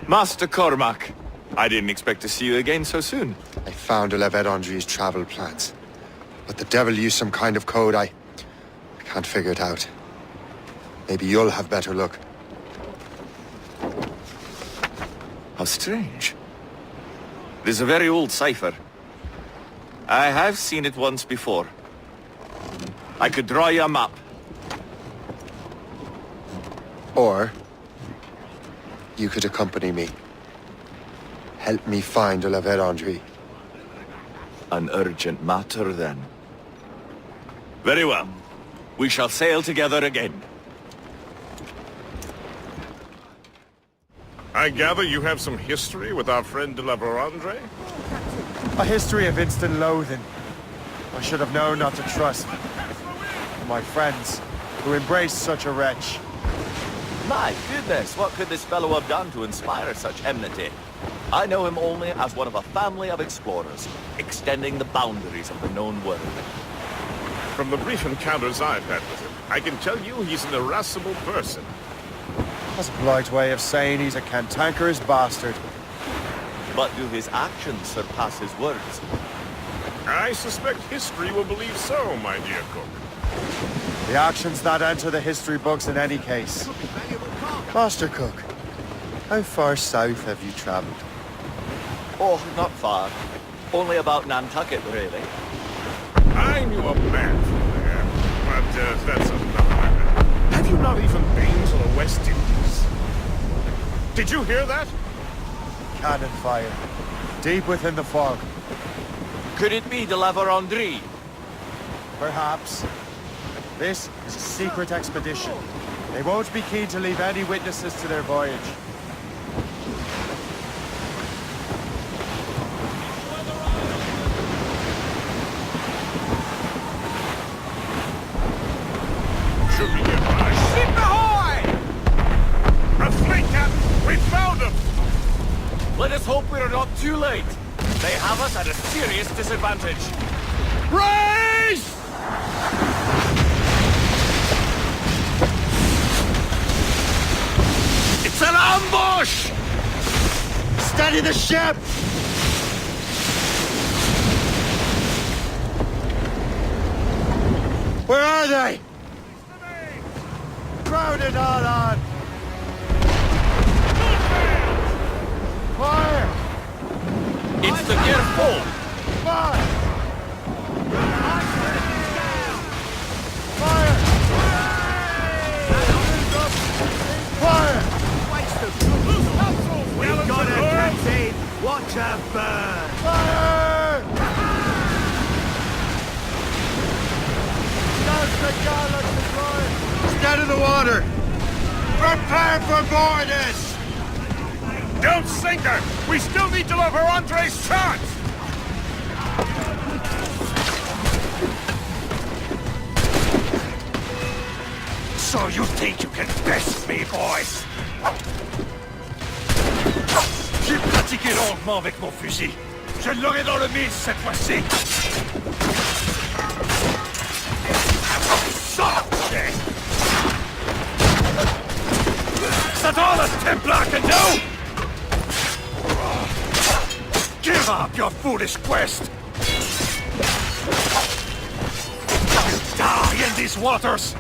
Master Cormac, I didn't expect to see you again so soon. I found Levet Andre's travel plans. But the devil used some kind of code. I can't figure it out. Maybe you'll have better luck. How strange. It is a very old cipher. I have seen it once before. I could draw you a map. Or you could accompany me. Help me find Levet Andre. An urgent matter, then. Very well. We shall sail together again. I gather you have some history with our friend de la Vérandre? A history of instant loathing. I should have known not to trust my friends who embraced such a wretch. My goodness, what could this fellow have done to inspire such enmity? I know him only as one of a family of explorers, extending the boundaries of the known world. From the brief encounters I've had with him, I can tell you he's an irascible person. That's a polite way of saying he's a cantankerous bastard. But do his actions surpass his words? I suspect history will believe so, my dear cook. The actions that enter the history books in any case. Master Cook, how far south have you traveled? Oh, not far. Only about Nantucket, really. I knew a man from there, but that's another matter. Have you not even been to the West Indies? Did you hear that? Cannon fire. Deep within the fog. Could it be de la Vérandre? Perhaps. This is a secret expedition. They won't be keen to leave any witnesses to their voyage. Ship ahoy! A fleet, Captain! We found them! Let us hope we are not too late. They have us at a serious disadvantage. Race! It's an ambush! Steady the ship! Where are they? Crowded all on! Fire! It's the gear full! Fire! Fire! Fire! We got a captain! Watch her burn! Fire! Stand in the water! Prepare for boarders! Don't sink her! We still need to lower Andre's chance! So you think you can best me, boys? J'ai pratiqué longuement avec mon fusil. Je l'aurai dans le mille cette fois-ci. Sortez! Is that all a Templar can do? Give up your foolish quest! You die in these waters!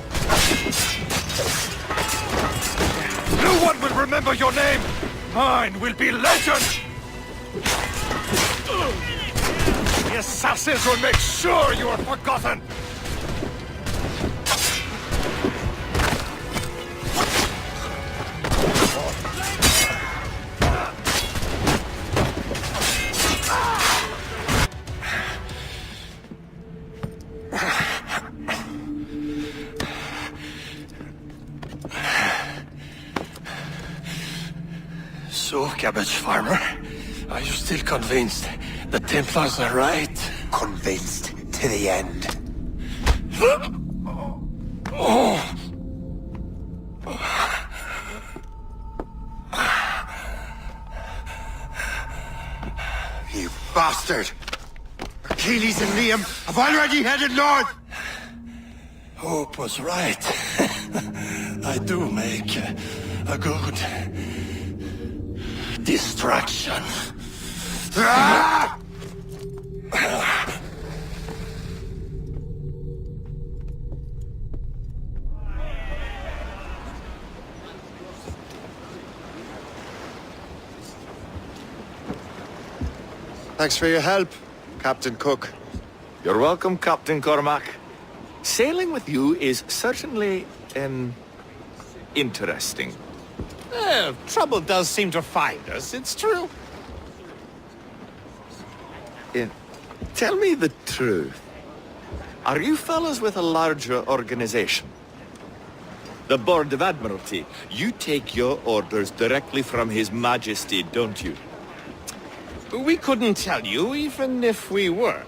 No one will remember your name! Mine will be legend! The assassins will make sure you are forgotten! So, Cabbage Farmer, are you still convinced the Templars are right? Convinced to the end. Oh! You bastard! Achilles and Liam have already headed north! Hope was right. I do make a good distraction. Ah! Thanks for your help, Captain Cook. You're welcome, Captain Cormac. Sailing with you is certainly, interesting. Trouble does seem to find us, it's true. Tell me the truth. Are you fellas with a larger organization? The Board of Admiralty. You take your orders directly from His Majesty, don't you? We couldn't tell you, even if we were.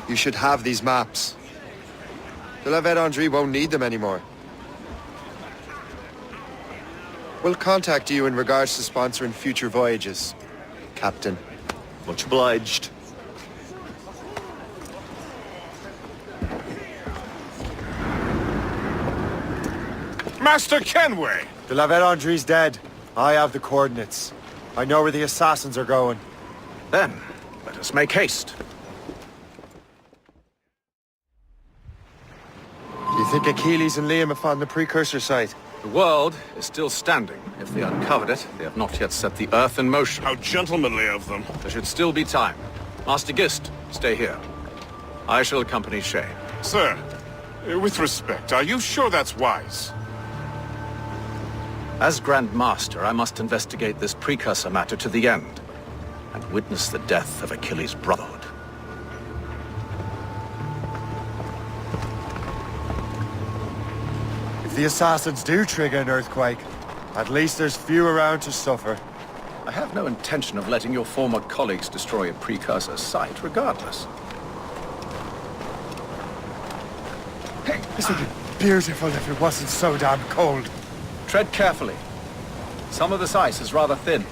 You should have these maps. De la Vérendrye won't need them anymore. We'll contact you in regards to sponsoring future voyages, Captain. Much obliged. Master Kenway! De la Vérendrye's dead. I have the coordinates. I know where the assassins are going. Then, let us make haste. Do you think Achilles and Liam have found the precursor site? The world is still standing. If they uncovered it, they have not yet set the Earth in motion. How gentlemanly of them. There should still be time. Master Gist, stay here. I shall accompany Shay. Sir, with respect, are you sure that's wise? As Grand Master, I must investigate this precursor matter to the end, and witness the death of Achilles' Brotherhood. If the assassins do trigger an earthquake, at least there's few around to suffer. I have no intention of letting your former colleagues destroy a precursor site, regardless. This would be beautiful if it wasn't so damn cold. Tread carefully. Some of this ice is rather thin.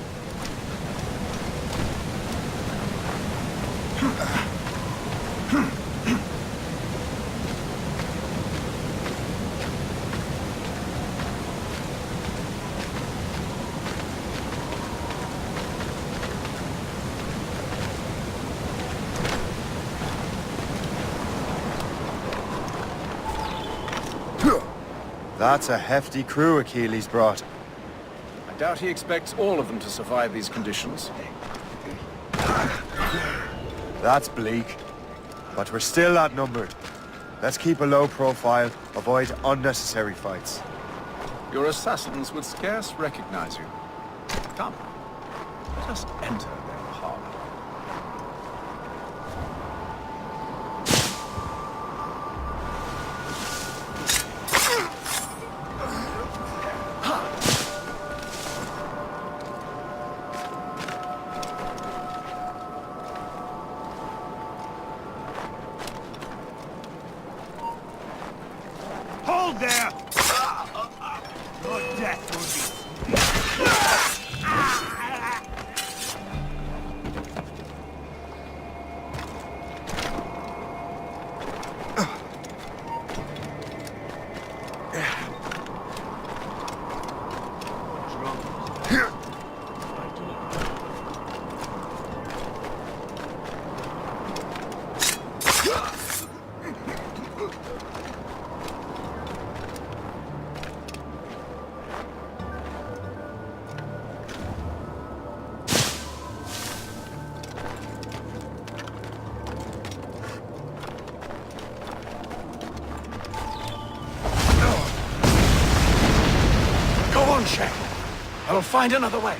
That's a hefty crew Achilles brought. I doubt he expects all of them to survive these conditions. That's bleak. But we're still outnumbered. Let's keep a low profile, avoid unnecessary fights. Your assassins would scarce recognize you. Come, let us enter their parlor. Hold there! Your death will be... Go on, Shay. I'll find another way.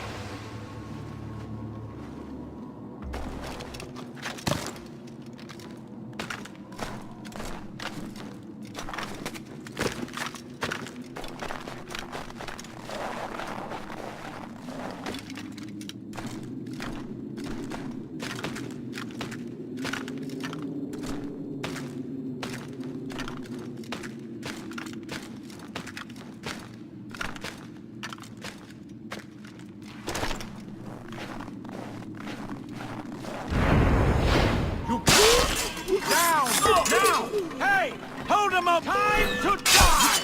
Down! Now! Hey! Hold him up! Time to die!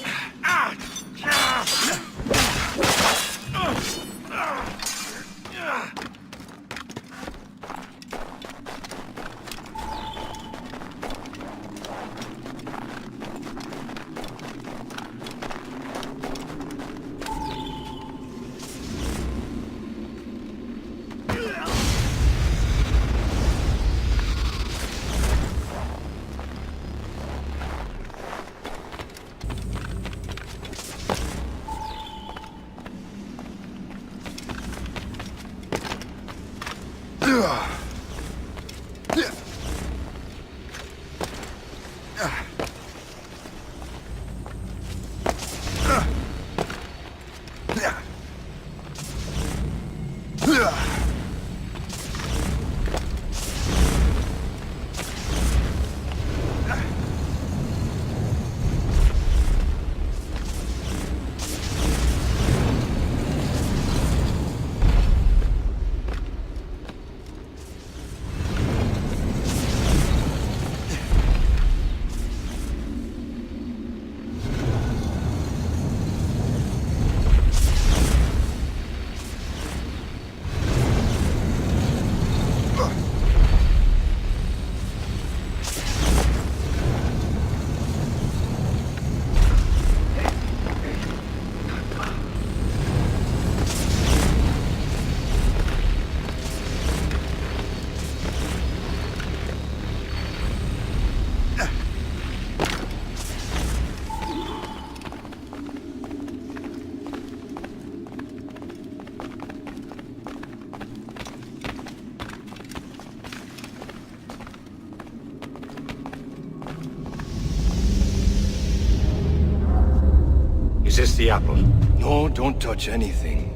Is this the apple? No, don't touch anything.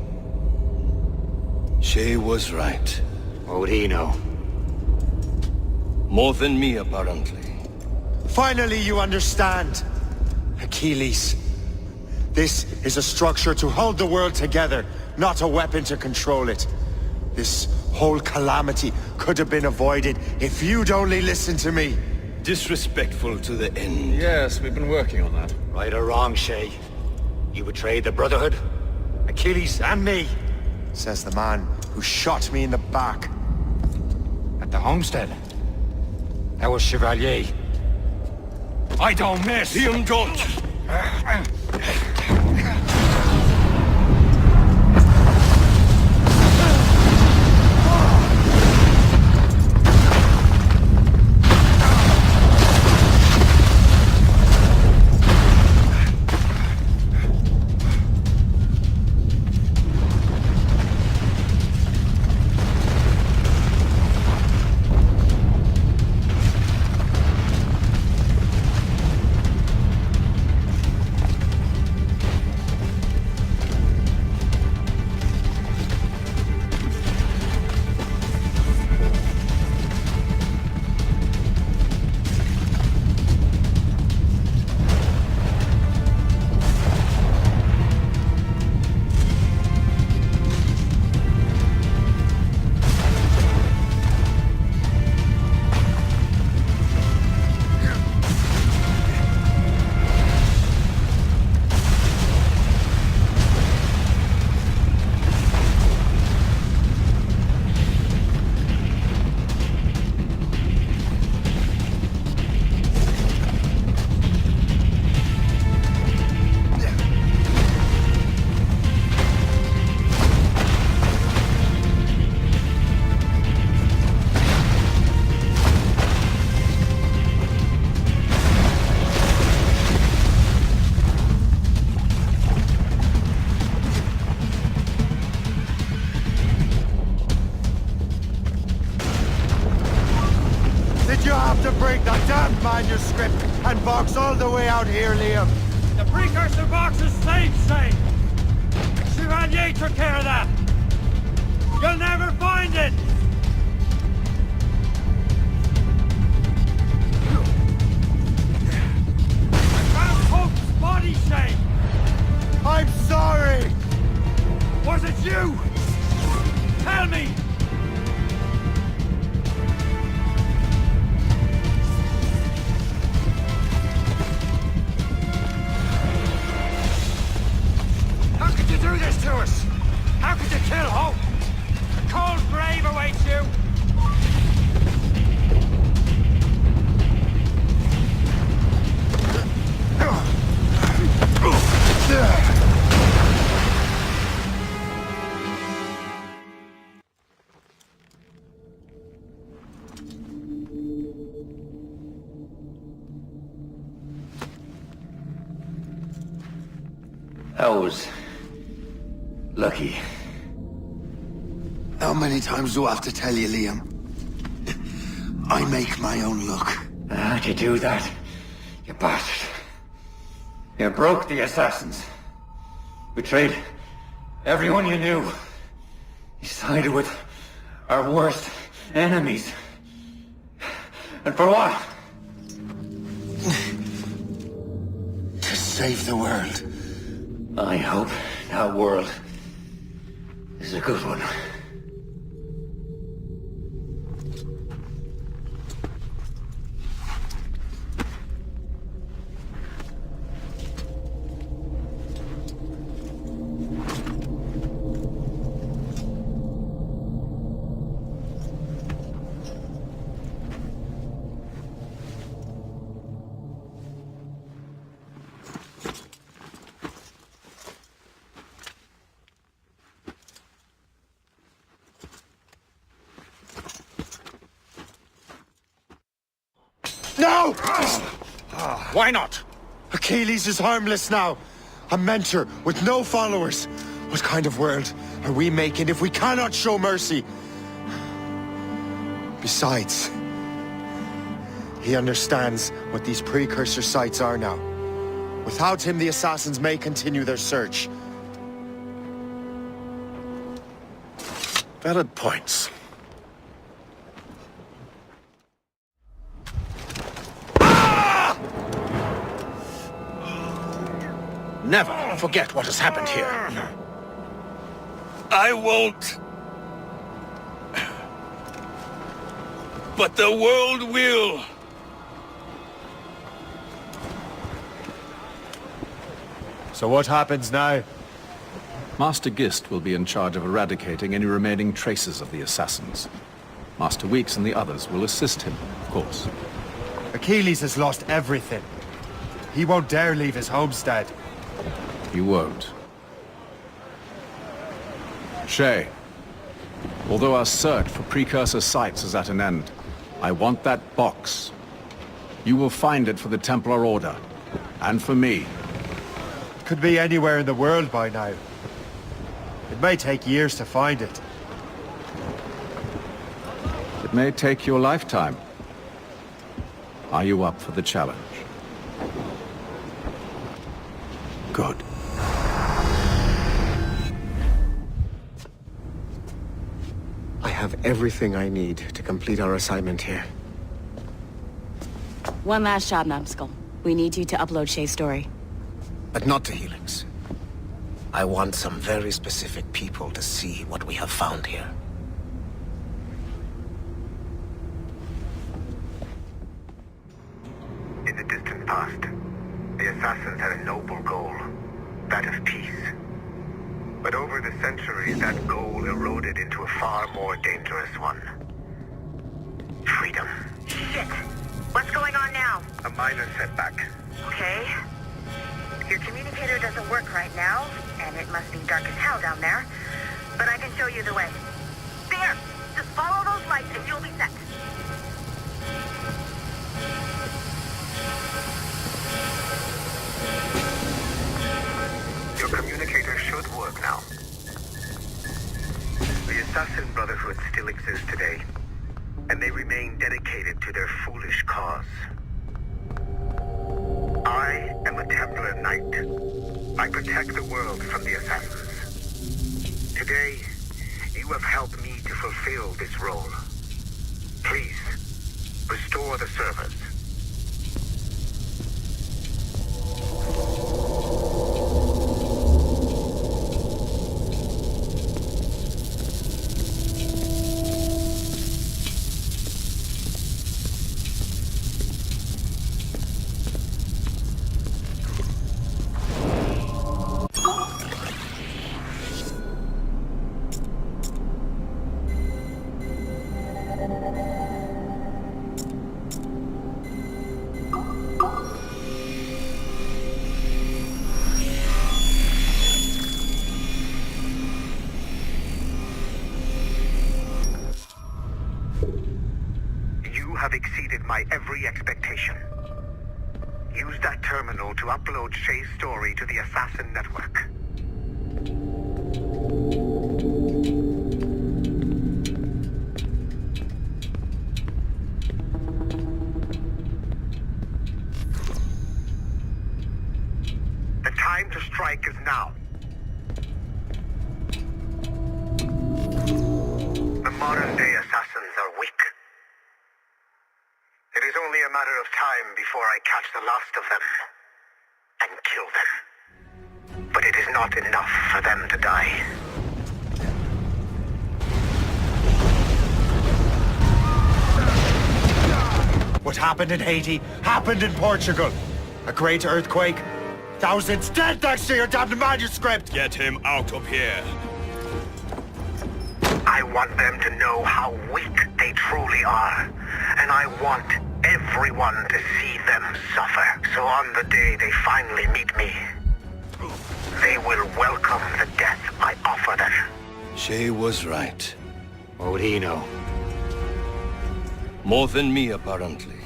Shay was right. What would he know? More than me, apparently. Finally you understand, Achilles. This is a structure to hold the world together, not a weapon to control it. This whole calamity could have been avoided if you'd only listened to me. Disrespectful to the end. Yes, we've been working on that. Right or wrong, Shay? You betrayed the Brotherhood, Achilles, and me. Says the man who shot me in the back. At the homestead. That was Chevalier. I don't miss! Him don't! Did you have to break the damn manuscript and box all the way out here, Liam? The precursor box is safe. Chevalier took care of that. You'll never find it. I found Hope's body, Shane. I'm sorry. Was it you? Tell me. How could you do this to us? How could you kill Hope? A cold grave awaits you. I was lucky. How many times do I have to tell you, Liam? I make my own luck. How'd you do that, you bastard? You broke the assassins. Betrayed everyone you knew. You sided with our worst enemies. And for what? To save the world. I hope that world is a good one. No! Why not? Achilles is harmless now. A mentor with no followers. What kind of world are we making if we cannot show mercy? Besides, he understands what these precursor sites are now. Without him, the assassins may continue their search. Valid points. Never forget what has happened here. I won't. But the world will. So what happens now? Master Gist will be in charge of eradicating any remaining traces of the assassins. Master Weeks and the others will assist him, of course. Achilles has lost everything. He won't dare leave his homestead. You won't. Shay, although our search for precursor sites is at an end, I want that box. You will find it for the Templar Order, and for me. Could be anywhere in the world by now. It may take years to find it. It may take your lifetime. Are you up for the challenge? Good. I have everything I need to complete our assignment here. One last job, Numbskull. We need you to upload Shay's story. But not to Helix. I want some very specific people to see what we have found here. In the distant past, the Assassins had a noble goal, that of peace. But over the centuries, that goal eroded into a far more dangerous one. Freedom. Shit! What's going on now? A minor setback. Okay. Your communicator doesn't work right now, and it must be dark as hell down there. But I can show you the way. There! Just follow those lights and you'll be set. Your communicator should work now. The Assassin Brotherhood still exists today, and they remain dedicated to their foolish cause. I am a Templar Knight. I protect the world from the Assassins. Today, you have helped me to fulfill this role. Please, restore the servers. Have exceeded my every expectation. Use that terminal to upload Shay's story to the Assassin Network. The time to strike is now. The modern-day Assassins are weak. It is only a matter of time before I catch the last of them and kill them. But it is not enough for them to die. What happened in Haiti happened in Portugal. A great earthquake. Thousands dead thanks to your damned manuscript! Get him out of here. I want them to know how weak they truly are. And I want everyone to see them suffer. So on the day they finally meet me, they will welcome the death I offer them. Shay was right. What would he know? More than me, apparently.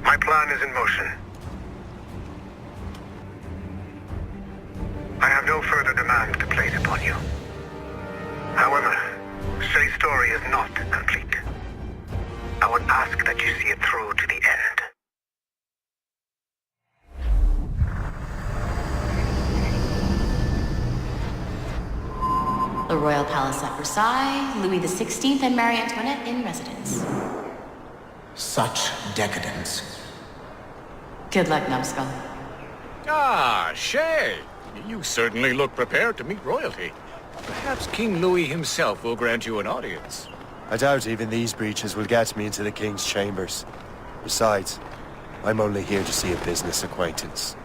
My plan is in motion. I have no further demand to place upon you. However, Shay's story is not complete. I would ask that you see it through to the end. The Royal Palace at Versailles, Louis XVI and Marie Antoinette in residence. Such decadence. Good luck, Numbskull. Ah, Shay! You certainly look prepared to meet royalty. Perhaps King Louis himself will grant you an audience. I doubt even these breaches will get me into the King's chambers. Besides, I'm only here to see a business acquaintance.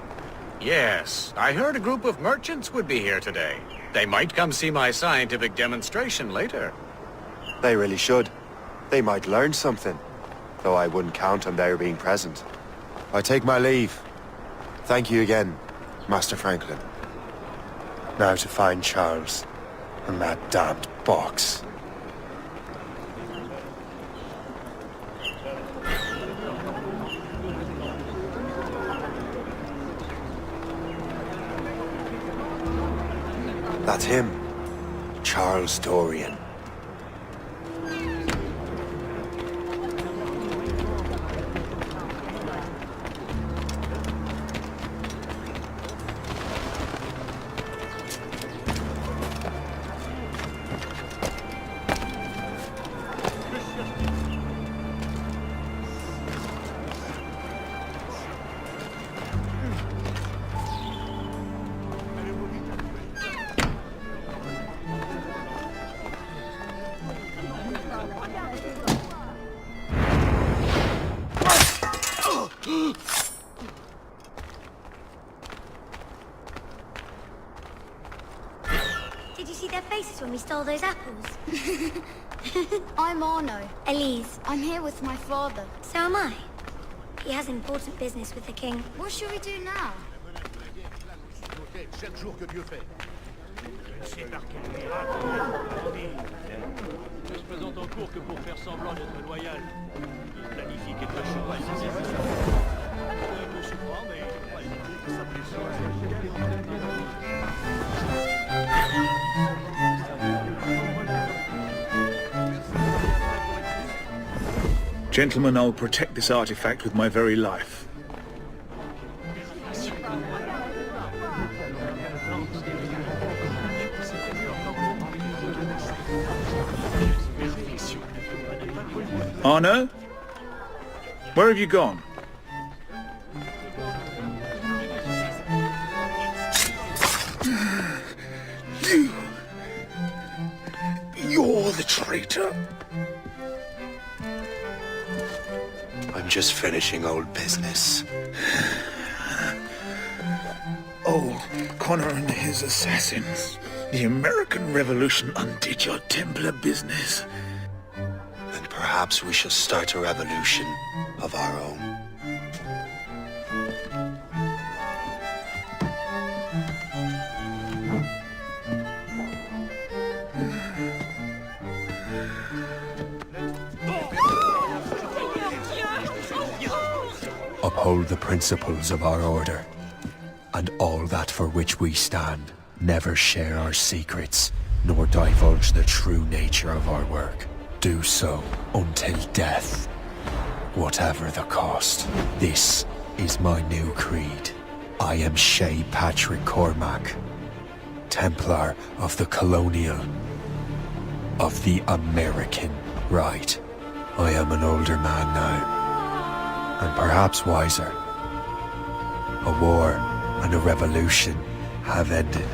Yes, I heard a group of merchants would be here today. They might come see my scientific demonstration later. They really should. They might learn something. Though I wouldn't count on their being present. I take my leave. Thank you again, Master Franklin. Now to find Charles and that damned box. That's him. Charles Dorian. Did you see their faces when we stole those apples? I'm Arno. Elise. I'm here with my father. So am I. He has important business with the king. What should we do now? Chaque jour que Dieu fait. Je ne sais par quel miracle. Ne se présente en cours que pour faire semblant d'être loyal. Il planifie quelque chose. Un peu souffrant, mais Gentlemen, I'll protect this artifact with my very life. Arno? Where have you gone? You're the traitor. I'm just finishing old business. Oh, Connor and his assassins. The American Revolution undid your Templar business. And perhaps we shall start a revolution of our own. Uphold the principles of our order, and all that for which we stand. Never share our secrets, nor divulge the true nature of our work. Do so until death, whatever the cost. This is my new creed. I am Shay Patrick Cormac, Templar of the Colonial, of the American right. I am an older man now, and perhaps wiser. A war and a revolution have ended,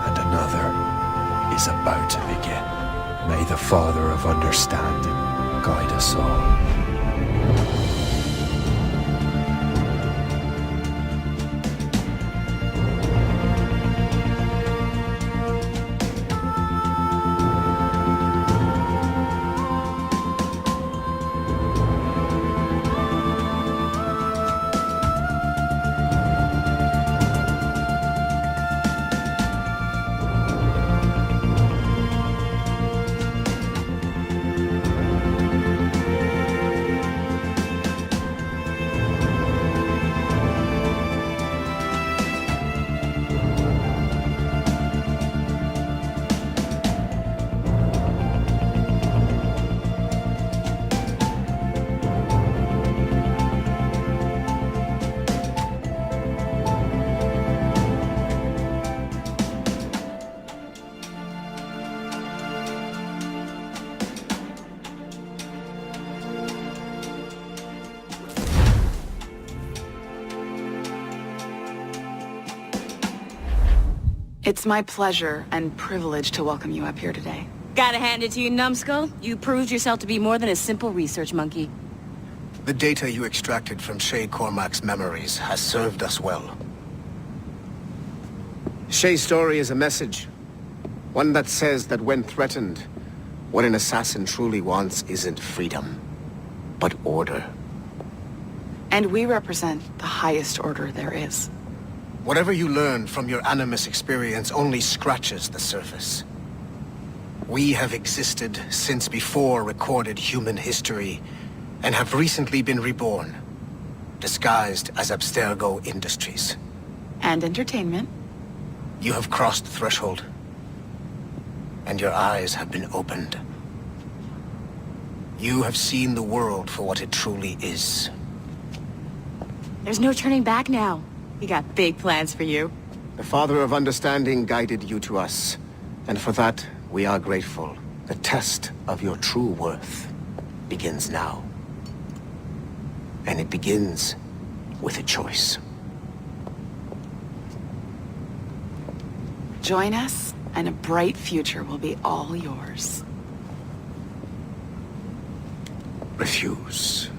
and another is about to begin. May the Father of Understanding guide us all. It's my pleasure and privilege to welcome you up here today. Gotta hand it to you, numbskull. You proved yourself to be more than a simple research monkey. The data you extracted from Shay Cormac's memories has served us well. Shay's story is a message. One that says that when threatened, what an assassin truly wants isn't freedom, but order. And we represent the highest order there is. Whatever you learned from your Animus experience only scratches the surface. We have existed since before recorded human history, and have recently been reborn, disguised as Abstergo Industries. And entertainment. You have crossed the threshold, and your eyes have been opened. You have seen the world for what it truly is. There's no turning back now. We got big plans for you. The Father of Understanding guided you to us, and for that, we are grateful. The test of your true worth begins now. And it begins with a choice. Join us, and a bright future will be all yours. Refuse.